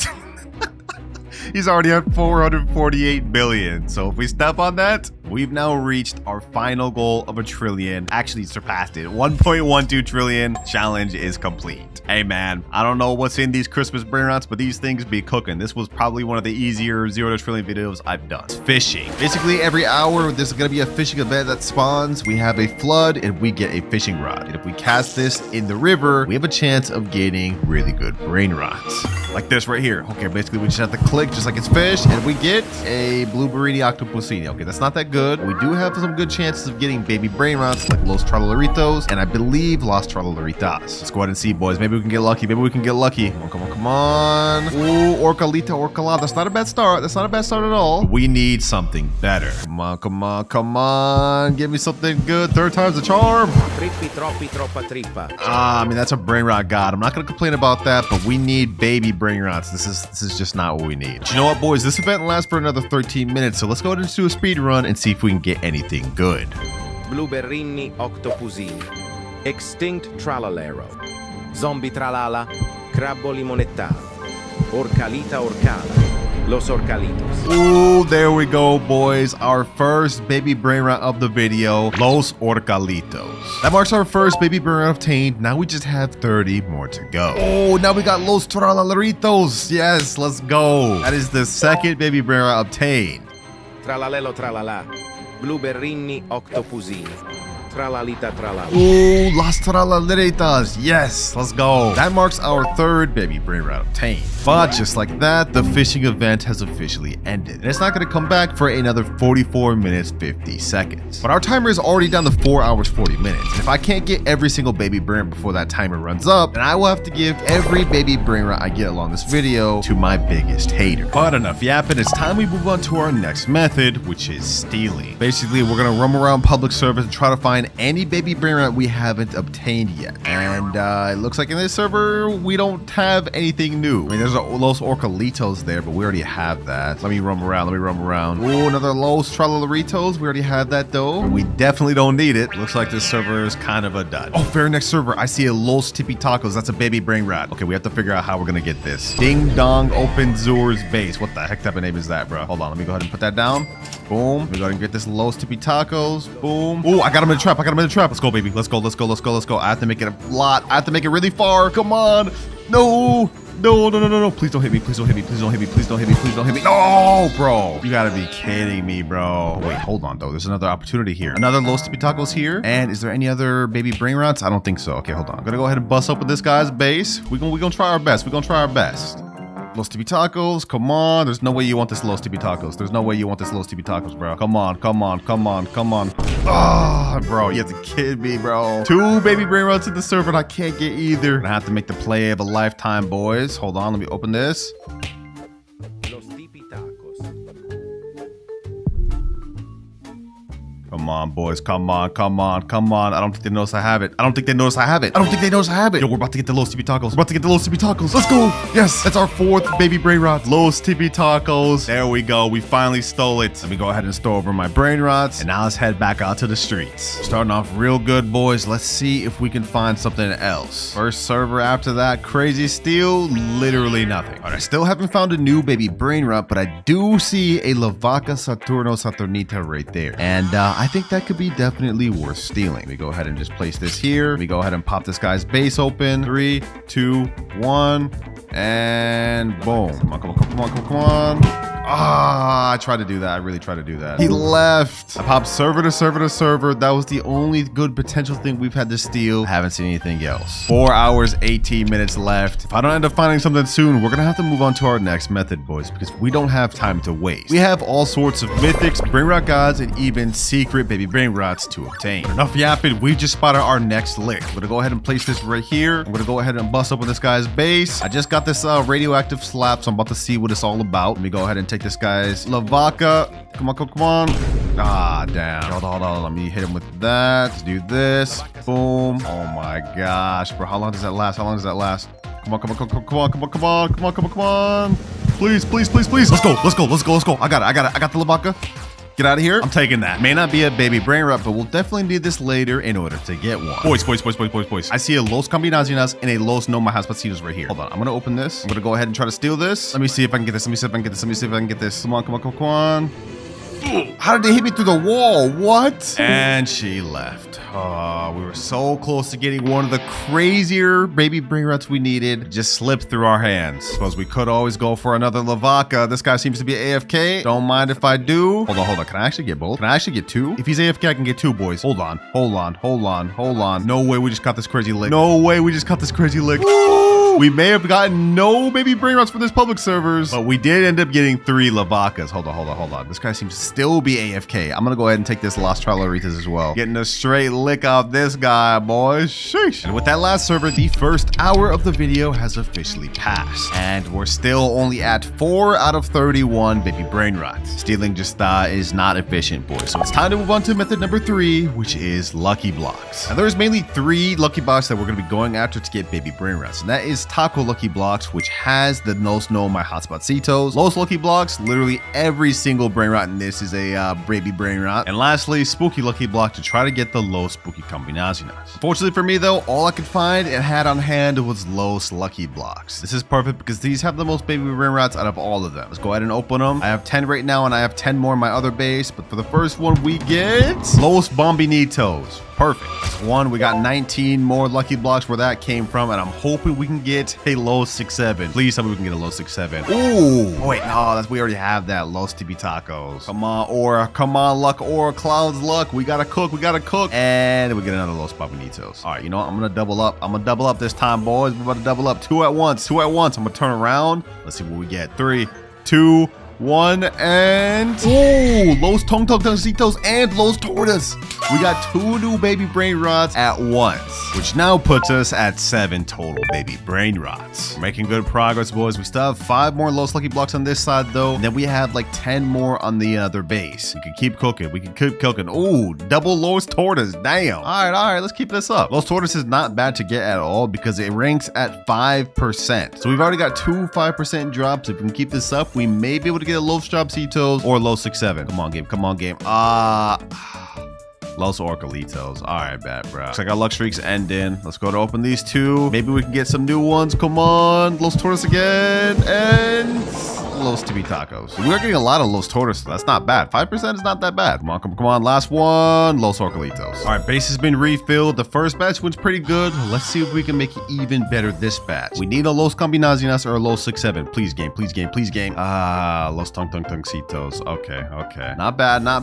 he's already at 448 billion. So if we step on that, we've now reached our final goal of 1 trillion. Actually surpassed it. 1.12 trillion challenge is complete. Hey man, I don't know what's in these Christmas Brainrots, but these things be cooking. This was probably one of the easier 0 to trillion videos I've done. Fishing. Basically every hour there's gonna be a fishing event that spawns. We have a flood and we get a fishing rod. And if we cast this in the river, we have a chance of getting really good Brainrots. Like this right here. Okay, basically we just have to click just like it's fish and we get a Blueberry Octopusini. Okay, that's not that good. good. We do have some good chances of getting baby Brainrots like Los Tralolaritos and I believe Las Tralolaritas. Let's go ahead and see, boys. Maybe we can get lucky. Maybe we can get lucky. Come on, come on, come on. Ooh, Orcalita, Orcalada. That's not a bad start. That's not a bad start at all. We need something better. Come on, come on, come on. Give me something good. Third time's the charm. Trippi troppi troppa trippa. I mean, that's a Brainrot god. I'm not going to complain about that, but we need baby Brainrots. This is just not what we need. But you know what, boys? This event lasts for another 13 minutes, so let's go ahead and do a speed run and see if we can get anything good. Blueberrini octopusini. Extinct tralalero. Zombie tralala. Crabbo limonetta. Orcalita orcala. Los orcalitos. Ooh, there we go, boys. Our first baby Brainrot of the video, Los Orcalitos. That marks our first baby Brainrot obtained. Now we just have 30 more to go. Oh, now we got Los Tralalaritos. Yes, let's go. That is the second baby Brainrot obtained. Tralalelo tralala. Blueberrini octopusini. Tralalita tralala. Ooh, Las Tralaleritas. Yes, let's go. That marks our third baby Brainrot obtained. But just like that, the fishing event has officially ended. And it's not going to come back for another 44 minutes, 50 seconds. But our timer is already down to 4 hours, 40 minutes. And if I can't get every single baby Brainrot before that timer runs up, then I will have to give every baby Brainrot I get along this video to my biggest hater. But enough yapping, it's time we move on to our next method, which is stealing. Basically, we're going to roam around public servers and try to find any baby Brainrot we haven't obtained yet. And it looks like in this server, we don't have anything new. I mean, there's a Los Orcalitos there, but we already have that. Let me roam around. Let me roam around. Ooh, another Los Tralalaritos. We already have that though. We definitely don't need it. Looks like this server is kind of a dud. Oh, very next server. I see a Los Tippy Tacos. That's a baby Brainrot. Okay, we have to figure out how we're gonna get this. Ding Dong Open Zur's base. What the heck type of name is that, bro? Hold on. Let me go ahead and put that down. Boom. Let me go ahead and get this Los Tippy Tacos. Boom. Ooh, I got him in a trap. I got him in a trap. Let's go, baby. Let's go. Let's go. Let's go. Let's go. I have to make it a lot. I have to make it really far. Come on. No. No, no, no, no, no. Please don't hit me. Please don't hit me. Please don't hit me. Please don't hit me. Please don't hit me. No, bro. You gotta be kidding me, bro. Wait, hold on, though. There's another opportunity here. Another Los Tippy Tacos here. And is there any other baby Brainrots? I don't think so. Okay, hold on. I'm gonna go ahead and bust open this guy's base. We're gonna try our best. We're gonna try our best. Los Tippy Tacos, come on. There's no way you want this Los Tippy Tacos. There's no way you want this Los Tippy Tacos, bro. Come on, come on, come on, come on. Ah, bro, you have to kid me, bro. 2 baby Brainrots in the server and I can't get either. I have to make the play of a lifetime, boys. Hold on, let me open this. Los tipi tacos. Come on, boys. Come on, come on, come on. I don't think they notice I have it. I don't think they notice I have it. I don't think they notice I have it. Yo, we're about to get the Los Tippy Tacos. We're about to get the Los Tippy Tacos. Let's go. Yes, that's our 4th baby Brainrot. Los Tippy Tacos. There we go. We finally stole it. Let me go ahead and store over my Brainrots. And now let's head back out to the streets. Starting off real good, boys. Let's see if we can find something else. First server after that crazy steal, literally nothing. All right, I still haven't found a new baby Brainrot, but I do see a Lavaca Saturno Saturnita right there. And I think that could be definitely worth stealing. We go ahead and just place this here. We go ahead and pop this guy's base open. 3, 2, 1, and boom. Come on, come on, come on, come on. Ah, I tried to do that. I really tried to do that. He left. I popped server to server to server. That was the only good potential thing we've had to steal. I haven't seen anything else. 4 hours, 18 minutes left. If I don't end up finding something soon, we're gonna have to move on to our next method, boys, because we don't have time to waste. We have all sorts of mythics, Brainrot gods, and even secret baby Brainrots to obtain. But enough yapping. We just spotted our next lick. I'm gonna go ahead and place this right here. I'm gonna go ahead and bust open this guy's base. I just got this radioactive slap, so I'm about to see what it's all about. Let me go ahead and take this guy's Lavaca. Come on, come on, come on. Ah, damn. Hold on, hold on. Let me hit him with that. Let's do this. Boom. Oh my gosh, bro. How long does that last? How long does that last? Come on, come on, come on, come on, come on, come on, come on, come on, come on. Please, please, please, please. Let's go, let's go, let's go, let's go. I got it, I got it. I got the Lavaca. Get out of here. I'm taking that. May not be a baby Brainrot, but we'll definitely need this later in order to get one. Boys, boys, boys, boys, boys, boys. I see a Los Combinaciones and a Los No Más Pasitos right here. Hold on. I'm going to open this. I'm going to go ahead and try to steal this. Let me see if I can get this. Let me see if I can get this. Let me see if I can get this. Come on, come on, come on, come on. How did they hit me through the wall? What? And she left. Oh, we were so close to getting one of the crazier baby Brainrots we needed. Just slipped through our hands. Suppose we could always go for another Lavaca. This guy seems to be AFK. Don't mind if I do. Hold on, hold on. Can I actually get both? Can I actually get 2? If he's AFK, I can get 2, boys. Hold on, hold on, hold on, hold on. No way we just got this crazy lick. No way we just got this crazy lick. Woo! We may have gotten no baby Brainrots for this public servers, but we did end up getting 3 Lavacas. Hold on. This guy seems to still be AFK. I'm gonna go ahead and take this Las Tralaritas as well. Getting a straight lick off this guy, boys. Sheesh. And with that last server, the first hour of the video has officially passed. And we're still only at 4 out of 31 baby Brainrots. Stealing just is not efficient, boys. So it's time to move on to method number 3, which is Lucky Blocks. Now there's mainly 3 Lucky Blocks that we're gonna be going after to get baby Brainrots. And that is Taco Lucky Blocks, which has the Nos No My Hotspotcitos. Los Lucky Blocks, literally every single Brainrot in this is a baby Brainrot. And lastly, Spooky Lucky Block to try to get the Los Spooky Combinaciones. Unfortunately for me though, all I could find and had on hand was Los Lucky Blocks. This is perfect because these have the most baby Brainrots out of all of them. Let's go ahead and open them. I have 10 right now and I have 10 more in my other base, but for the first one we get Los Bombinitos. Perfect. That's 1. We got 19 more Lucky Blocks where that came from, and I'm hoping we can get a Los 6-7. Please tell me we can get a Los 6-7. Ooh. Oh, wait, no, we already have that. Los Tibi Tacos. Come on, Aura. Come on, Luck. Aura, Cloud's Luck. We gotta cook. And we get another Los Bombinitos. All right, you know what? I'm gonna double up. I'm gonna double up this time, boys. We're about to double up. 2 at once. I'm gonna turn around. Let's see what we get. 3, 2, 1, and ooh, Los Tongtongcitos and Los Tortas. We got 2 new baby Brainrots at once, which now puts us at 7 total baby Brainrots. We're making good progress, boys. We still have 5 more Los Lucky Blocks on this side, though, and then we have like 10 more on the other base. We can keep cooking. Ooh, double Los Tortas. Damn. All right, let's keep this up. Los Tortas is not bad to get at all because it ranks at 5%. So we've already got 2 5% drops. If we can keep this up, we may be able to get a Los Chopcitos or Los 6-7. Come on, game. Los Orcalitos. All right, bad, bro. Looks like our luck streak's ending. Let's go to open these 2. Maybe we can get some new ones. Come on. Los Tortas again. And Los Tibi Tacos. We're getting a lot of Los Tortas. That's not bad. 5% is not that bad. Come on. Last one. Los Orcalitos. All right, base has been refilled. The first batch went pretty good. Let's see if we can make it even better this batch. We need a Los Combinaciones or a Los 6-7. Please, game. Los Tongtongcitos. Okay. Not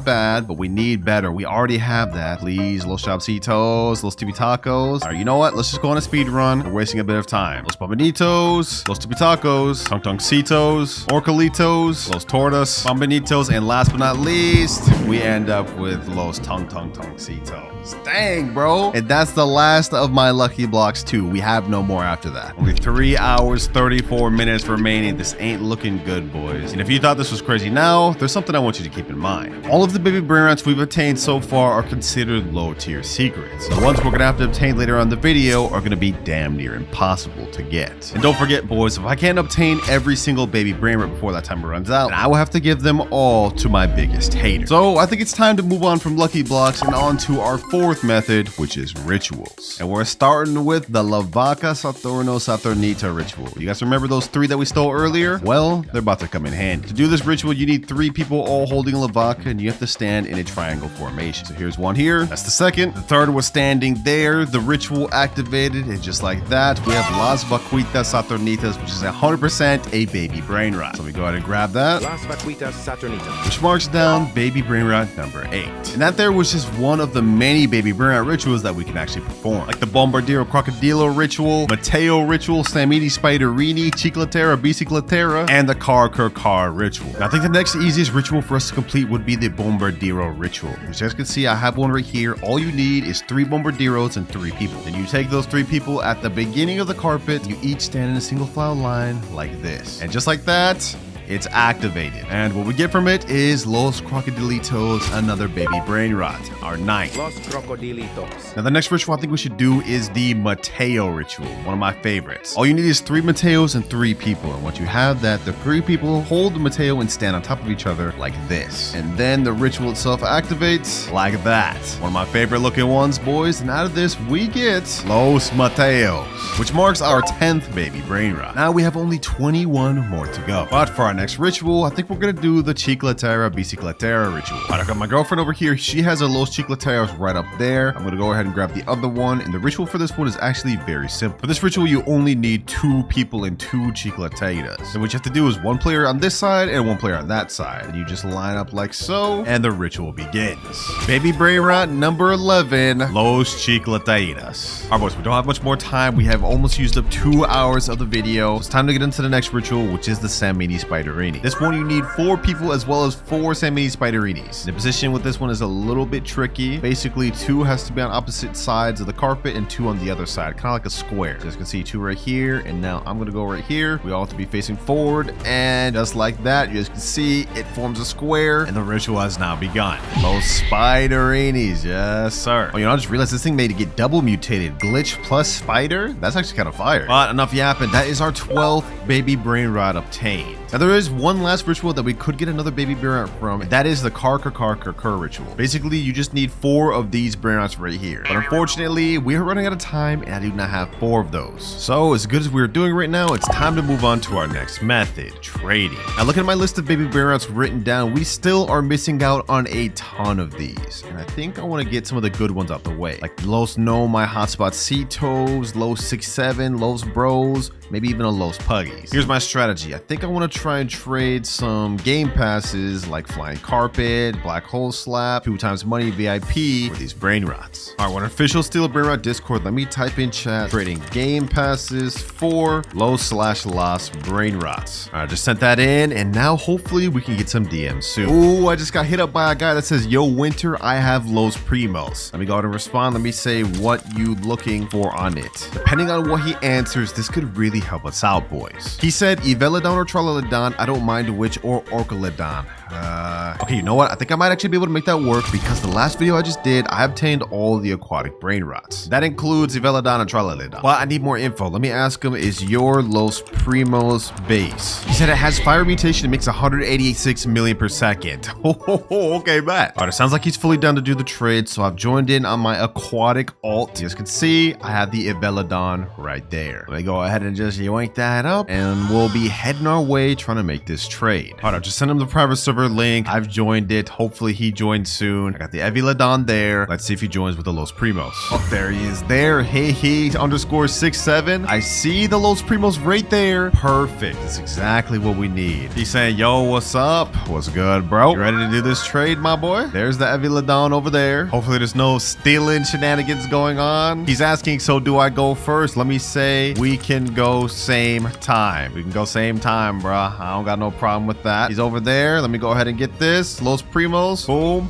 bad, but we need better. We already have that. Please, Los Chopcitos, Los Tibi Tacos. All right, you know what? Let's just go on a speed run. We're wasting a bit of time. Los Bombinitos, Los Tibi Tacos, Tongtongcitos, Orcalitos, Los Tortas, Bombinitos, and last but not least, we end up with Los Tongtongcitos. Dang, bro. And that's the last of my Lucky Blocks too. We have no more after that. Only 3 hours, 34 minutes remaining. This ain't looking good, boys. And if you thought this was crazy now, there's something I want you to keep in mind. All of the baby Brainrots we've obtained so far are considered low tier secrets. The ones we're gonna have to obtain later on in the video are gonna be damn near impossible to get. And don't forget, boys, if I can't obtain every single baby Brainrot before that timer runs out, then I will have to give them all to my biggest hater. So I think it's time to move on from Lucky Blocks and on to our 4th method, which is rituals. And we're starting with the Lavaca Saturno Saturnita ritual. You guys remember those 3 that we stole earlier? Well, they're about to come in handy. To do this ritual, you need 3 people all holding a Lavaca, and you have to stand in a triangle formation. So here's one here. That's the second. The third was standing there. The ritual activated, and just like that, we have Las Vaquitas Saturnitas, which is 100% a baby Brainrot. So we go ahead and grab that. Las Vaquitas Saturnitas. Which marks down baby Brainrot number 8. And that there was just one of the many baby Brainrot rituals that we can actually perform, like the Bombardiro Crocodilo ritual, Mateo ritual, Samidi Spiderini, Chiclatera, Biciclatera, and the Car ritual. Now, I think the next easiest ritual for us to complete would be the Bombardiro ritual. As you guys can see, I have one right here. All you need is 3 Bombardiros and 3 people. Then you take those 3 people at the beginning of the carpet. You each stand in a single file line like this. And just like that, it's activated. And what we get from it is Los Crocodilitos, another baby Brainrot, our 9th. Los Crocodilitos. Now the next ritual I think we should do is the Mateo ritual, one of my favorites. All you need is 3 Mateos and 3 people. And once you have that, the 3 people hold the Mateo and stand on top of each other like this. And then the ritual itself activates like that. One of my favorite looking ones, boys. And out of this, we get Los Mateos, which marks our 10th baby Brainrot. Now we have only 21 more to go. But for our next ritual, I think we're gonna do the Chiclatera Bicicletera ritual. All right, I got my girlfriend over here. She has a Los Chicleteras right up there. I'm gonna go ahead and grab the other one. And the ritual for this one is actually very simple. For this ritual, you only need 2 people and 2 Chicleteras. And what you have to do is 1 player on this side and 1 player on that side. And you just line up like so, and the ritual begins. Baby Brainrot number 11, Los Chicleteras. All right, boys, we don't have much more time. We have almost used up 2 hours of the video. It's time to get into the next ritual, which is the Samini Spiderini. This one, you need 4 people as well as 4 Samini Spiderinis. The position with this one is a little bit tricky. Basically, 2 has to be on opposite sides of the carpet and 2 on the other side, kind of like a square. So you can see 2 right here, and now I'm gonna go right here. We all have to be facing forward, and just like that, you guys can see it forms a square, and the ritual has now begun. Los Spiderinis, yes sir. Oh, you know, I just realized this thing made it get double mutated. Glitch plus spider? That's actually kind of fire. But enough yapping. That is our 12th baby Brainrot obtained. Now there is one last ritual that we could get another baby Brainrot from, and that is the Car ritual. Basically, you just need 4 of these Brainrots right here. But unfortunately, we are running out of time, and I do not have 4 of those. So as good as we're doing right now, it's time to move on to our next method, trading. Now looking at my list of baby Brainrots written down, we still are missing out on a ton of these. And I think I want to get some of the good ones out the way, like Los No My Hotspot Cetos, Los 67, Los Bros, maybe even a Los Puggies. Here's my strategy. I think I want to try and trade some game passes like Flying Carpet, Black Hole Slap, 2 times money VIP for these Brainrots. All right, when official Steal a Brainrot Discord, let me type in chat, trading game passes for Los/Las Brainrots. All right, just sent that in, and now hopefully we can get some DMs soon. Ooh, I just got hit up by a guy that says, yo, Winter, I have Los Primos. Let me go ahead and respond. Let me say what you looking for on it. Depending on what he answers, this could really help us out, boys. He said Evelodon or Tralolodon. I don't mind which, or Orcalodon. Okay, you know what? I think I might actually be able to make that work because the last video I just did, I obtained all the aquatic Brainrots. That includes Evelodon and Tralolodon. But I need more info. Let me ask him, is your Los Primos base? He said it has fire mutation. It makes 186 million per second. Okay, bet. All right, it sounds like he's fully down to do the trade, so I've joined in on my aquatic alt. You guys can see I have the Evelodon right there. Let me go ahead and just yoink that up, and we'll be heading our way trying to make this trade. All right, I'll just send him the private server link. I've joined it. Hopefully he joins soon. I got the Evelodon there. Let's see if he joins with the Los Primos. Oh, there he is there. Hey, _67. I see the Los Primos right there. Perfect. That's exactly what we need. He's saying, yo, what's up? What's good, bro? You ready to do this trade, my boy? There's the Evelodon over there. Hopefully there's no stealing shenanigans going on. He's asking, so do I go first? Let me say we can go same time. We can go same time, bro. I don't got no problem with that. He's over there. Let me go ahead and get this. Los Primos. Boom.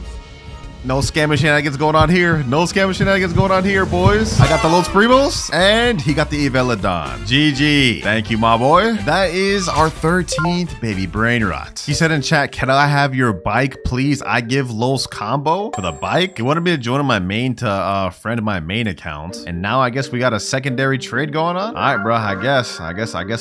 No scamming shenanigans going on here. No scamming shenanigans going on here, boys. I got the Los Primos, and he got the Evelodon. GG. Thank you, my boy. That is our 13th baby Brainrot. He said in chat, can I have your bike, please? I give Los combo for the bike. He wanted me to join my main to friend my main account. And now I guess we got a secondary trade going on. All right, bro. I guess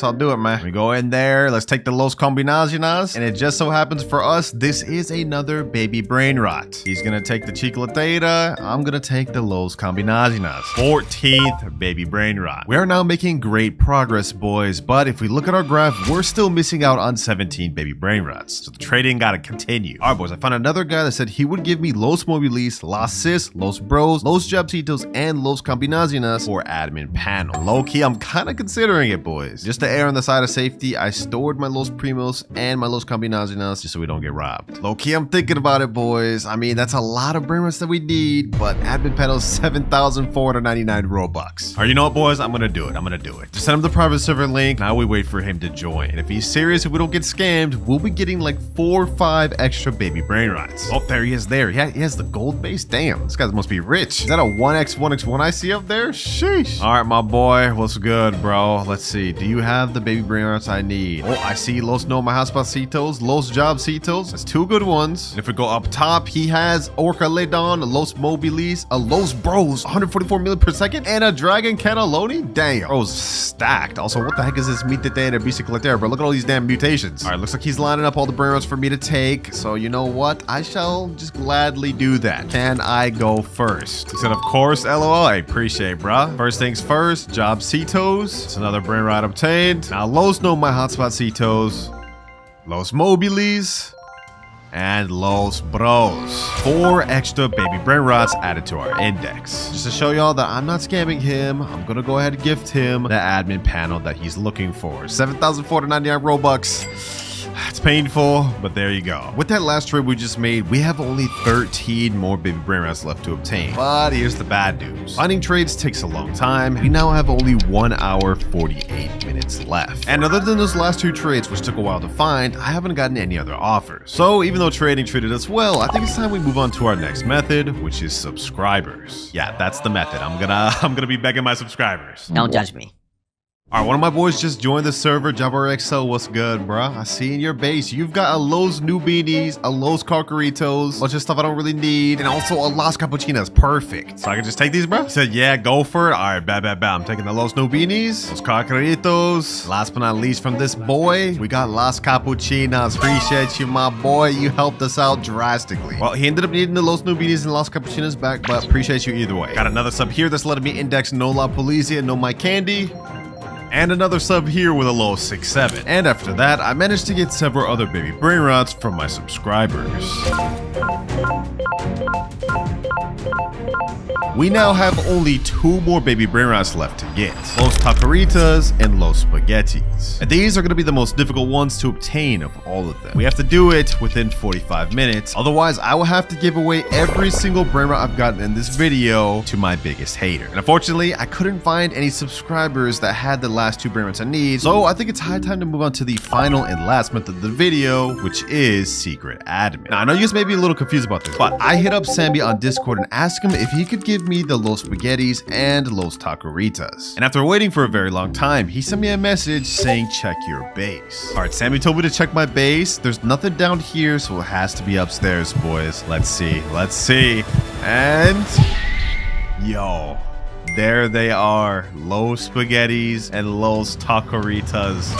I'll do it, man. We go in there. Let's take the Los Combinaciones. And it just so happens for us, this is another baby Brainrot. He's gonna take the Chicletera. I'm gonna take the Los Combinaciones. 14th baby Brainrot. We are now making great progress, boys, but if we look at our graph, we're still missing out on 17 baby Brainrots. So the trading gotta continue. All right, boys, I found another guy that said he would give me Los Mobilis, Las Cis, Los Bros, Los Jobcitos, and Los Combinaciones for admin panel. Low-key, I'm kind of considering it, boys. Just to err on the side of safety, I stored my Los Primos and my Los Combinaciones just so we don't get robbed. Low-key, I'm thinking about it, boys. I mean, that's a lot of Brainrots that we need, but admin panel is 7,499 Robux. All right, you know what, boys? I'm gonna do it. Just send him the private server link. Now we wait for him to join. And if he's serious, if we don't get scammed, we'll be getting like 4 or 5 extra baby Brainrots. Oh, there he is there. He has the gold base. Damn, this guy must be rich. Is that a 1x1x1 I see up there? Sheesh. All right, my boy. What's good, bro? Let's see. Do you have the baby Brainrots I need? Oh, I see Los No My Hotspotcitos, Los Jobcitos. That's 2 good ones. And if we go up top, he has Orcalodon, a Los Mobilis, a Los Bros, 144 million per second, and a Dragon Cannelloni? Damn. Bro's stacked. Also, what the heck is this Mitete and Bicicletera, bro? Look at all these damn mutations. All right, looks like he's lining up all the Brainrots for me to take. So, you know what? I shall just gladly do that. Can I go first? He said, of course, LOL. I appreciate, bruh. First things first, Jobcitos. It's another Brainrot obtained. Now, Los No My Hotspotcitos. Los Mobiles, and Los Bros. 4 extra baby Brainrots added to our index. Just to show y'all that I'm not scamming him, I'm gonna go ahead and gift him the admin panel that he's looking for. 7,499 Robux. It's painful, but there you go. With that last trade we just made, we have only 13 more baby Brainrots left to obtain. But here's the bad news. Finding trades takes a long time. We now have only 1 hour, 48 minutes left. And other than those last 2 trades, which took a while to find, I haven't gotten any other offers. So even though trading treated us well, I think it's time we move on to our next method, which is subscribers. Yeah, that's the method. I'm gonna be begging my subscribers. Don't judge me. Alright, one of my boys just joined the server. JabberXO, what's good, bruh? I see in your base you've got a Los Nubinis, a Los Carcaritos, bunch of stuff I don't really need, and also a Las Capuchinas. Perfect. So I can just take these, bruh? He said, yeah, go for it. Alright, bad. I'm taking the Los Nubinis, Los Carcaritos. Last but not least from this boy, we got Las Capuchinas. Appreciate you, my boy. You helped us out drastically. Well, he ended up needing the Los Nubinis and Las Capuchinas back, but appreciate you either way. Got another sub here that's letting me index No La Polizia, No My Candy. And another sub here with a low 6-7. And after that, I managed to get several other baby Brainrots from my subscribers. We now have only 2 more baby Brainrots left to get. Los Tacoritas and Los Spaghettis. And these are going to be the most difficult ones to obtain of all of them. We have to do it within 45 minutes. Otherwise, I will have to give away every single Brainrot I've gotten in this video to my biggest hater. And unfortunately, I couldn't find any subscribers that had the last 2 Brainrots I need. So I think it's high time to move on to the final and last method of the video, which is secret admin. Now, I know you guys may be a little confused about this, but I hit up Sammy on Discord and asked him if he could give me the Los Spaghettis and Los Tacoritas. And after waiting for a very long time, he sent me a message saying check your base. Alright, Sammy told me to check my base. There's nothing down here, so it has to be upstairs, boys. Let's see. And yo, there they are. Los Spaghettis and Los Tacoritas.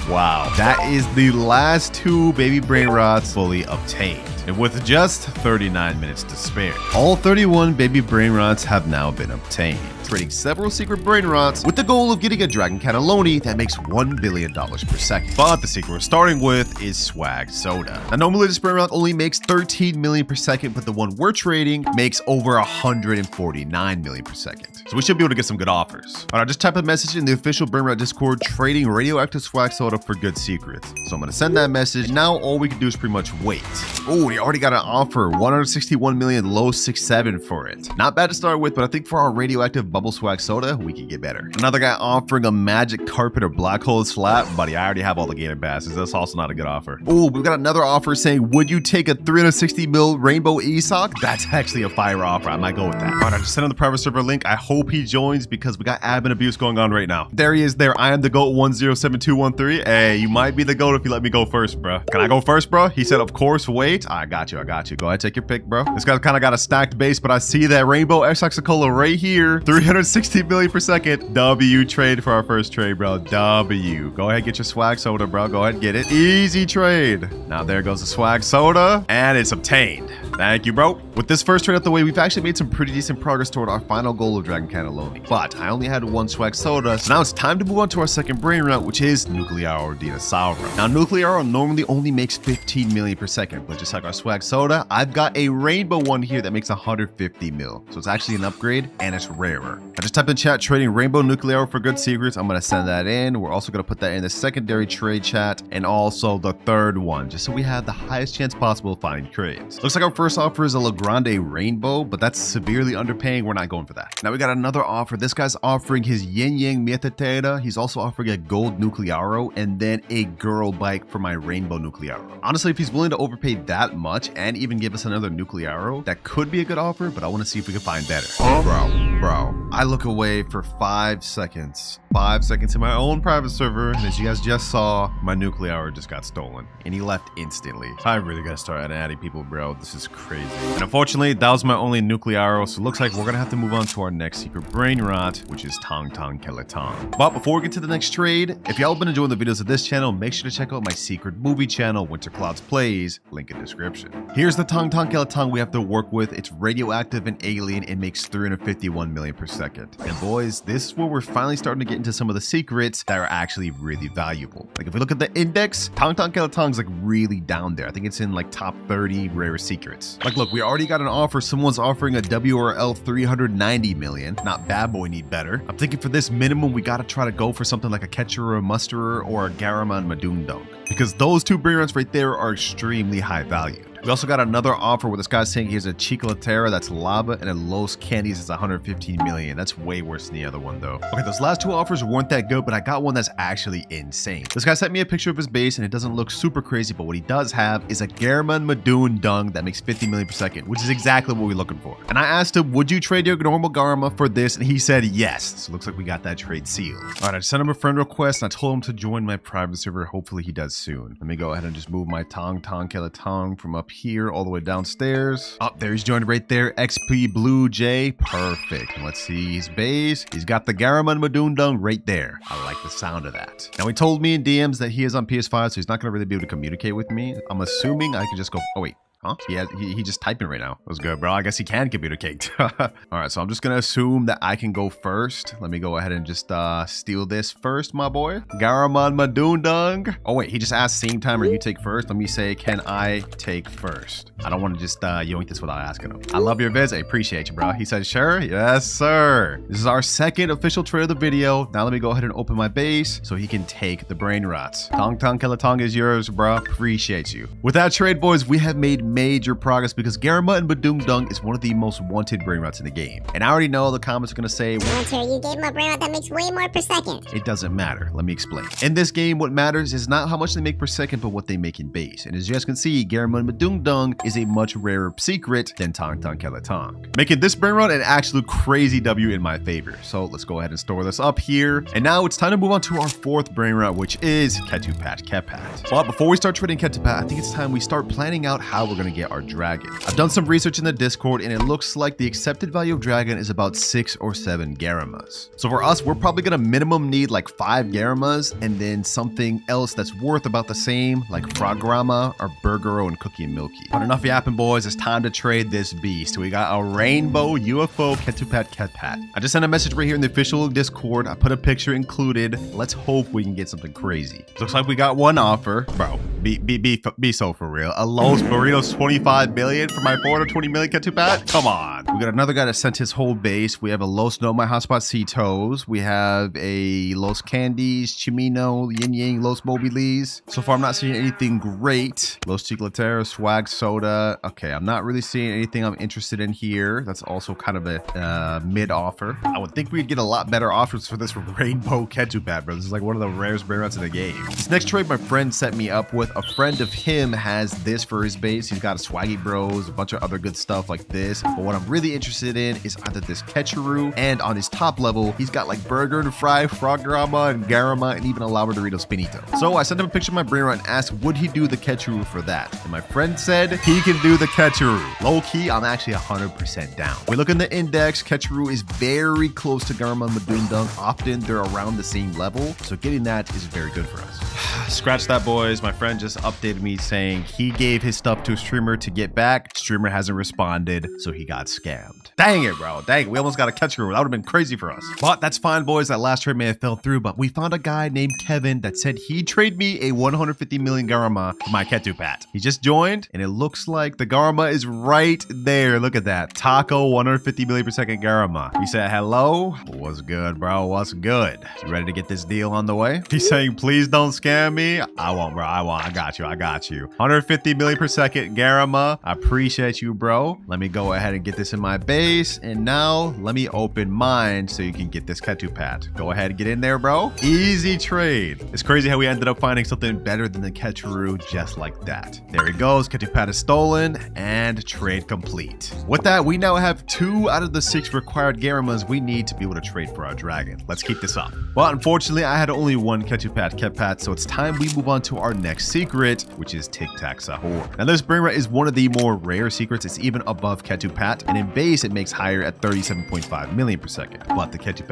Wow, that is the last 2 baby Brainrots fully obtained. And with just 39 minutes to spare, all 31 baby Brainrots have now been obtained, trading several secret Brainrots with the goal of getting a Dragon Cannelloni that makes $1 billion per second. But the secret we're starting with is Swag Soda. Now normally this Brainrot only makes 13 million per second, but the one we're trading makes over 149 million per second. So we should be able to get some good offers. Alright, I just typed a message in the official Brainrot Discord trading radioactive Swag Soda for good secrets. So I'm gonna send that message. Now all we can do is pretty much wait. Oh, we already got an offer, 161 million low 6-7 for it. Not bad to start with, but I think for our radioactive bubble Swag Soda, we can get better. Another guy offering a magic carpet or black hole slap. Buddy, I already have all the gator passes. That's also not a good offer. Oh, we've got another offer saying, would you take a 360 mil rainbow ESOC? That's actually a fire offer. I might go with that. All right, I just sent him the private server link. I hope he joins because we got admin abuse going on right now. There he is there. I am the GOAT 107213. Hey, you might be the GOAT if you let me go first, bro. Can I go first, bro? He said, of course, wait. I got you. Go ahead, take your pick, bro. This guy's kind of got a stacked base, but I see that rainbow X-Cola right here. 360 million per second. W trade for our first trade, bro. W. Go ahead, get your Swag Soda, bro. Go ahead, get it. Easy trade. Now there goes the Swag Soda, and it's obtained. Thank you, bro. With this first trade out the way, we've actually made some pretty decent progress toward our final goal of Dragon Cannelloni. But I only had 1 Swag Soda, so now it's time to move on to our second Brainrot, which is Nuclearo Dinosauro. Now, Nuclearo normally only makes 15 million per second, but just like our Swag Soda, I've got a rainbow one here that makes 150 mil. So it's actually an upgrade, and it's rarer. I just typed in chat trading rainbow Nuclearo for good secrets. I'm going to send that in. We're also going to put that in the secondary trade chat, and also the third one, just so we have the highest chance possible of finding trades. Looks like our first offer is a La Grande rainbow, but that's severely underpaying. We're not going for that. Now we got another offer. This guy's offering his Yin Yang Mietetera. He's also offering a gold Nuclearo and then a girl bike for my rainbow Nuclearo. Honestly, if he's willing to overpay that much and even give us another Nuclearo, that could be a good offer, but I want to see if we can find better. Bro, I look away for 5 seconds. 5 seconds in my own private server, and as you guys just saw, my Nuclearo just got stolen, and he left instantly. I really gotta start adding people, bro. This is crazy. And unfortunately, that was my only Nuclearo, so it looks like we're gonna have to move on to our next secret Brainrot, which is Tong Tong Keletong. But before we get to the next trade, if y'all been enjoying the videos of this channel, make sure to check out my secret movie channel, WinterKloudz Plays, link in description. Here's the Tong Tong Keletong we have to work with. It's radioactive and alien. It makes 351 million per second. And boys, this is where we're finally starting to get into some of the secrets that are actually really valuable. Like if we look at the index, Tong Tong Keletong is like really down there. I think it's in like top 30 rare secrets. Like look, we already got an offer. Someone's offering a WRL 390 million. Not bad, but we need better. I'm thinking for this minimum, we gotta try to go for something like a Catcher, Musterer, or a Garaman Madundong, because those two Brainrots right there are extremely high valued. We also got another offer where this guy's saying here's a Chiclatera that's lava and a Los Candies that's 115 million. That's way worse than the other one though. Okay, those last two offers weren't that good, but I got one that's actually insane. This guy sent me a picture of his base and it doesn't look super crazy, but what he does have is a Garaman Madundong that makes 50 million per second, which is exactly what we're looking for. And I asked him, would you trade your normal Garma for this? And he said yes. So it looks like we got that trade sealed. All right, I sent him a friend request and I told him to join my private server. Hopefully he does soon. Let me go ahead and just move my Tong Tong Keletong from up here all the way downstairs. Oh, there he's joined right there. XP Blue Jay. Perfect. And let's see his base. He's got the Garaman Madundong right there. I like the sound of that. Now he told me in DMs that he is on PS5, so he's not going to really be able to communicate with me. I'm assuming I can just go, oh wait. Huh? He just typing right now. That was good, bro. I guess he can communicate. All right, so I'm just gonna assume that I can go first. Let me go ahead and just steal this first, my boy. Garaman Madundong. Oh wait, he just asked same time or you take first. Let me say, can I take first? I don't want to just yoink this without asking him. I love your vids. I appreciate you, bro. He said, sure. Yes, sir. This is our second official trade of the video. Now let me go ahead and open my base so he can take the Brainrots. Tong Tong Keletong is yours, bro. Appreciate you. With that trade, boys, we have made major progress because Garama and Madundong is one of the most wanted Brainrots in the game. And I already know the comments are going to say, Winter, you gave him a Brainrot that makes way more per second. It doesn't matter. Let me explain. In this game, what matters is not how much they make per second, but what they make in base. And as you guys can see, Garama and Madundong is a much rarer secret than Tong Tong Keletong, making this Brainrot an actual crazy W in my favor. So let's go ahead and store this up here. And now it's time to move on to our fourth Brainrot, which is Ketupat Kepat. But before we start trading Ketupat, I think it's time we start planning out how we're going to get our dragon. I've done some research in the Discord and it looks like the accepted value of dragon is about 6 or 7 Garamas. So for us, we're probably gonna minimum need like 5 Garamas and then something else that's worth about the same, like Frograma or Burgero and Cookie and Milky. But enough yapping, boys. It's time to trade this beast. We got a rainbow UFO Ketupat Kepat. I just sent a message right here in the official Discord. I put a picture included. Let's hope we can get something crazy. Looks like we got one offer. Bro, be so for real. A Los Burritos 25 million for my 420 million Ketupat? Come on. We got another guy that sent his whole base. We have a Los No My Hotspot Cetos. We have a Los Candies, Chimino, Yin Yang, Los Mobiles. So far, I'm not seeing anything great. Los Chiclatera, Swag Soda. Okay, I'm not really seeing anything I'm interested in here. That's also kind of a mid offer. I would think we'd get a lot better offers for this rainbow Ketupat, bro. This is like one of the rarest Brainrots in the game. This next trade my friend set me up with, a friend of him has this for his base. He's got a Swaggy Bros, a bunch of other good stuff like this. But what I'm really interested in is either this Ketcheroo, and on his top level, he's got like Burger and Fry, Frograma, and Garama, and even a Labradorito Spinito. So I sent him a picture of my Brainrot and asked, would he do the Ketcheroo for that? And my friend said he can do the Ketcheroo. Low key, I'm actually 100% down. We look in the index, Ketcheroo is very close to Garama and Madundong. Often they're around the same level, so getting that is very good for us. Scratch that, boys. My friend just updated me saying he gave his stuff to a streamer to get back. Streamer hasn't responded, so he got scammed. Dang it, bro. Dang it. We almost got a Ketcheroo. That would have been crazy for us. But that's fine, boys. That last trade may have fell through, but we found a guy named Kevin that said he'd trade me a 150 million Garama for my Ketupat. He just joined, and it looks like the Garama is right there. Look at that. Taco 150 million per second Garama. He said, hello. What's good, bro? What's good? You ready to get this deal on the way? He's saying, please don't scam me. I won't, bro. I won't. I got you. 150 million per second Garama. I appreciate you, bro. Let me go ahead and get this in my base. And now let me open mine so you can get this Ketupat. Go ahead and get in there, bro. Easy trade. It's crazy how we ended up finding something better than the Ketcheroo just like that. There he goes. Ketupat is stolen and trade complete. With that, we now have 2 out of the 6 required Garamas we need to be able to trade for our dragon. Let's keep this up. But unfortunately, I had only one Ketupat Kepat, so it's time we move on to our next secret, which is Tic Tac Sahur. Now this Brainrot is one of the more rare secrets. It's even above Ketupat, and in on base, it makes higher at 37.5 million per second. But the Ketchup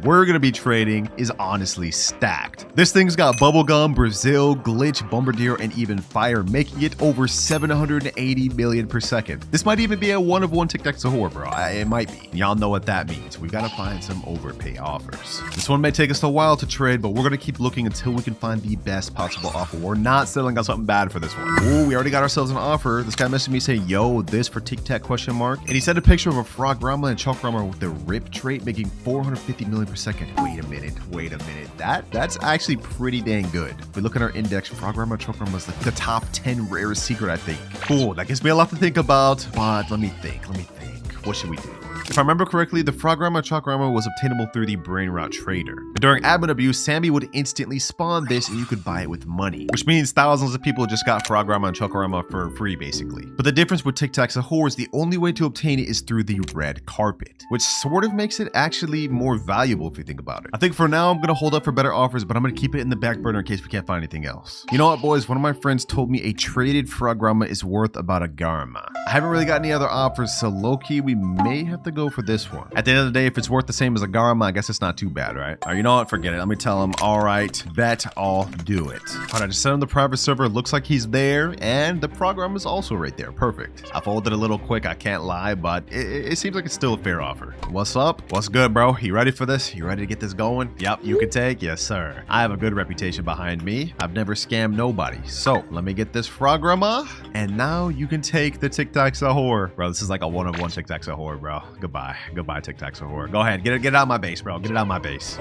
we're gonna be trading is honestly stacked. This thing's got Bubblegum, Brazil, Glitch, Bombardier, and even Fire, making it over 780 million per second. This might even be a one-of-one Tic Tac Sahur, bro. It might be. Y'all know what that means. We gotta find some overpay offers. This one may take us a while to trade, but we're gonna keep looking until we can find the best possible offer. We're not settling on something bad for this one. Ooh, we already got ourselves an offer. This guy messaged me saying, yo, this for Tic Tac ? And he sent a picture of a Frog Rama and Chalk Rama with the RIP trait making 450 million per second. Wait a minute. That's actually pretty dang good. If we look at our index, Frog Rama, Chalk Rama is like the top 10 rarest secret, I think. Cool, that gives me a lot to think about, but let me think. What should we do? If I remember correctly, the Frog Rama Chalk Rama was obtainable through the Brainrot trader. But during admin abuse, Sammy would instantly spawn this and you could buy it with money, which means thousands of people just got Frog Rama and Chalk Rama for free, basically. But the difference with Tic Tac Sahur is the only way to obtain it is through the red carpet, which sort of makes it actually more valuable if you think about it. I think for now, I'm gonna hold up for better offers, but I'm gonna keep it in the back burner in case we can't find anything else. You know what, boys? One of my friends told me a traded Frog Rama is worth about a Garma. I haven't really got any other offers, so low-key, we may have to go for this one. At the end of the day, if it's worth the same as a Garma, I guess it's not too bad, right? You know what? Forget it. Let me tell him, all right, bet I'll do it. All right, I just sent him the private server. Looks like he's there, and the program is also right there. Perfect. I folded a little quick, I can't lie, but it seems like it's still a fair offer. What's up? What's good, bro? You ready for this? You ready to get this going? Yep, you can take? Yes, sir. I have a good reputation behind me. I've never scammed nobody. So, let me get this Frograma, and now you can take the Tic Tac Sahur. Bro, this is like a one-of-one Tic Tac Sahur, bro. Goodbye. Goodbye, Tic Tac Sahur. Go ahead, get it out of my base, bro. Get it out of my base.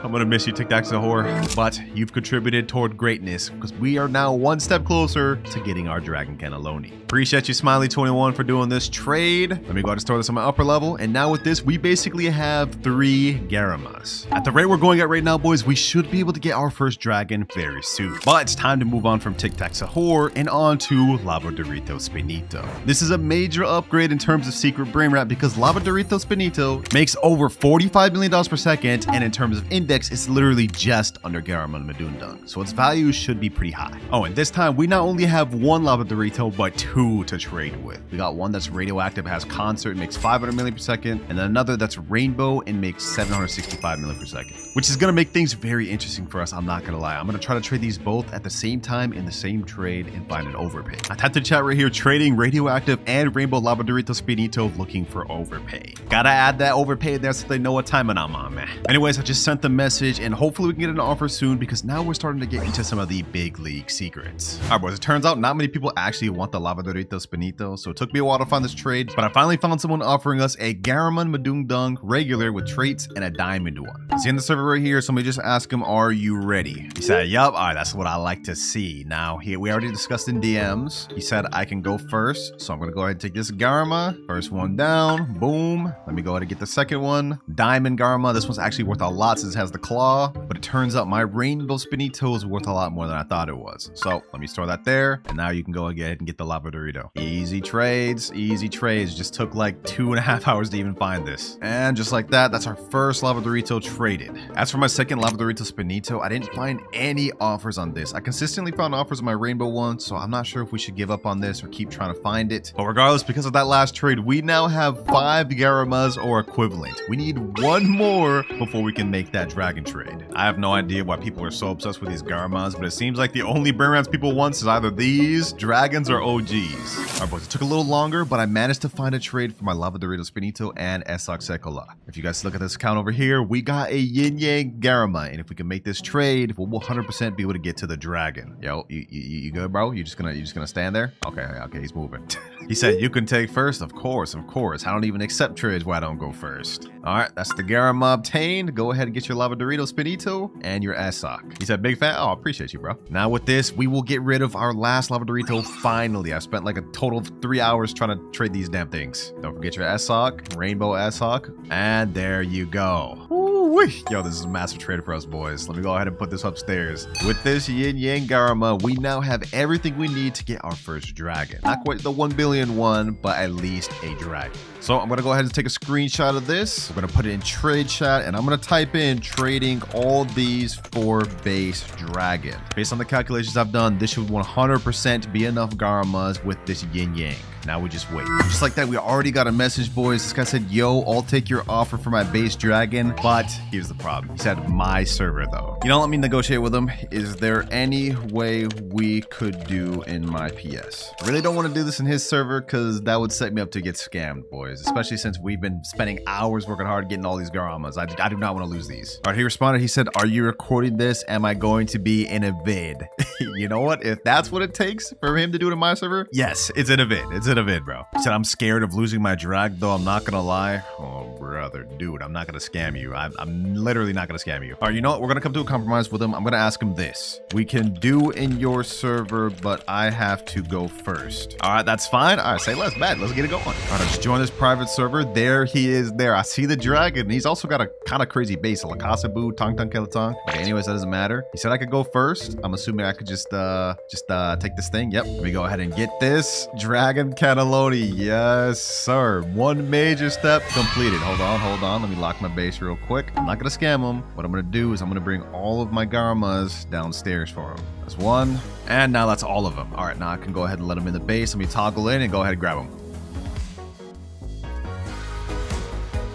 I'm gonna miss you, Tic Tac Sahur, but you've contributed toward greatness because we are now one step closer to getting our Dragon Cannelloni. Appreciate you, Smiley21, for doing this trade. Let me go ahead and store this on my upper level. And now with this, we basically have 3 Garamas. At the rate we're going at right now, boys, we should be able to get our first dragon very soon. But it's time to move on from Tic Tac Sahur and on to Lava Dorito Spinito. This is a major upgrade in terms of secret Brainrot because Lava Dorito Spinito makes over $45 million per second, and in terms of index, it's literally just under Garama and Madundung, so its value should be pretty high. Oh, and this time we not only have 1 Lava Dorito, but 2 to trade with. We got one that's radioactive, has concert, makes 500 million per second, and then another that's rainbow and makes 765 million per second, which is gonna make things very interesting for us. I'm not gonna lie. I'm gonna try to trade these both at the same time in the same trade and find an overpay. I typed in chat right here, trading radioactive and rainbow Lava Dorito Spinito, looking for overpay. Gotta add that overpay there so they know what time I'm on, man. Anyways, I just sent the message and hopefully we can get an offer soon because now we're starting to get into some of the big league secrets. All right, boys, it turns out not many people actually want the Lava Dorito Spinito, so it took me a while to find this trade, but I finally found someone offering us a Garaman Madungdung regular with traits and a diamond one. See in the server right here, somebody just asked him, are you ready? He said, yup. All right, that's what I like to see. Now, we already discussed in DMs. He said I can go first, so I'm gonna go ahead and take this Garma. First one down, boom. Let me go ahead and get the second one. Diamond Garma. This one's actually worth a lot since it has the claw, but it turns out my Rainbow Spinito is worth a lot more than I thought it was. So let me store that there, and now you can go ahead and get the Lava Dorito. Easy trades, easy trades. Just took like 2.5 hours to even find this. And just like that, that's our first Lava Dorito traded. As for my second Lava Dorito Spinito, I didn't find any offers on this. I consistently found offers on my Rainbow one, so I'm not sure if we should give up on this or keep trying to find it. But regardless, because of that last trade, we now have 5 Garamas or equivalent. We need 1 more before we can make that dragon trade. I have no idea why people are so obsessed with these Garamas, but it seems like the only Brainrots people want is either these, dragons, or OGs. Alright, boys, it took a little longer, but I managed to find a trade for my Lava Dorito Spinito and Esoc Sekola. If you guys look at this account over here, we got a Yin Yang Garama, and if we can make this trade, we'll 100% be able to get to the dragon. Yo, you good, bro? You just gonna stand there? Okay, he's moving. He said you can take first. Of course. I don't even accept trades where I don't go first. All right, that's the Garama obtained. Go ahead and get your Lava Dorito Spinito and your Esoc. He said, big fan. Oh, appreciate you, bro. Now with this, we will get rid of our last Lava Dorito finally. I spent like a total of 3 hours trying to trade these damn things. Don't forget your Esoc, Rainbow Esoc, and there you go. Ooh-wee. Yo, this is a massive trade for us, boys. Let me go ahead and put this upstairs. With this Yin Yang Garama, we now have everything we need to get our first dragon. Not quite the 1 billion one, but at least a dragon. So I'm gonna go ahead and take a screenshot of this. I'm gonna put it in trade chat, and I'm gonna type in trading all these for base dragon. Based on the calculations I've done, this should 100% be enough Garamas with this Yin Yang. Now we just wait. Just like that, we already got a message, boys. This guy said, yo, I'll take your offer for my base dragon. But here's the problem. He said my server, though. You know, let me negotiate with him. Is there any way we could do in my PS? I really don't want to do this in his server because that would set me up to get scammed, boys. Especially since we've been spending hours working hard getting all these Garamas. I do not want to lose these. All right, he responded. He said, are you recording this? Am I going to be in a vid? You know what? If that's what it takes for him to do it in my server, yes, it's in a vid. It's in a vid, bro. He said, I'm scared of losing my drag, though. I'm not gonna lie. Oh, brother, dude, I'm not gonna scam you. I'm literally not gonna scam you. All right, you know what? We're gonna come to a compromise with him. I'm gonna ask him this. We can do in your server, but I have to go first. All right, that's fine. All right, say less, bad. Let's get it going. All right, let's join this private server. There he is there. I see the dragon. He's also got a kind of crazy base. La Casa Boo, Tong Tong Kelatong. Okay, anyways, that doesn't matter. He said I could go first. I'm assuming I could just take this thing. Yep. Let me go ahead and get this dragon cannelloni. Yes, sir. One major step completed. Hold on. Let me lock my base real quick. I'm not gonna scam him. What I'm gonna do is I'm gonna bring all of my Garmas downstairs for him. That's one. And now that's all of them. All right, now I can go ahead and let him in the base. Let me toggle in and go ahead and grab him.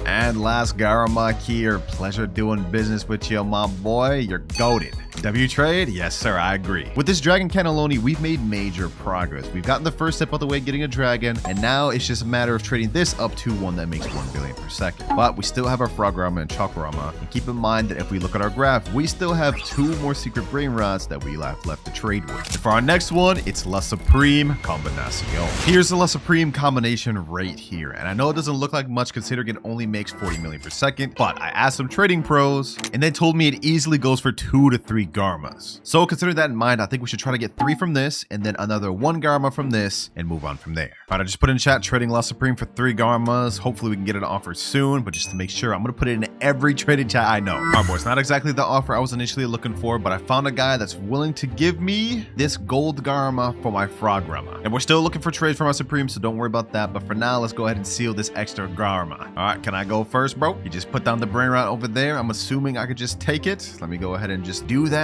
And last Garama here. Pleasure doing business with you, my boy. You're goated. W trade? Yes, sir, I agree. With this dragon cannelloni, we've made major progress. We've gotten the first step of the way, getting a dragon, and now it's just a matter of trading this up to one that makes 1 billion per second. But we still have our Frograma and Chokorama, and keep in mind that if we look at our graph, we still have 2 more secret Brainrots that we have left to trade with. And for our next one, it's La Supreme Combinacion. Here's the La Supreme combination right here, and I know it doesn't look like much considering it only makes 40 million per second, but I asked some trading pros, and they told me it easily goes for 2 to 3 Garmas. So considering that in mind, I think we should try to get 3 from this and then another 1 Garma from this and move on from there. All right, I just put in chat trading La Supreme for 3 Garmas. Hopefully we can get an offer soon, but just to make sure, I'm going to put it in every trading chat I know. All right, boys, not exactly the offer I was initially looking for, but I found a guy that's willing to give me this gold Garma for my Frograma. And we're still looking for trades for my Supreme, so don't worry about that. But for now, let's go ahead and seal this extra Garma. All right, can I go first, bro? You just put down the Brainrot over there. I'm assuming I could just take it. Let me go ahead and just do that.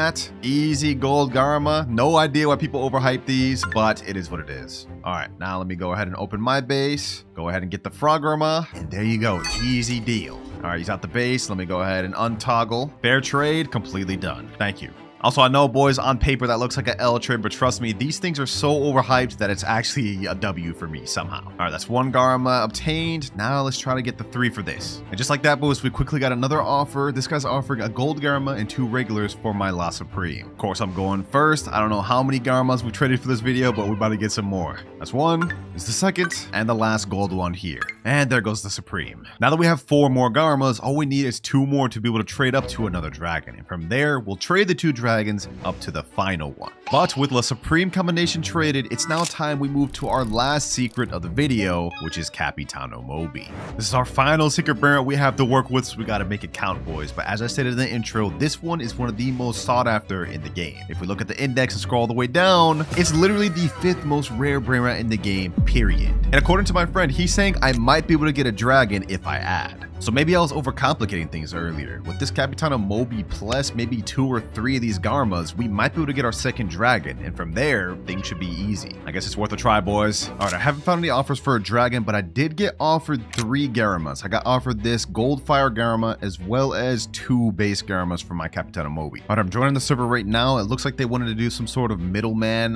Easy gold Garma. No idea why people overhype these, but it is what it is. All right, now let me go ahead and open my base. Go ahead and get the Frograma, and there you go. Easy deal. All right, he's out the base. Let me go ahead and untoggle. Fair trade, completely done. Thank you. Also, I know, boys, on paper that looks like an L trade, but trust me, these things are so overhyped that it's actually a W for me somehow. All right, that's 1 Garma obtained. Now let's try to get the 3 for this. And just like that, boys, we quickly got another offer. This guy's offering a gold Garma and 2 regulars for my La Supreme. Of course, I'm going first. I don't know how many Garmas we traded for this video, but we're about to get some more. That's 1. It's the second and the last gold one here. And there goes the Supreme. Now that we have 4 more Garmas, all we need is 2 more to be able to trade up to another dragon. And from there, we'll trade the 2 dragons up to the final one. But with La Supreme combination traded, it's now time we move to our last secret of the video, which is Capitano Moby. This is our final secret Brainrot we have to work with, so we got to make it count, boys. But as I said in the intro, this one is one of the most sought after in the game. If we look at the index and scroll all the way down, it's literally the 5th most rare Brainrot in the game, period. And according to my friend, he's saying I might be able to get a dragon if I add. So maybe I was overcomplicating things earlier. With this Capitano Moby plus maybe 2 or 3 of these Garmas, we might be able to get our second dragon, and from there, things should be easy. I guess it's worth a try, boys. All right, I haven't found any offers for a dragon, but I did get offered 3 Garamas. I got offered this Gold Fire Garma as well as 2 base Garamas for my Capitano Moby. All right, I'm joining the server right now. It looks like they wanted to do some sort of middleman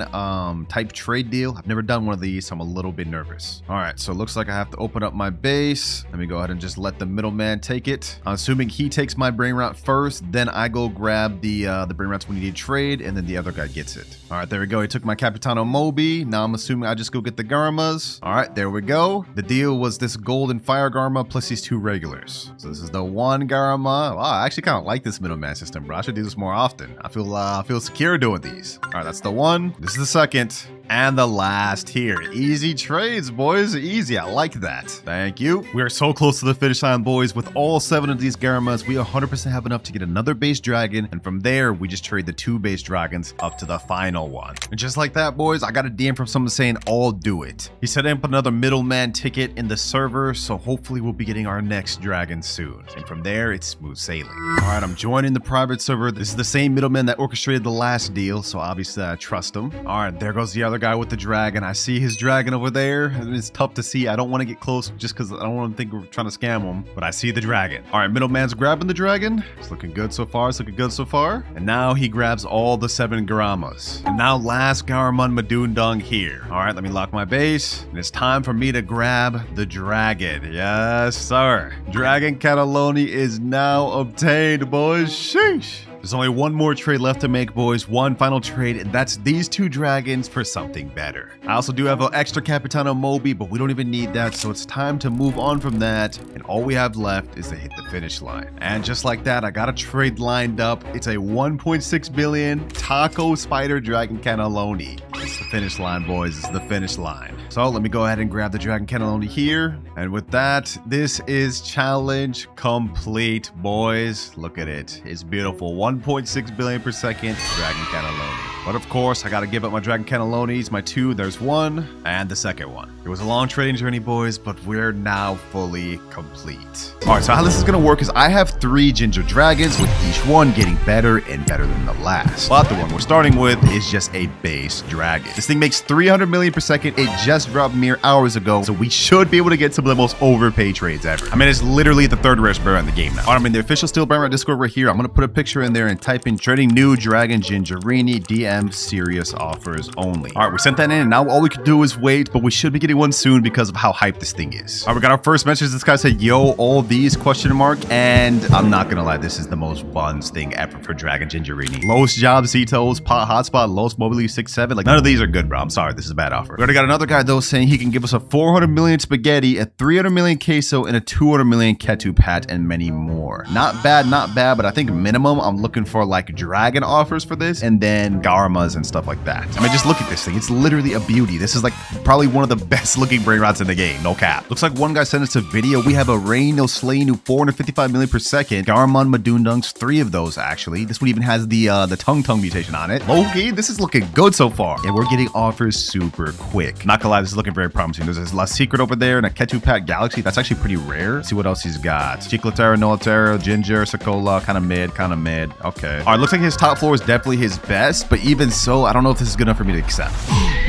type trade deal. I've never done one of these, so I'm a little bit nervous. All right, so it looks like I have to open up my base. Let me go ahead and just let the middleman take it. I'm assuming he takes my Brainrot first, then I go grab the Brainrots when you need trade, and then the other guy gets it. All right, there we go. He took my Capitano Moby. Now I'm assuming I just go get the Garmas. All right, there we go. The deal was this golden fire Garma plus these 2 regulars. So this is the 1 Garma. Wow, I actually kind of like this middleman system, bro. I should do this more often. I feel secure doing these. All right, that's the 1. This is the second. And the last here. Easy trades, boys. Easy. I like that. Thank you. We are so close to the finish line, boys. With all 7 of these Garamas, we 100% have enough to get another base dragon. And from there, we just trade the 2 base dragons up to the final one. And just like that, boys, I got a DM from someone saying, I'll do it. He set up another middleman ticket in the server. So hopefully we'll be getting our next dragon soon. And from there, it's smooth sailing. All right, I'm joining the private server. This is the same middleman that orchestrated the last deal. So obviously I trust him. All right, there goes the other another guy with the dragon. I see his dragon over there, and it's tough to see. I don't want to get close just because I don't want to think we're trying to scam him, but I see the dragon. All right, middleman's grabbing the dragon. It's looking good so far. It's looking good so far. And now he grabs all the 7 Garamas. And now last Garamon Madundung here. All right, let me lock my base. And it's time for me to grab the dragon. Yes, sir. Dragon Cannelloni is now obtained, boys. Sheesh. There's only one more trade left to make, boys. One final trade, and that's these 2 dragons for something better. I also do have an extra Capitano Moby, but we don't even need that, so it's time to move on from that. And all we have left is to hit the finish line. And just like that, I got a trade lined up. It's a 1.6 billion Taco Spider Dragon Cannelloni. It's the finish line, boys. It's the finish line. So let me go ahead and grab the Dragon Cannelloni here. And with that, this is challenge complete, boys. Look at it. It's beautiful. 1.6 billion per second Dragon Cannelloni. But of course, I gotta give up my Dragon Cannellonis, my 2, there's 1, and the second one. It was a long trading journey, boys, but we're now fully complete. All right, so how this is gonna work is I have 3 Ginger Dragons, with each one getting better and better than the last. But the one we're starting with is just a base dragon. This thing makes 300 million per second. It just dropped mere hours ago, so we should be able to get some of the most overpaid trades ever. I mean, it's literally the 3rd rarest bear in the game now. All right, I'm in the official Steel Brainrot Discord right here. I'm gonna put a picture in there and type in trading new Dragon Gingerini DM serious offers only. All right, we sent that in, and now all we can do is wait, but we should be getting one soon because of how hyped this thing is. All right, we got our first message. This guy said, yo, all these question mark, and I'm not gonna lie, this is the most buns thing ever for Dragon Gingerini. Los Jobcitos, Pot Hotspot, Los Mobile 6-7, like none of these are good, bro. I'm sorry, this is a bad offer. We already got another guy though saying he can give us a 400 million spaghetti, a 300 million queso, and a 200 million ketchup hat, and many more. Not bad, but I think minimum I'm looking for like dragon offers for this, and then Garamas and stuff like that. I mean, just look at this thing. It's literally a beauty. This is like probably one of the best looking Brainrots in the game. No cap. Looks like one guy sent us a video. We have a Rain No Slay new 455 million per second. Garamon Madundungs, 3 of those actually. This one even has the tongue mutation on it. Okay, this is looking good so far. And we're getting offers super quick. Not gonna lie, this is looking very promising. There's this La Secret over there and a Ketchup Pack Galaxy. That's actually pretty rare. Let's see what else he's got. Chiclotero, Nolatero, Ginger, Sakola, kind of mid. Okay. All right, looks like his top floor is definitely his best, but even so, I don't know if this is good enough for me to accept.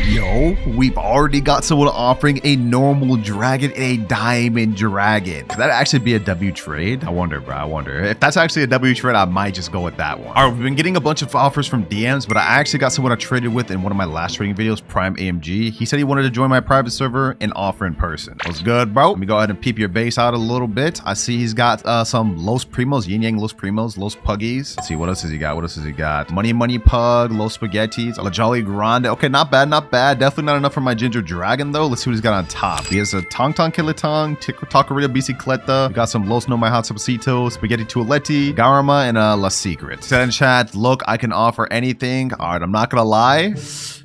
Yo, we've already got someone offering a normal dragon and a diamond dragon. Could that actually be a W trade? I wonder, bro. I wonder. If that's actually a W trade, I might just go with that one. All right, we've been getting a bunch of offers from DMs, but I actually got someone I traded with in one of my last trading videos, Prime AMG. He said he wanted to join my private server and offer in person. What's good, bro? Let me go ahead and peep your base out a little bit. I see he's got some Los Primos, Yin Yang Los Primos, Los Puggies. Let's see, what else has he got? What else has he got? Money Pug, Los Spaghettis, La Jolly Grande. Okay, not bad. Definitely not enough for my Ginger Dragon, though. Let's see what he's got on top. He has a Tong Kilitong, Taqueria Bicicleta. We got some Los No My Hot Sapacito, Spaghetti Tualetti, Garama, and La Secret. Said in chat, look, I can offer anything. All right, I'm not gonna lie.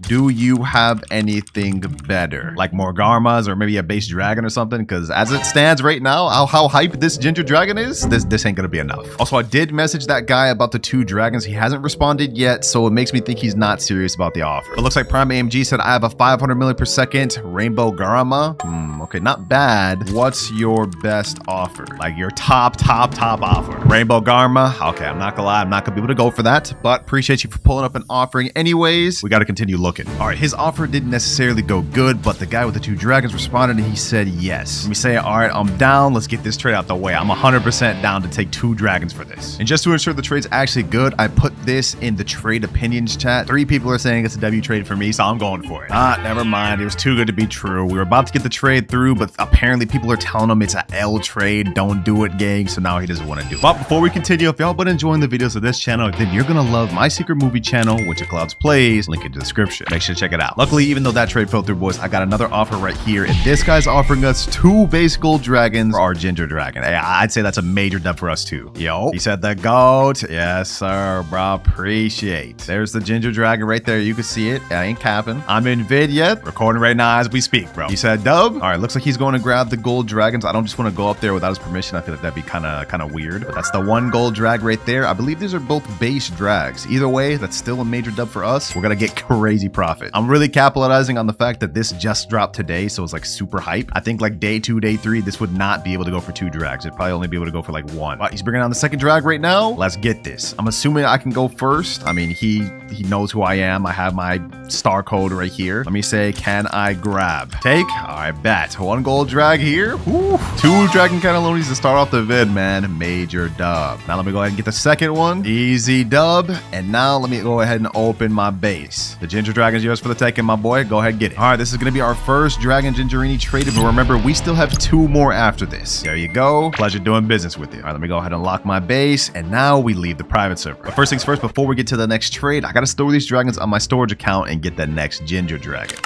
Do you have anything better? Like more Garmas or maybe a base dragon or something? Because as it stands right now, how hyped this Ginger Dragon is, this ain't gonna be enough. Also, I did message that guy about the 2 dragons. He hasn't responded yet, so it makes me think he's not serious about the offer. It looks like Prime AMG said I have a 500 million per second Rainbow Garama. Okay, not bad. What's your best offer? Like your top offer? Rainbow Garma. Okay, I'm not gonna lie, I'm not gonna be able to go for that, but appreciate you for pulling up and offering anyways. We got to continue looking. All right, his offer didn't necessarily go good, but the guy with the 2 dragons responded and he said yes. Let me say, all right, I'm down. Let's get this trade out the way. I'm 100% down to take 2 dragons for this. And just to ensure the trade's actually good, I put this in the trade opinions chat. 3 people are saying it's a W trade for me, so I'm going for it. Never mind. It was too good to be true. We were about to get the trade through, but apparently people are telling him it's a L trade. Don't do it, gang. So now he doesn't want to do it. But before we continue, if y'all been enjoying the videos of this channel, then you're gonna love my secret movie channel, WinterKloudz Plays. Link in the description. Make sure to check it out. Luckily, even though that trade fell through, boys, I got another offer right here, and this guy's offering us 2 base gold dragons for our Ginger Dragon. Hey, I'd say that's a major dub for us too. Yo, he said the GOAT. Yes, sir, bro. Appreciate. There's the Ginger Dragon right there. You can see it. I ain't capping. I'm in vid yet. Recording right now as we speak, bro. He said dub. All right, looks like he's going to grab the gold dragons. I don't just want to go up there without his permission. I feel like that'd be kind of weird, but that's the 1 gold drag right there. I believe these are both base drags. Either way, that's still a major dub for us. We're gonna get crazy profit. I'm really capitalizing on the fact that this just dropped today, so it's like super hype. I think like day 2, day 3, this would not be able to go for 2 drags. It'd probably only be able to go for like 1. But he's bringing on the 2nd drag right now. Let's get this. I'm assuming I can go first. I mean, he He knows who I am. I have my star code right here. Let me say, can I grab? Take. All right, bet. 1 gold drag here. Woo. 2 dragon cannellonis to start off the vid, man. Major dub. Now let me go ahead and get the second one. Easy dub. And now let me go ahead and open my base. The ginger dragon's yours for the taking, my boy. Go ahead and get it. All right, this is going to be our first dragon gingerini traded, but remember, we still have 2 more after this. There you go. Pleasure doing business with you. All right, let me go ahead and lock my base, and now we leave the private server. But first things first, before we get to the next trade, I got to store these dragons on my storage account and get the next ginger dragon.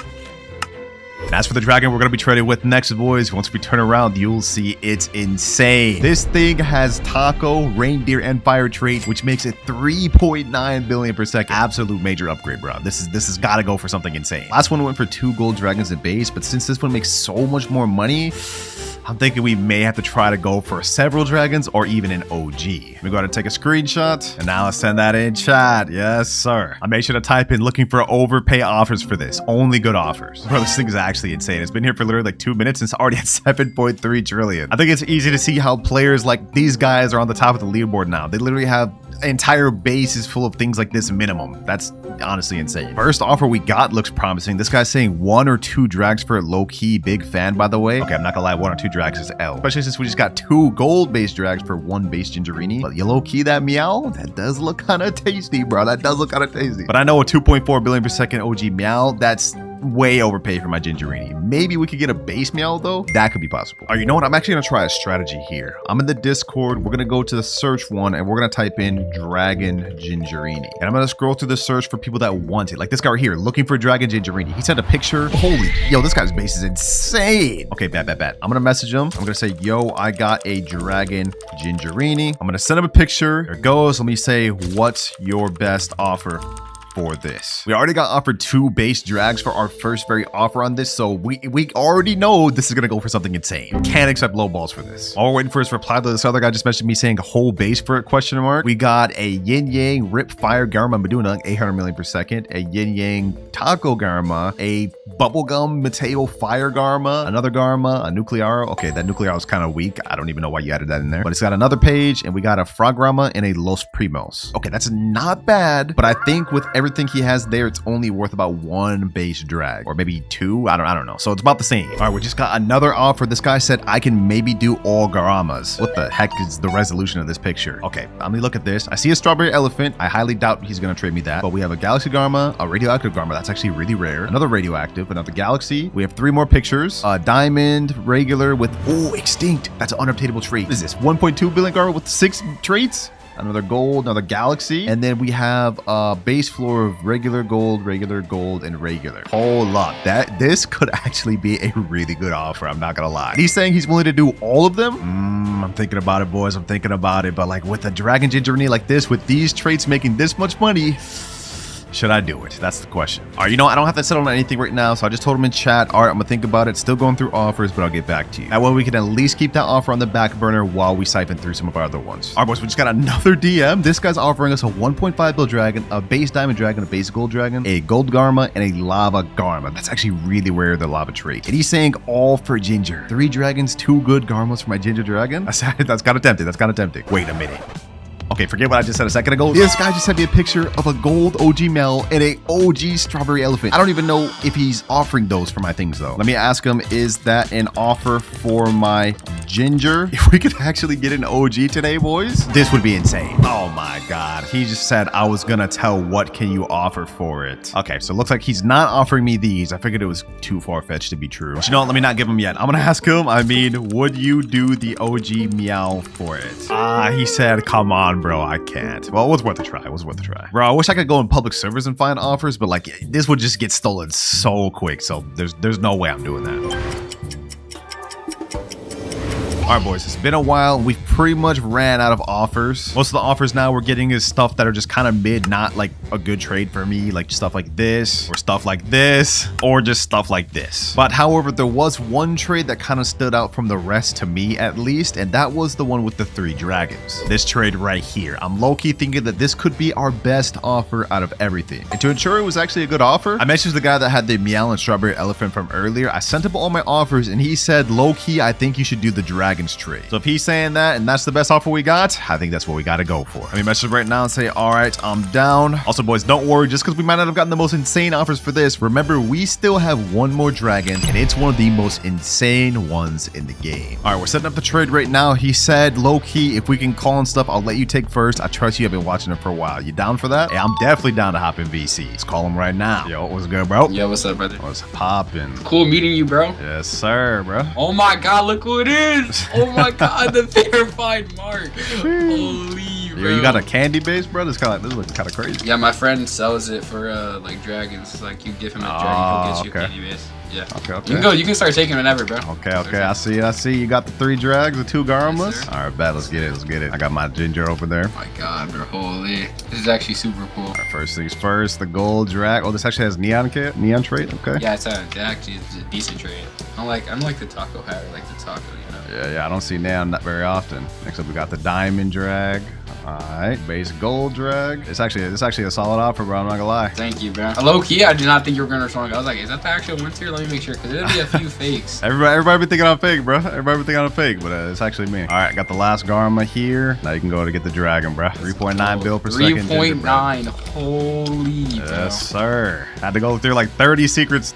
And as for the dragon we're going to be trading with next, boys, once we turn around, you'll see it's insane. This thing has taco, reindeer, and fire trait, which makes it 3.9 billion per second. Absolute major upgrade, bro. This has got to go for something insane. Last one went for 2 gold dragons at base, but since this one makes so much more money, I'm thinking we may have to try to go for several dragons or even an OG. Let me go ahead and take a screenshot, and now let's send that in chat. Yes, sir. I made sure to type in looking for overpay offers for this. Only good offers. Bro, this thing is actually insane. It's been here for literally like 2 minutes and it's already at 7.3 trillion. I think it's easy to see how players like these guys are on the top of the leaderboard now. They literally have entire bases full of things like this minimum. That's honestly insane. First offer we got looks promising. This guy's saying 1 or 2 drags for a low-key. Big fan, by the way. Okay, I'm not gonna lie, 1 or 2 drags is L. Especially since we just got 2 gold-based drags for 1 base gingerini. But you low-key that meow, that does look kind of tasty, bro. That does look kind of tasty. But I know a 2.4 billion per second OG meow, that's way overpaid for my gingerini. Maybe we could get a base meow though. That could be possible. All right, you know what? I'm actually gonna try a strategy here. I'm in the Discord. We're gonna go to the search one and we're gonna type in dragon gingerini. And I'm gonna scroll through the search for people that want it. Like this guy right here, looking for dragon gingerini. He sent a picture. Holy, yo, this guy's base is insane. Okay, bet. I'm gonna message him. I'm gonna say, yo, I got a dragon gingerini. I'm gonna send him a picture. There it goes. Let me say, what's your best offer for this? We already got offered 2 base drags for our first very offer on this, so we already know this is gonna go for something insane. Can't accept low balls for this. While we're waiting for his reply, though, this other guy just messaged me saying a whole base for it, question mark. We got a yin yang rip fire garma Meduna, 800 million per second, a yin yang taco garma, a bubblegum Mateo fire garma, another garma, a nuclear. Okay, that nuclear was kind of weak. I don't even know why you added that in there, but it's got another page, and we got a frograma and a Los Primos. Okay, that's not bad, but I think with everything he has there, it's only worth about 1 base drag, or maybe 2. I don't know. So it's about the same. All right, we just got another offer. This guy said I can maybe do all garamas. What the heck is the resolution of this picture? Okay, let me look at this. I see a strawberry elephant. I highly doubt he's gonna trade me that, but we have a galaxy garma, a radioactive garma. That's actually really rare. Another radioactive, another galaxy. We have 3 more pictures. Diamond, regular with, oh, extinct. That's an unupdatable trait. What is this? 1.2 billion garma with 6 traits? Another gold, another galaxy, and then we have a base floor of regular gold, and regular. Hold up, this could actually be a really good offer. I'm not gonna lie. He's saying he's willing to do all of them. I'm thinking about it, boys. I'm thinking about it. But like with a dragon gingerini like this, with these traits making this much money, should I do it? That's the question. All right, you know, I don't have to settle on anything right now, so I just told him in chat, all right, I'm gonna think about it. Still going through offers, but I'll get back to you. That way we can at least keep that offer on the back burner while we siphon through some of our other ones. All right, boys, we just got another DM. This guy's offering us a 1.5 bill dragon, a base diamond dragon, a base gold dragon, a gold garma, and a lava garma. That's actually really rare, the lava trait. And he's saying all for ginger. 3 dragons, 2 good garmas for my ginger dragon. That's kind of tempting. Wait a minute. Okay, forget what I just said a second ago. This guy just sent me a picture of a gold OG Mel and a OG strawberry elephant. I don't even know if he's offering those for my things though. Let me ask him, is that an offer for my ginger? If we could actually get an OG today, boys, this would be insane. Oh my God. He just said I was gonna tell what can you offer for it. Okay, so it looks like he's not offering me these. I figured it was too far-fetched to be true. But you know what? Let me not give him yet. I'm gonna ask him, I mean, would you do the OG meow for it? He said, come on, bro, I can't. Well, it was worth a try. Bro, I wish I could go in public servers and find offers, but like this would just get stolen so quick. So there's no way I'm doing that. All right, boys, it's been a while. We've pretty much ran out of offers. Most of the offers now we're getting is stuff that are just kind of mid, not like a good trade for me, like stuff like this, or stuff like this, or just stuff like this. But however, there was one trade that kind of stood out from the rest to me at least, and that was the one with the 3 dragons. This trade right here. I'm low-key thinking that this could be our best offer out of everything. And to ensure it was actually a good offer, I messaged the guy that had the meow and strawberry elephant from earlier. I sent him all my offers, and he said, low-key, I think you should do the dragon trade. So if he's saying that and that's the best offer we got, I think that's what we got to go for. Let me message right now and say, all right, I'm down. Also, Also, boys, don't worry. Just because we might not have gotten the most insane offers for this, remember, we still have one more dragon, and it's one of the most insane ones in the game. All right, we're setting up the trade right now. He said, low-key, if we can call and stuff, I'll let you take first. I trust you have been watching it for a while. You down for that? Hey, I'm definitely down to hop in VC. Let's call him right now. Yo, what's good, bro? Yo, what's up, brother? What's poppin'? Cool meeting you, bro. Yes, sir, bro. Oh my god, look who it is! Oh my god, the verified mark. Holy, bro. Yo, you got a candy base, bro? This looks kind of crazy. Yeah, my friend sells it for like dragons. Like you give him a dragon, he'll get you a candy base. Yeah. Okay. You can start taking whenever, bro. Okay. I see. You got the 3 drags, the 2 Garmas. Yes, all right, bet. Let's get it. I got my ginger over there. Oh my god, bro. Holy. This is actually super cool. All right, first things first, the gold drag. Oh, this actually has neon trait. Okay. Yeah, it's actually a decent trait. I'm like the taco hat, or like the taco, you know. Yeah. I don't see neon that very often. Next up, we got the diamond drag. All right, base gold drag. It's actually a solid offer, bro. I'm not gonna lie. Thank you, bro. Low key, I did not think you were gonna respond. I was like, is that the actual winter? Let me make sure, because there'll be a few fakes. Everybody be thinking I'm fake, bro. Everybody be thinking I'm fake, but it's actually me. All right, got the last Garma here. Now you can go to get the dragon, bro. 3.9 bill per second. 3.9. Holy, bro. Yes, sir. Had to go through like 30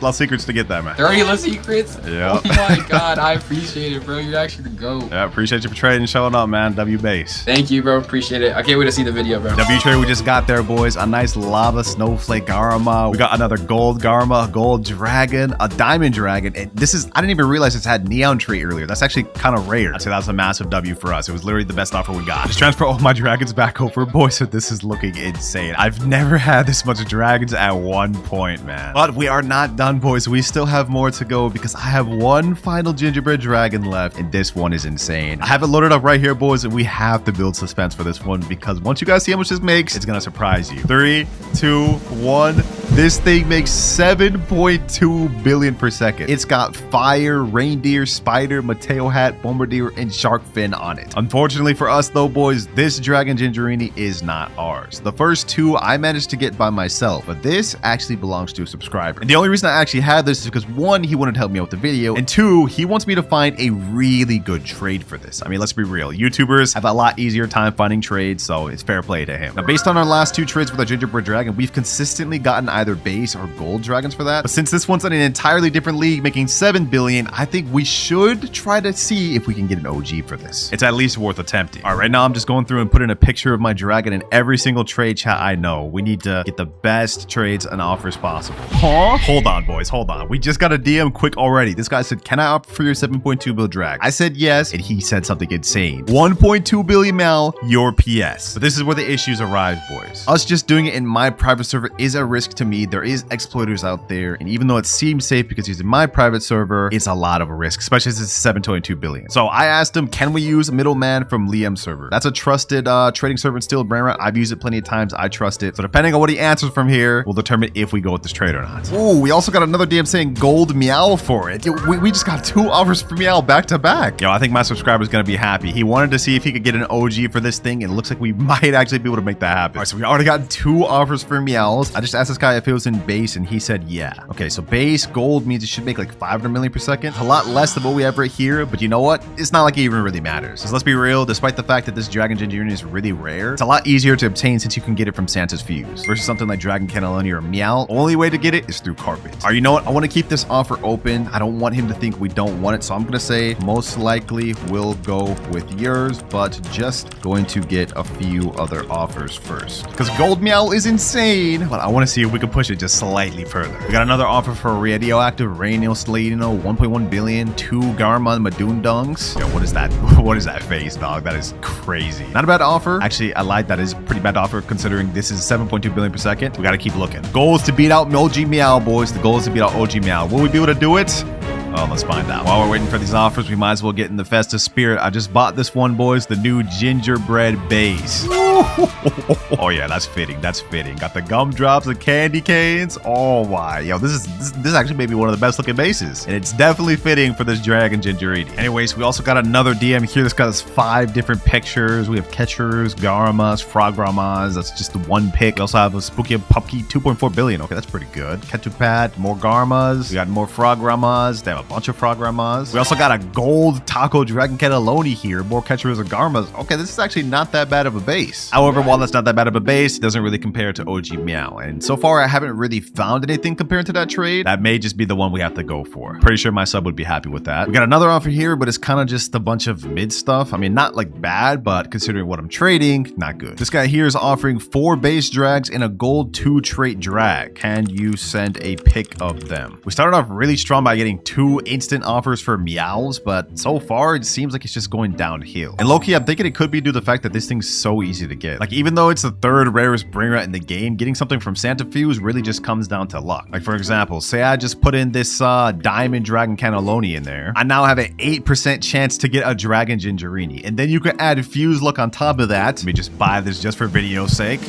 lost secrets to get that, man. 30 less secrets? Yeah. Oh my god, I appreciate it, bro. You're actually the GOAT. Yeah, appreciate you for trading and showing up, man. W base. Thank you, bro. Appreciate it. I can't wait to see the video, bro. W trade we just got there, boys. A nice lava snowflake Garma. We got another gold Garma, gold dragon, a diamond dragon. And I didn't even realize it's had neon tree earlier. That's actually kind of rare. I'd say that's a massive W for us. It was literally the best offer we got. Just transfer all my dragons back over, boys. So this is looking insane. I've never had this much dragons at one point, man. But we are not done, boys. We still have more to go because I have one final gingerbread dragon left, and this one is insane. I have it loaded up right here, boys, and we have to build suspense for this one because once you guys see how much this makes, it's gonna surprise you. 3, 2, 1. This thing makes 7.2 billion per second. It's got fire, reindeer, spider, Mateo hat, bombardier, and shark fin on it. Unfortunately for us though, boys, this dragon gingerini is not ours. The first 2 I managed to get by myself, but this actually belongs to a subscriber. And the only reason I actually had this is because 1, he wanted to help me out with the video, and 2, he wants me to find a really good trade for this. I mean, let's be real. YouTubers have a lot easier time finding trades, so it's fair play to him. Now, based on our last 2 trades with our gingerbread dragon, we've consistently gotten either base or gold dragons for that. But since this one's in an entirely different league, making 7 billion, I think we should try to see if we can get an OG for this. It's at least worth attempting. All right, right now I'm just going through and putting a picture of my dragon in every single trade chat I know. We need to get the best trades and offers possible. Huh? Hold on, boys. Hold on. We just got a DM quick already. This guy said, can I opt for your 7.2 bill drag? I said yes, and he said something insane. 1.2 billion mal, your PS. But this is where the issues arise, boys. Us just doing it in my private server is a risk to me. There is exploiters out there, and even though it seems safe because he's in my private server, it's a lot of a risk, especially since it's 7.2 billion. So I asked him, can we use a middleman from Liam's server? That's a trusted trading server in still, Brainrot. I've used it plenty of times. I trust it. So depending on what he answers from here, we'll determine if we go with this trade or not. Ooh, we also got another DM saying gold meow for it. Yo, we just got 2 offers for meow back to back. Yo, I think my subscriber's gonna be happy. He wanted to see if he could get an OG for this thing, and it looks like we might actually be able to make that happen. All right, so we already got 2 offers for meows. I just asked this guy if it was in base, and he said yeah. Okay, so base gold means it should make like 500 million per second. A lot less than what we have right here, but you know what? It's not like it even really matters. Because let's be real, despite the fact that this dragon gingerini is really rare, it's a lot easier to obtain since you can get it from Santa's Fuse versus something like dragon cannelloni or meow. Only way to get it is through carpet. All right, you know what? I want to keep this offer open. I don't want him to think we don't want it, so I'm gonna say most likely we'll go with yours, but just going to get a few other offers first because gold meow is insane, but I want to see if we can push it just slightly further. We got another offer for radioactive Rainil Sladino, 1.1 billion, 2 Garma Madundungs. Yo, what is that? What is that face, dog? That is crazy. Not a bad offer. Actually, I lied. That is a pretty bad offer considering this is 7.2 billion per second. We got to keep looking. Goal is to beat out OG Meow, boys. The goal is to beat out OG Meow. Will we be able to do it? Well, let's find out. While we're waiting for these offers, we might as well get in the festive spirit. I just bought this one, boys, the new gingerbread base. Oh yeah, that's fitting. That's fitting. Got the gumdrops, the candy canes. Oh my, yo, this actually may be one of the best looking bases, and it's definitely fitting for this dragon gingerini. Anyways, we also got another DM here. This got us 5 different pictures. We have catchers, Garmas, Frogramas. That's just the one pick. We also have a spooky pumpkin, 2.4 billion. Okay, that's pretty good. Ketchupat, more Garmas. We got more Frogramas. They have a bunch of Frogramas. We also got a gold taco dragon cannelloni here. More catchers and Garmas. Okay, this is actually not that bad of a base. base. However, while that's not that bad of a base, it doesn't really compare to OG Meow. And so far, I haven't really found anything compared to that trade. That may just be the one we have to go for. Pretty sure my sub would be happy with that. We got another offer here, but it's kind of just a bunch of mid stuff. I mean, not like bad, but considering what I'm trading, not good. This guy here is offering 4 base drags and a gold 2 trait drag. Can you send a pic of them? We started off really strong by getting 2 instant offers for meows, but so far it seems like it's just going downhill. And low-key, I'm thinking it could be due to the fact that this thing's so easy to get. Like, even though it's the 3rd rarest Brainrot in the game, getting something from Santa Fuse really just comes down to luck. Like, for example, say I just put in this Diamond Dragon Cannelloni in there. I now have an 8% chance to get a Dragon Gingerini. And then you can add Fuse Luck on top of that. Let me just buy this just for video's sake.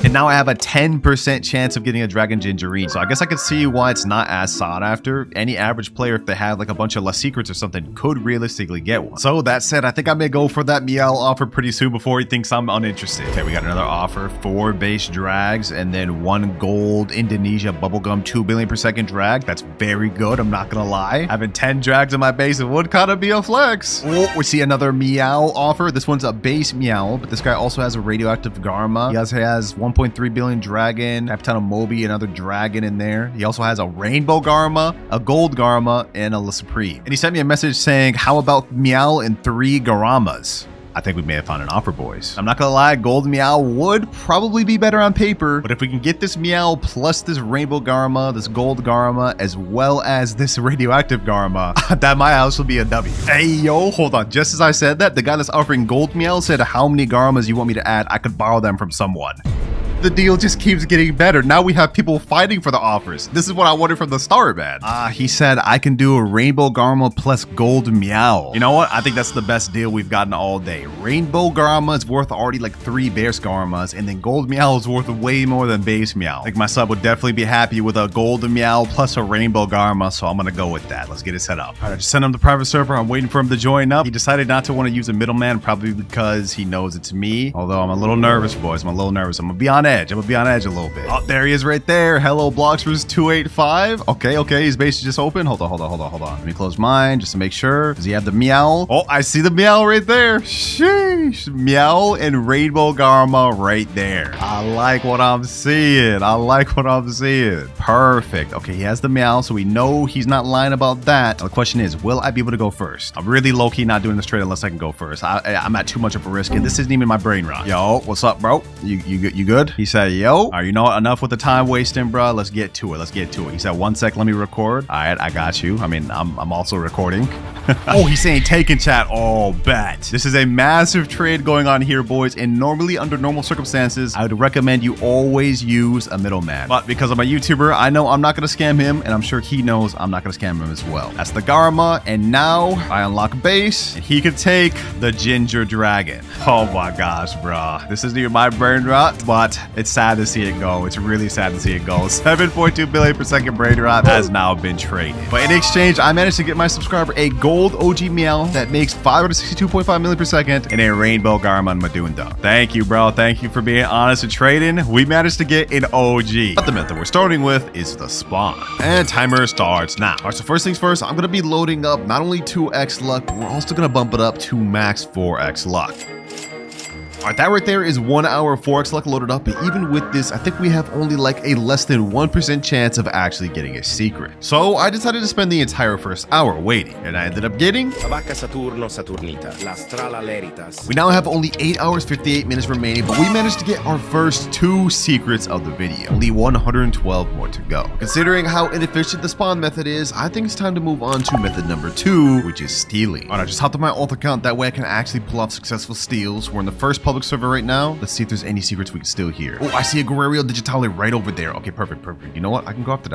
And now I have a 10% chance of getting a Dragon Gingerine. So I guess I could see why it's not as sought after. Any average player, if they have like a bunch of less secrets or something, could realistically get one. So that said, I think I may go for that Meow offer pretty soon before he thinks I'm uninterested. Okay, we got another offer. 4 base drags and then 1 gold Indonesia bubblegum 2 billion per second drag. That's very good, I'm not gonna lie. Having 10 drags in my base, it would kind of be a flex. Oh, we see another Meow offer. This one's a base Meow, but this guy also has a radioactive Garma. He also has 1.3 billion dragon, Captain Moby, another dragon in there. He also has a rainbow Garma, a gold Garma, and a La Supreme. And he sent me a message saying, how about Meow and 3 Garamas? I think we may have found an offer, boys. I'm not gonna lie, gold Meow would probably be better on paper, but if we can get this Meow plus this rainbow Garma, this gold Garma, as well as this radioactive Garma, that my house will be a W. Hey, yo, hold on. Just as I said that, the guy that's offering gold Meow said how many Garmas you want me to add, I could borrow them from someone. The deal just keeps getting better. Now we have people fighting for the offers. This is what I wanted from the start, man. He said I can do a rainbow Garma plus gold Meow. You know what? I think that's the best deal we've gotten all day. Rainbow Garma is worth already like 3 base Garmas, and then gold Meow is worth way more than base Meow. I think my sub would definitely be happy with a gold Meow plus a rainbow Garma, so I'm gonna go with that. Let's get it set up. All right, I just sent him the private server. I'm waiting for him to join up. He decided not to want to use a middleman, probably because he knows it's me. Although I'm a little nervous, boys. I'm a little nervous. I'm gonna be on edge. I'm gonna be on edge a little bit. Oh, there he is right there. Hello, Bloxers 285. Okay, his base is just open. Hold on. Let me close mine just to make sure. Does he have the Meow? Oh, I see the Meow right there. Sheesh. Meow and Rainbow Garma right there. I like what I'm seeing. Perfect. Okay, he has the Meow, so we know he's not lying about that. Now, the question is, will I be able to go first? I'm really low-key not doing this trade unless I can go first. I'm at too much of a risk, and this isn't even my Brainrot. Yo, what's up, bro? You good? He said, yo. All right, you know what? Enough with the time wasting, bro. Let's get to it. He said, 1 sec, let me record. All right, I got you. I mean, I'm also recording. Oh, he's saying take in chat. Oh, bet. This is a massive trade going on here, boys. And normally, under normal circumstances, I would recommend you always use a middleman. But because I'm a YouTuber, I know I'm not going to scam him, and I'm sure he knows I'm not going to scam him as well. That's the Garma, and now I unlock base, and he can take the Ginger Dragon. Oh my gosh, bro. This isn't even my Brainrot, but it's sad to see it go. It's really sad to see it go. 7.2 billion per second Brainrot has now been traded. But in exchange, I managed to get my subscriber a gold OG Meow that makes 562.5 million per second and a rainbow Garma Madunda. Thank you, bro. Thank you for being honest and trading. We managed to get an OG. But the method we're starting with is the spawn. And timer starts now. All right, so first things first, I'm going to be loading up not only 2x luck, but we're also going to bump it up to max 4x luck. All right, that right there is 1 hour 4x luck loaded up, but even with this, I think we have only like a less than 1% chance of actually getting a secret. So I decided to spend the entire first hour waiting, and I ended up getting La vacca Saturno Saturnita, la strala leritas. We now have only 8 hours 58 minutes remaining, but we managed to get our first 2 secrets of the video. Only 112 more to go. Considering how inefficient the spawn method is, I think it's time to move on to method number 2, which is stealing. All right, I just hopped on my alt account, that way I can actually pull off successful steals. We're in the first public server right now. Let's see if there's any secrets we can steal here. Oh, I see a Guerrero Digitale right over there. Okay, perfect. You know what? I can go after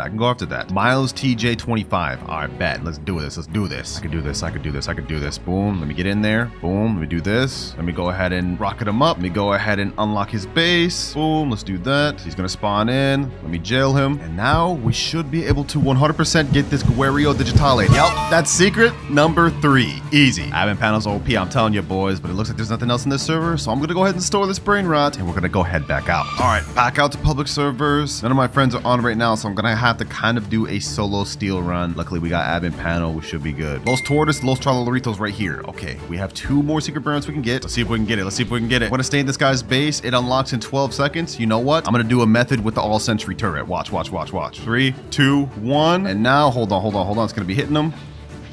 that. Miles TJ25. All right, bet. Let's do this. I can do this. Boom. Let me get in there. Boom. Let me do this. Let me go ahead and rocket him up. Let me go ahead and unlock his base. Boom. Let's do that. He's gonna spawn in. Let me jail him. And now we should be able to 100% get this Guerrero Digitale. Yup, that's secret number 3. Easy. Admin panel's OP, I'm telling you, boys, but it looks like there's nothing else in this server, so I'm gonna gonna go ahead and store this Brainrot, and we're gonna go head back out. All right, back out to public servers. None of my friends are on right now, so I'm gonna have to kind of do a solo steal run. Luckily, we got admin panel. We should be good. Los Tortoise, Los Tralolaritos right here. Okay, we have 2 more secret Brainrots we can get. Let's see if we can get it. Let's see if we can get it. I'm gonna stay in this guy's base. It unlocks in 12 seconds. You know what? I'm gonna do a method with the all-century turret. Watch, watch, watch, watch. 3, 2, 1. And now, hold on. It's gonna be hitting him.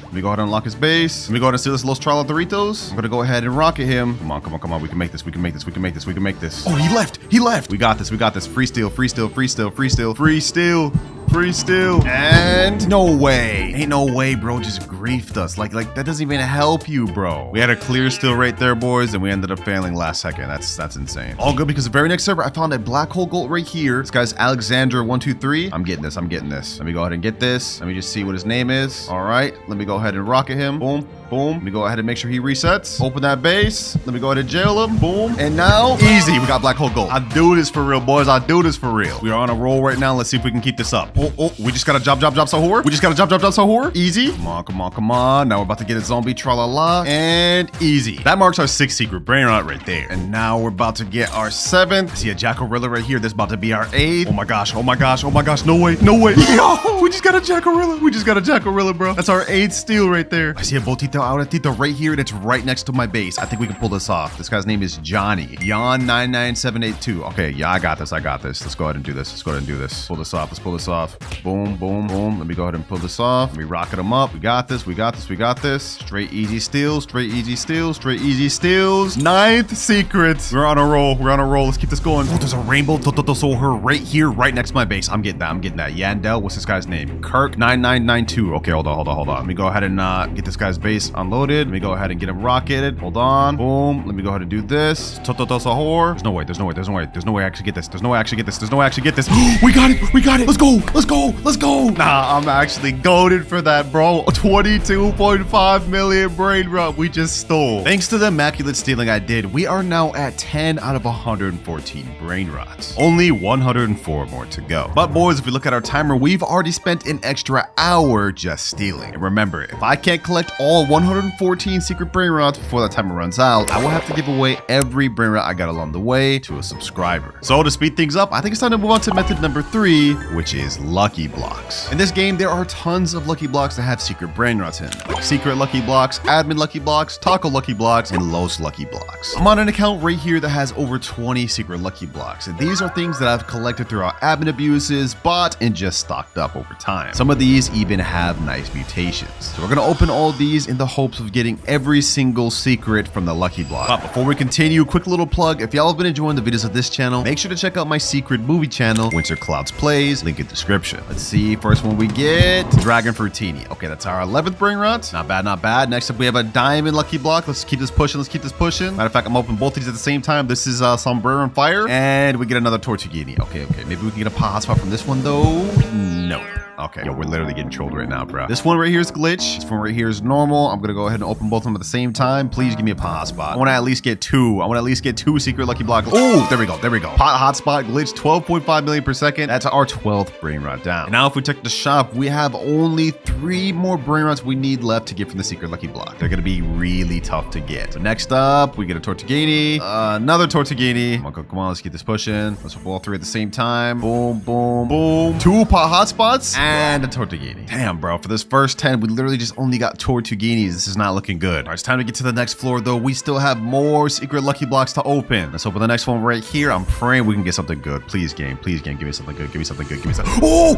Let me go ahead and unlock his base. Let me go ahead and steal this Los Tralolaritos. I'm gonna go ahead and rocket him. Come on, come on, come on. We can make this. We can make this. We can make this. We can make this. Oh, he left. He left. We got this. We got this. Free steal. Free steal. Free steal. Free steal. Free steal. Free steal. And no way. Ain't no way, bro. Just griefed us. Like that doesn't even help you, bro. We had a clear steal right there, boys, and we ended up failing last second. That's insane. All good because the very next server, I found a black hole gold right here. This guy's Alexander123. I'm getting this. I'm getting this. Let me go ahead and get this. Let me just see what his name is. All right. Let me go ahead and rocket him. Boom. Boom. Let me go ahead and make sure he resets. Open that base. Let me go ahead and jail him. Boom. And now, easy. We got black hole gold. I do this for real, boys. I do this for real. We are on a roll right now. Let's see if we can keep this up. Oh, we just got a job Sahur. We just got a job Sahur. Easy. Come on, come on, come on. Now we're about to get a zombie tralala. And easy. That marks our 6th secret Brainrot right there. And now we're about to get our 7th. I see a Jackarilla right here. This is about to be our 8th. Oh my gosh. Oh my gosh. Oh my gosh. No way. No way. Yo, we just got a Jackarilla. We just got a Jackarilla, bro. That's our 8th steal right there. I see a Botito Auratito right here. That's right next to my base. I think we can pull this off. This guy's name is Johnny. Jan99782. Okay, yeah, I got this. I got this. Let's go ahead and do this. Let's go ahead and do this. Pull this off. Let's pull this off. Boom, boom, boom. Let me go ahead and pull this off. Let me rocket him up. We got this. We got this. We got this. Straight easy steals. Straight easy steals. Straight easy steals. 9th secret. We're on a roll. We're on a roll. Let's keep this going. Oh, there's a rainbow Tototosoher right here, right next to my base. I'm getting that. I'm getting that. Yandel. What's this guy's name? Kirk9992. Okay, hold on. Let me go ahead and get this guy's base unloaded. Let me go ahead and get him rocketed. Hold on. Boom. Let me go ahead and do this. Tototosoher. There's no way. There's no way. There's no way. There's no way I actually get this. There's no way I actually get this. There's no way I actually get this. We got it. We got it. Let's go. Let's go. Let's go. Nah, I'm actually goaded for that, bro. 22.5 million Brainrot we just stole. Thanks to the immaculate stealing I did, we are now at 10 out of 114 Brainrots. Only 104 more to go. But boys, if we look at our timer, we've already spent an extra hour just stealing. And remember, if I can't collect all 114 secret Brainrots before that timer runs out, I will have to give away every Brainrot I got along the way to a subscriber. So to speed things up, I think it's time to move on to method number 3, which is lucky blocks. In this game, there are tons of lucky blocks that have secret Brainrots in them, like secret lucky blocks, admin lucky blocks, taco lucky blocks, and Los lucky blocks. I'm on an account right here that has over 20 secret lucky blocks, and these are things that I've collected throughout admin abuses, bought, and just stocked up over time. Some of these even have nice mutations. So we're gonna open all these in the hopes of getting every single secret from the lucky block. But before we continue, quick little plug. If y'all have been enjoying the videos of this channel, make sure to check out my secret movie channel, WinterKloudz Plays, link in description. Let's see, first one we get, Dragon Fruitini. Okay, that's our 11th Brainrot. Not bad, not bad. Next up, we have a diamond lucky block. Let's keep this pushing. Let's keep this pushing. Matter of fact, I'm opening both of these at the same time. This is Sombrero and Fire. And we get another Tortuguini. Okay. Maybe we can get a pot hotspot from this one, though. No. Okay, yo, we're literally getting trolled right now, bro. This one right here is glitch. This one right here is normal. I'm gonna go ahead and open both of them at the same time. Please give me a pot hotspot. I want to at least get 2. I want to at least get 2 secret lucky blocks. Oh, there we go. There we go. Pot hotspot glitch, 12.5 million per second. That's our 12th Brainrot down. And now if we check the shop, we have only 3 more Brainrots we need left to get from the secret lucky block. They're gonna be really tough to get. So next up, we get a Tortuguini, another Tortuguini. Come on, let's get this pushing. Let's open all 3 at the same time. Boom, boom, boom. 2 pot hotspots. And a Tortuguini. Damn, bro. For this first 10, we literally just only got Tortuguinis. This is not looking good. All right, it's time to get to the next floor, though. We still have more secret lucky blocks to open. Let's open the next one right here. I'm praying we can get something good. Please, game. Please, game. Give me something good. Give me something good. Give me something. Oh!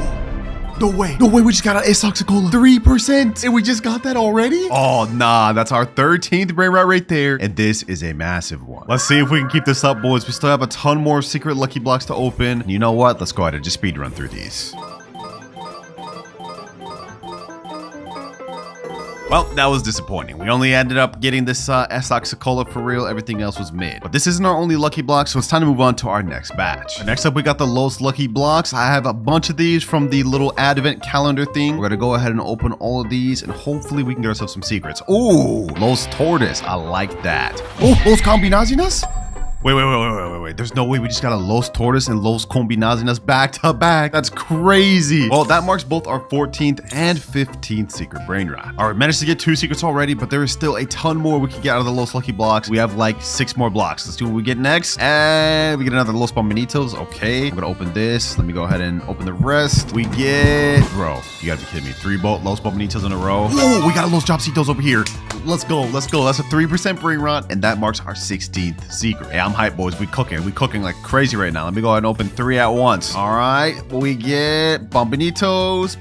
No way. No way. We just got an Asoxicola. 3%. And we just got that already? Oh, nah. That's our 13th Brainrot right there. And this is a massive one. Let's see if we can keep this up, boys. We still have a ton more secret lucky blocks to open. And you know what? Let's go ahead and just speed run through these. Well, that was disappointing. We only ended up getting this Asoxicola for real. Everything else was mid. But this isn't our only lucky block, so it's time to move on to our next batch. Next up, we got the Los lucky blocks. I have a bunch of these from the little advent calendar thing. We're gonna go ahead and open all of these, and hopefully we can get ourselves some secrets. Ooh, Los Tortoise. I like that. Oh, Los Combinazinas? Wait. There's no way we just got a Los Tortoise and Los Combinazinas back to back. That's crazy. Well, that marks both our 14th and 15th secret brain rot. All right, managed to get 2 secrets already, but there is still a ton more we can get out of the Los Lucky blocks. We have like 6 more blocks. Let's do what we get next. And we get another Los Bombinitos. Okay, I'm gonna open this. Let me go ahead and open the rest. We get, bro, you gotta be kidding me. 3 Los Bombinitos in a row. Oh, we got a Los Jobcitos over here. Let's go. That's a 3% brain rot, and that marks our 16th secret. Hey, I'm hyped, boys. We cooking like crazy right now. Let me go ahead and open 3 at once. All right, we get Bombinitos,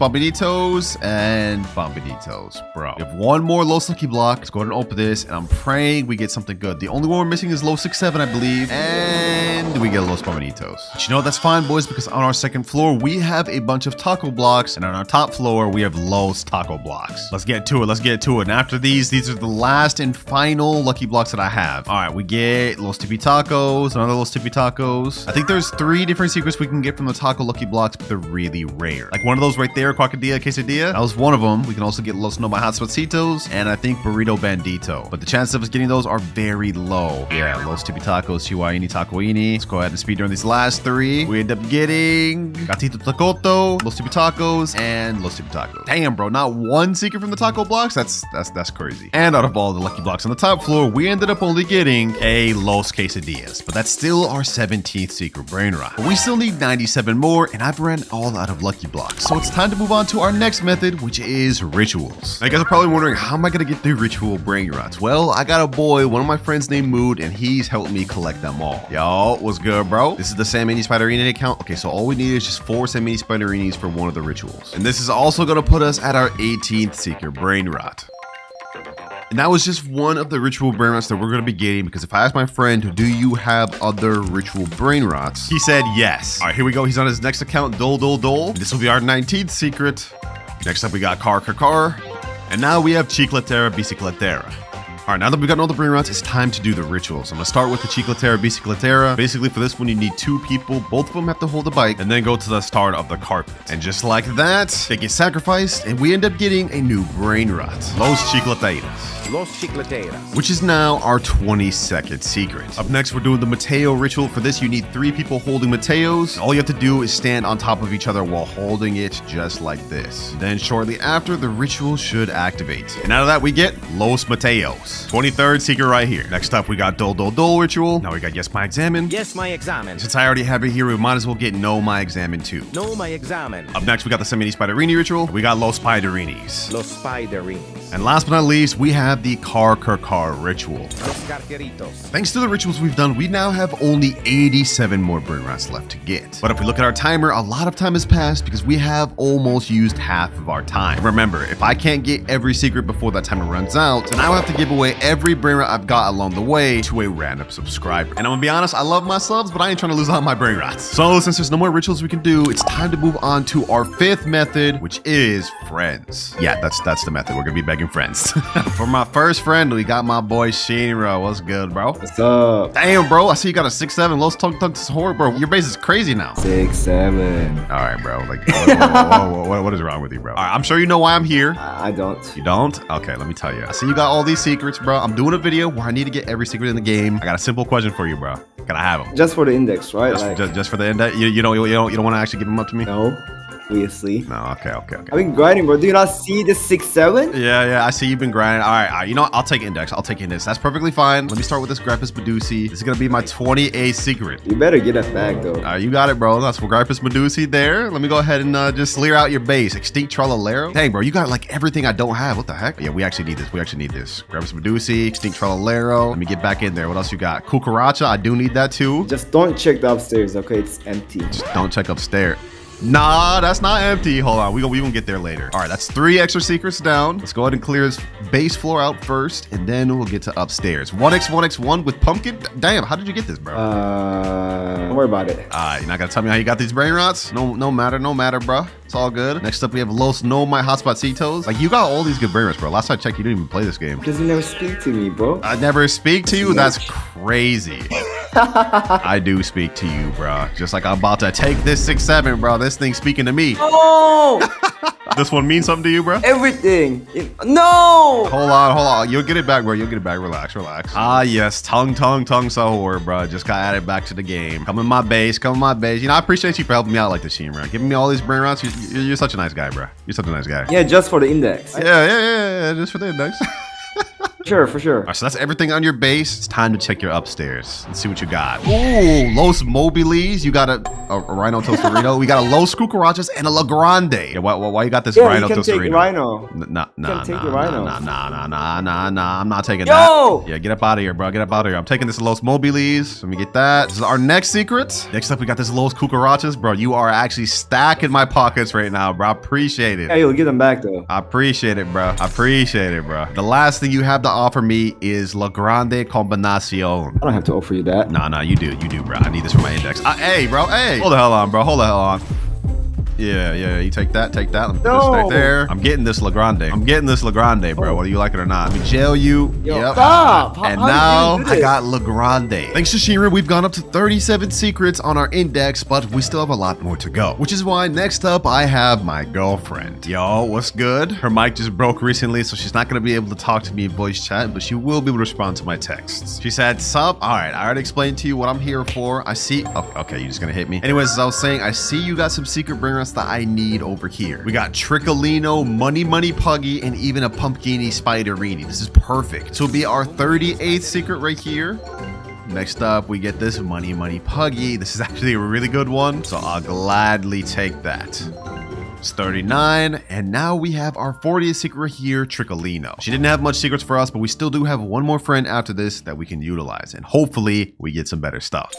and Bombinitos, bro. We have 1 more Los Lucky block. Let's go ahead and open this, and I'm praying we get something good. The only one we're missing is Los 67, I believe, and we get Los Bombinitos. But you know what? That's fine, boys, because on our 2nd floor, we have a bunch of taco blocks, and on our top floor, we have Los Taco blocks. Let's get to it. And after these are the last and final lucky blocks that I have. All right, we get Los Tipi Tacos, another Los Tipi Tacos. I think there's 3 different secrets we can get from the taco lucky blocks, but they're really rare. Like one of those right there, Crocodilla Quesadilla. That was one of them. We can also get Los No My Hot Spotsitos, and I think Burrito Bandito. But the chances of us getting those are very low. Yeah, Los Tipi Tacos, Chihuahini Tacoini. Let's go ahead and speed run these last 3. We end up getting Gatito Tacoto, Los Tipi Tacos, and Los Tipi Tacos. Damn, bro, not 1 secret from the taco blocks? That's crazy. And out of all the lucky blocks on the top floor, we ended up only getting a Los Quesadillas, but that's still our 17th secret brain rot. But we still need 97 more, and I've ran all out of lucky blocks. So it's time to move on to our next method, which is rituals. Now, you guys are probably wondering, how am I gonna get through ritual brain rots? Well, I got a boy, one of my friends named Mood, and he's helped me collect them all. Yo, what's good, bro? This is the San Mini Spiderini account. Okay, so all we need is just 4 San Mini Spiderinis for one of the rituals. And this is also gonna put us at our 18th secret brain rot. And that was just one of the ritual brain rots that we're going to be getting, because if I asked my friend, do you have other ritual brain rots? He said yes. All right, here we go. He's on his next account, Dole. This will be our 19th secret. Next up, we got Car. And now we have Chicletera Bicicletera. All right, now that we've gotten all the brain rots, it's time to do the rituals. I'm gonna start with the Chicletera Bicicletera. Basically, for this one, you need 2 people. Both of them have to hold the bike, and then go to the start of the carpet. And just like that, they get sacrificed, and we end up getting a new brain rot. Los Chicleteras. Los Chicleteras. Which is now our 22nd secret. Up next, we're doing the Mateo ritual. For this, you need 3 people holding Mateos. All you have to do is stand on top of each other while holding it just like this. Then shortly after, the ritual should activate. And out of that, we get Los Mateos. 23rd secret right here. Next up, we got Dole ritual. Now we got Yes My Examen. Yes, my examen. Since I already have it here, we might as well get No My Examen too. No, my examen. Up next, we got the Semini Spiderini ritual. We got Los Spiderinis. Los Spiderines. And last but not least, we have the Car ritual. Los Carqueritos. Thanks to the rituals we've done, we now have only 87 more brain rots left to get. But if we look at our timer, a lot of time has passed because we have almost used half of our time. And remember, if I can't get every secret before that timer runs out, then I will have to give away every brain rot I've got along the way to a random subscriber. And I'm gonna be honest, I love my subs, but I ain't trying to lose out on my brain rots. So since there's no more rituals we can do, it's time to move on to our 5th method, which is friends. Yeah, that's the method. We're gonna be begging friends. For my first friend, we got my boy Shinra. What's good, bro? What's up? Damn, bro. I see you got a 6'7". Los Tunk horror, bro. Your base is crazy now. 6'7". All right, bro. Like, what is wrong with you, bro? All right, I'm sure you know why I'm here. I don't. You don't? Okay, let me tell you. I see you got all these secrets, bro. I'm doing a video where I need to get every secret in the game. I got a simple question for you, bro. Can I have them? Just for the index, right? Just for the index? You don't want to actually give them up to me? No. Obviously. No, okay. I've been grinding, bro. Do you not see the 6'7"? Yeah, I see you've been grinding. All right. You know what? I'll take index. That's perfectly fine. Let me start with this Grapus Medusi. This is gonna be my 28th secret. You better get that back, though. You got it, bro. That's for Grapus Medusi there. Let me go ahead and just clear out your base. Extinct Trollalero. Dang, bro, you got like everything I don't have. What the heck? Yeah, we actually need this. Grapus Medusi, Extinct Trollalero. Let me get back in there. What else you got? Cucaracha. I do need that too. Just don't check the upstairs, okay? It's empty. Just don't check upstairs. Nah, that's not empty. Hold on, we gonna get there later. All right, that's 3 extra secrets down. Let's go ahead and clear this base floor out first, and then we'll get to upstairs. 1x1x1 with pumpkin. Damn, how did you get this, bro? Don't worry about it. You're not gonna tell me how you got these brain rots? No matter, bro. It's all good. Next up, we have Los No My Hotspotcitos. Like, you got all these good brain rots, bro. Last time I checked, you didn't even play this game. Because you never speak to me, bro. I never speak to you? That's crazy. I do speak to you, bro. Just like I'm about to take this 6'7", bro. This thing's speaking to me. Oh! This one means something to you, bro? Everything. No! Hold on. You'll get it back, bro. You'll get it back. Relax. Ah, yes. Tongue, Sahur, bro. Just got added back to the game. Come in my base. You know, I appreciate you for helping me out like this, Sheen, bro. Giving me all these brain rots. You're such a nice guy, bro. You're such a nice guy. Yeah, just for the index. Yeah. Just for the index. Sure, for sure. All right, so that's everything on your base. It's time to check your upstairs and see what you got. Ooh, Los Mobiles. You got a Rhino Tostarino. We got a Los Cucarachas and a La Grande. Yeah, why you got this Rhino you can Tostarino? Take Rhino. Nah. I'm not taking Yo! that. Yeah, get up out of here, bro. Get up out of here. I'm taking this Los Mobiles. Let me get that. This is our next secret. Next up, we got this Los Cucarachas. Bro, you are actually stacking my pockets right now, bro. I appreciate it. Yeah, you'll get them back, though. I appreciate it, bro. The last thing you have to offer me is La Grande Combinacion. I don't have to offer you that. Nah, you do, bro. I need this for my index. Hey, bro, hey. Hold the hell on, bro. Yeah, you take that. Let me put this right there. I'm getting this La Grande, bro. Whether you like it or not. Let me jail you. Yo, stop. And How now did you do I this? got La Grande. Thanks to Shira, we've gone up to 37 secrets on our index, but we still have a lot more to go. Which is why next up I have my girlfriend. Yo, what's good? Her mic just broke recently, so she's not gonna be able to talk to me in voice chat, but she will be able to respond to my texts. She said, sup? All right, I already explained to you what I'm here for. I see. Oh, okay, you're just gonna hit me. Anyways, as I was saying, I see you got some secret bringers that I need over here. We got Triccolino, Money Puggy, and even a Pumpkini Spiderini. This is perfect. So it'll be our 38th secret right here. Next up, we get this Money Puggy. This is actually a really good one, so I'll gladly take that. It's 39, and now we have our 40th secret right here, Triccolino. She didn't have much secrets for us, but we still do have one more friend after this that we can utilize, and hopefully we get some better stuff.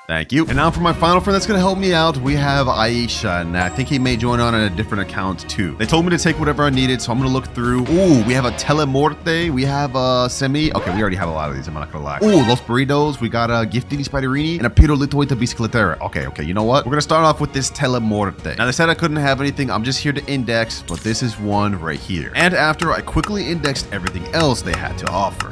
Thank you. And now for my final friend that's going to help me out, we have Aisha, and I think he may join on a different account too. They told me to take whatever I needed, so I'm going to look through. Ooh, we have a Telemorte, we have a Semi. Okay, we already have a lot of these, I'm not going to lie. Ooh, Los Burritos, we got a Giftini Spiderini, and a Pirolitoita Bicicletera. Okay, you know what? We're going to start off with this Telemorte. Now, they said I couldn't have anything. I'm just here to index, but this is one right here. And after I quickly indexed everything else they had to offer.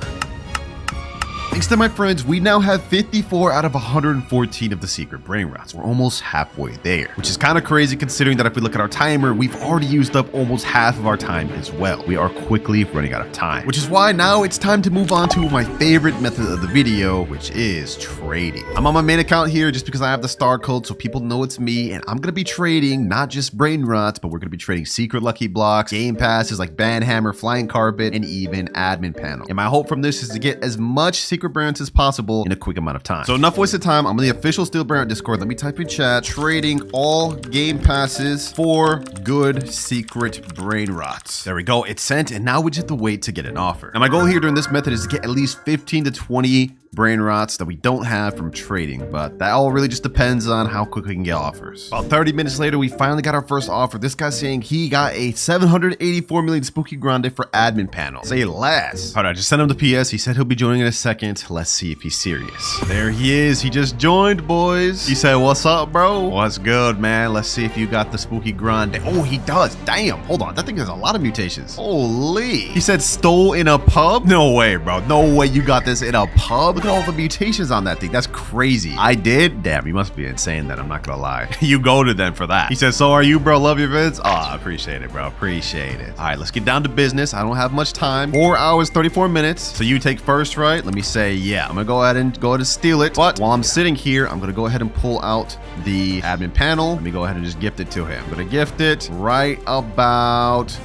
Thanks to my friends, we now have 54 out of 114 of the secret brain rots. We're almost halfway there, which is kind of crazy considering that if we look at our timer, we've already used up almost half of our time as well. We are quickly running out of time, which is why now it's time to move on to my favorite method of the video, which is trading. I'm on my main account here just because I have the star code so people know it's me, and I'm going to be trading not just brain rots, but we're going to be trading secret lucky blocks, game passes like Banhammer, Flying Carpet, and even admin panel. And my hope from this is to get as much secret brands as possible in a quick amount of time. So enough wasted time. I'm in the official Steel Brand Discord. Let me type in chat. Trading all game passes for good secret brain rots. There we go. It's sent, and now we just have to wait to get an offer. Now my goal here during this method is to get at least 15 to 20 brain rots that we don't have from trading, but that all really just depends on how quick we can get offers. About 30 minutes later, we finally got our first offer. This guy's saying he got a 784 million Spooky Grande for admin panel. Say less. All right, I just sent him the PS. He said he'll be joining in a second. Let's see if he's serious. There he is. He just joined, boys. He said, what's up, bro? What's good, man? Let's see if you got the Spooky Grande. Oh, he does. Damn. Hold on. That thing has a lot of mutations. Holy. He said stole in a pub? No way, bro. No way you got this in a pub. Look at all the mutations on that thing. That's crazy. I did? Damn, you must be insane then. I'm not gonna lie. You goated then for that. He said, so are you, bro? Love your vids? Oh, I appreciate it, bro. Appreciate it. All right, let's get down to business. I don't have much time. 4 hours, 34 minutes. So you take first, right? Let me say, yeah. I'm gonna go ahead and steal it. But while I'm sitting here, I'm gonna go ahead and pull out the admin panel. Let me go ahead and just gift it to him. I'm gonna gift it right about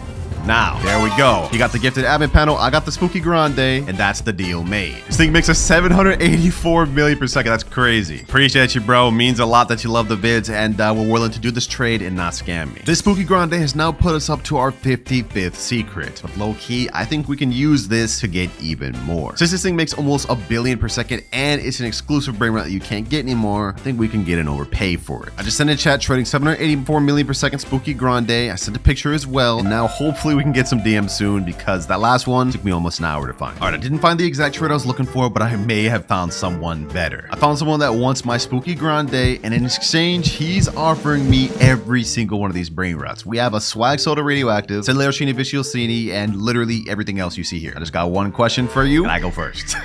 now. There we go. He got the gifted admin panel. I got the Spooky Grande, and that's the deal made. This thing makes a 784 million per second. That's crazy. Appreciate you, bro. Means a lot that you love the vids, and we're willing to do this trade and not scam me. This Spooky Grande has now put us up to our 55th secret. But low key, I think we can use this to get even more. Since this thing makes almost a billion per second, and it's an exclusive brain rot that you can't get anymore, I think we can get an overpay for it. I just sent a chat trading 784 million per second Spooky Grande. I sent a picture as well, and now hopefully hopefully we can get some DMs soon because that last one took me almost an hour to find. All right, I didn't find the exact trade I was looking for, but I may have found someone better. I found someone that wants my Spooky Grande, and in exchange, he's offering me every single one of these Brainrots. We have a Swag Soda Radioactive, Leoncini Viciosini, and literally everything else you see here. I just got one question for you, and I go first.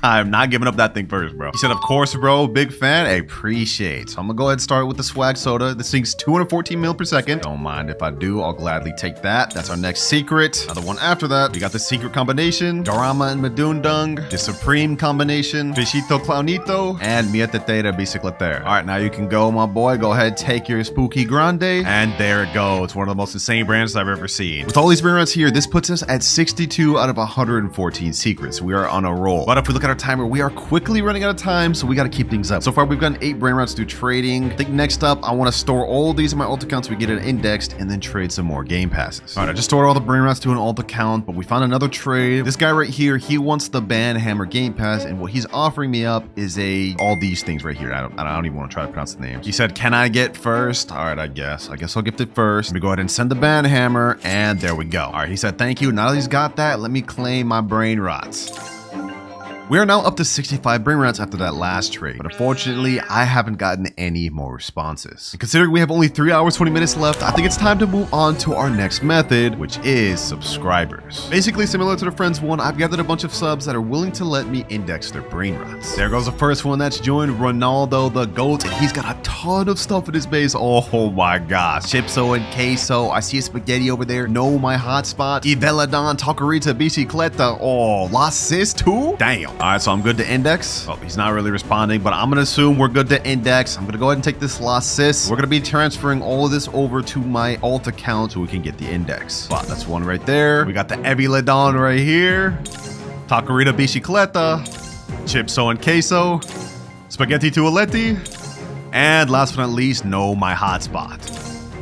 I'm not giving up that thing first, bro. He said, of course, bro, big fan. I appreciate. So I'm gonna go ahead and start with the Swag Soda. This thing's 214 mil per second. Don't mind if I do, I'll gladly take that. That's our next secret. Another one after that, we got the secret combination, Garama and Madundung, the Supreme combination, Fishito Clownito, and Mietetera Bicicletera. All right, now you can go, my boy. Go ahead, take your Spooky Grande, and there it goes. It's one of the most insane brands I've ever seen. With all these Brainrots here, this puts us at 62 out of 114 secrets. We are on a roll. But if we look at our timer, we are quickly running out of time, so we got to keep things up. So far, we've gotten 8 Brainrots through trading. I think next up, I want to store all these in my alt account so we get it indexed, and then trade some more game passes. All right, I just stored all the Brainrots to an alt account, but we found another trade. This guy right here, he wants the Banhammer game pass, and what he's offering me up is all these things right here. I don't even want to try to pronounce the names. He said, can I get first? All right, I guess I'll gift it first. Let me go ahead and send the Banhammer, and there we go. All right, he said, thank you. Now that he's got that, let me claim my Brainrots. We are now up to 65 Brainrots after that last trade, but unfortunately, I haven't gotten any more responses. And considering we have only 3 hours, 20 minutes left, I think it's time to move on to our next method, which is subscribers. Basically, similar to the Friends one, I've gathered a bunch of subs that are willing to let me index their Brainrots. There goes the first one that's joined, Ronaldo the GOAT, and he's got a ton of stuff in his base. Oh my gosh. Chipso and queso. I see a spaghetti over there. No, my hotspot. Iveladon, Takarita, Bicicleta. Oh, Las Sis too? Damn. All right, so I'm good to index. Oh, he's not really responding, but I'm going to assume we're good to index. I'm going to go ahead and take this Las Sis. We're going to be transferring all of this over to my alt account so we can get the index. Wow, that's one right there. We got the Eviladon right here. Takarita Bicicleta. Chipso and queso. Spaghetti Tualetti. And last but not least, no, my hotspot.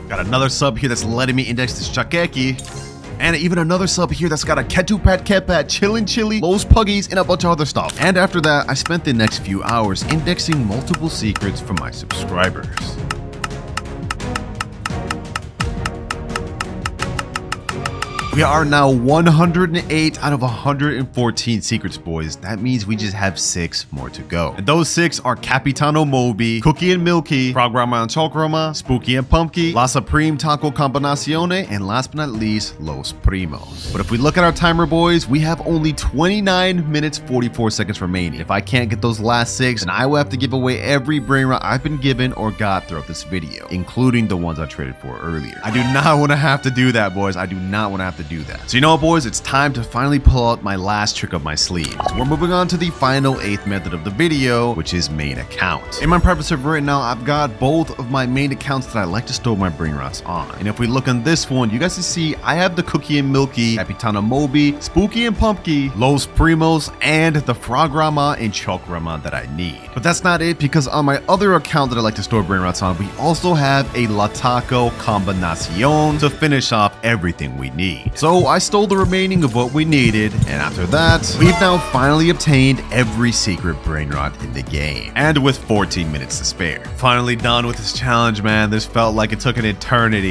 Got another sub here that's letting me index this Chakeki. And even another sub here that's got a Ketupat Kepat, Chillin' Chili, Los Puggies, and a bunch of other stuff. And after that, I spent the next few hours indexing multiple secrets for my subscribers. We are now 108 out of 114 secrets, boys. That means we just have 6 more to go. And those 6 are Capitano Moby, Cookie and Milky, Programa and Chocroma, Spooky and Pumpkin, La Supreme Taco Combinacione, and last but not least, Los Primos. But if we look at our timer, boys, we have only 29 minutes, 44 seconds remaining. If I can't get those last 6, then I will have to give away every Brainrot I've been given or got throughout this video, including the ones I traded for earlier. I do not want to have to do that, boys. I do not want to have to do that. So you know what, boys, it's time to finally pull out my last trick up my sleeve. So we're moving on to the final 8th method of the video, which is main account. In my private server right now, I've got both of my main accounts that I like to store my Brainrots on. And if we look on this one, you guys can see I have the Cookie and Milky, Capitana Moby, Spooky and Pumpkin, Los Primos, and the Frograma and Chocrama that I need. But that's not it, because on my other account that I like to store Brainrots on, we also have a Lataco Combinacion to finish off everything we need. So I stole the remaining of what we needed, and after that, we've now finally obtained every secret Brainrot in the game, and with 14 minutes to spare. Finally done with this challenge, man. This felt like it took an eternity.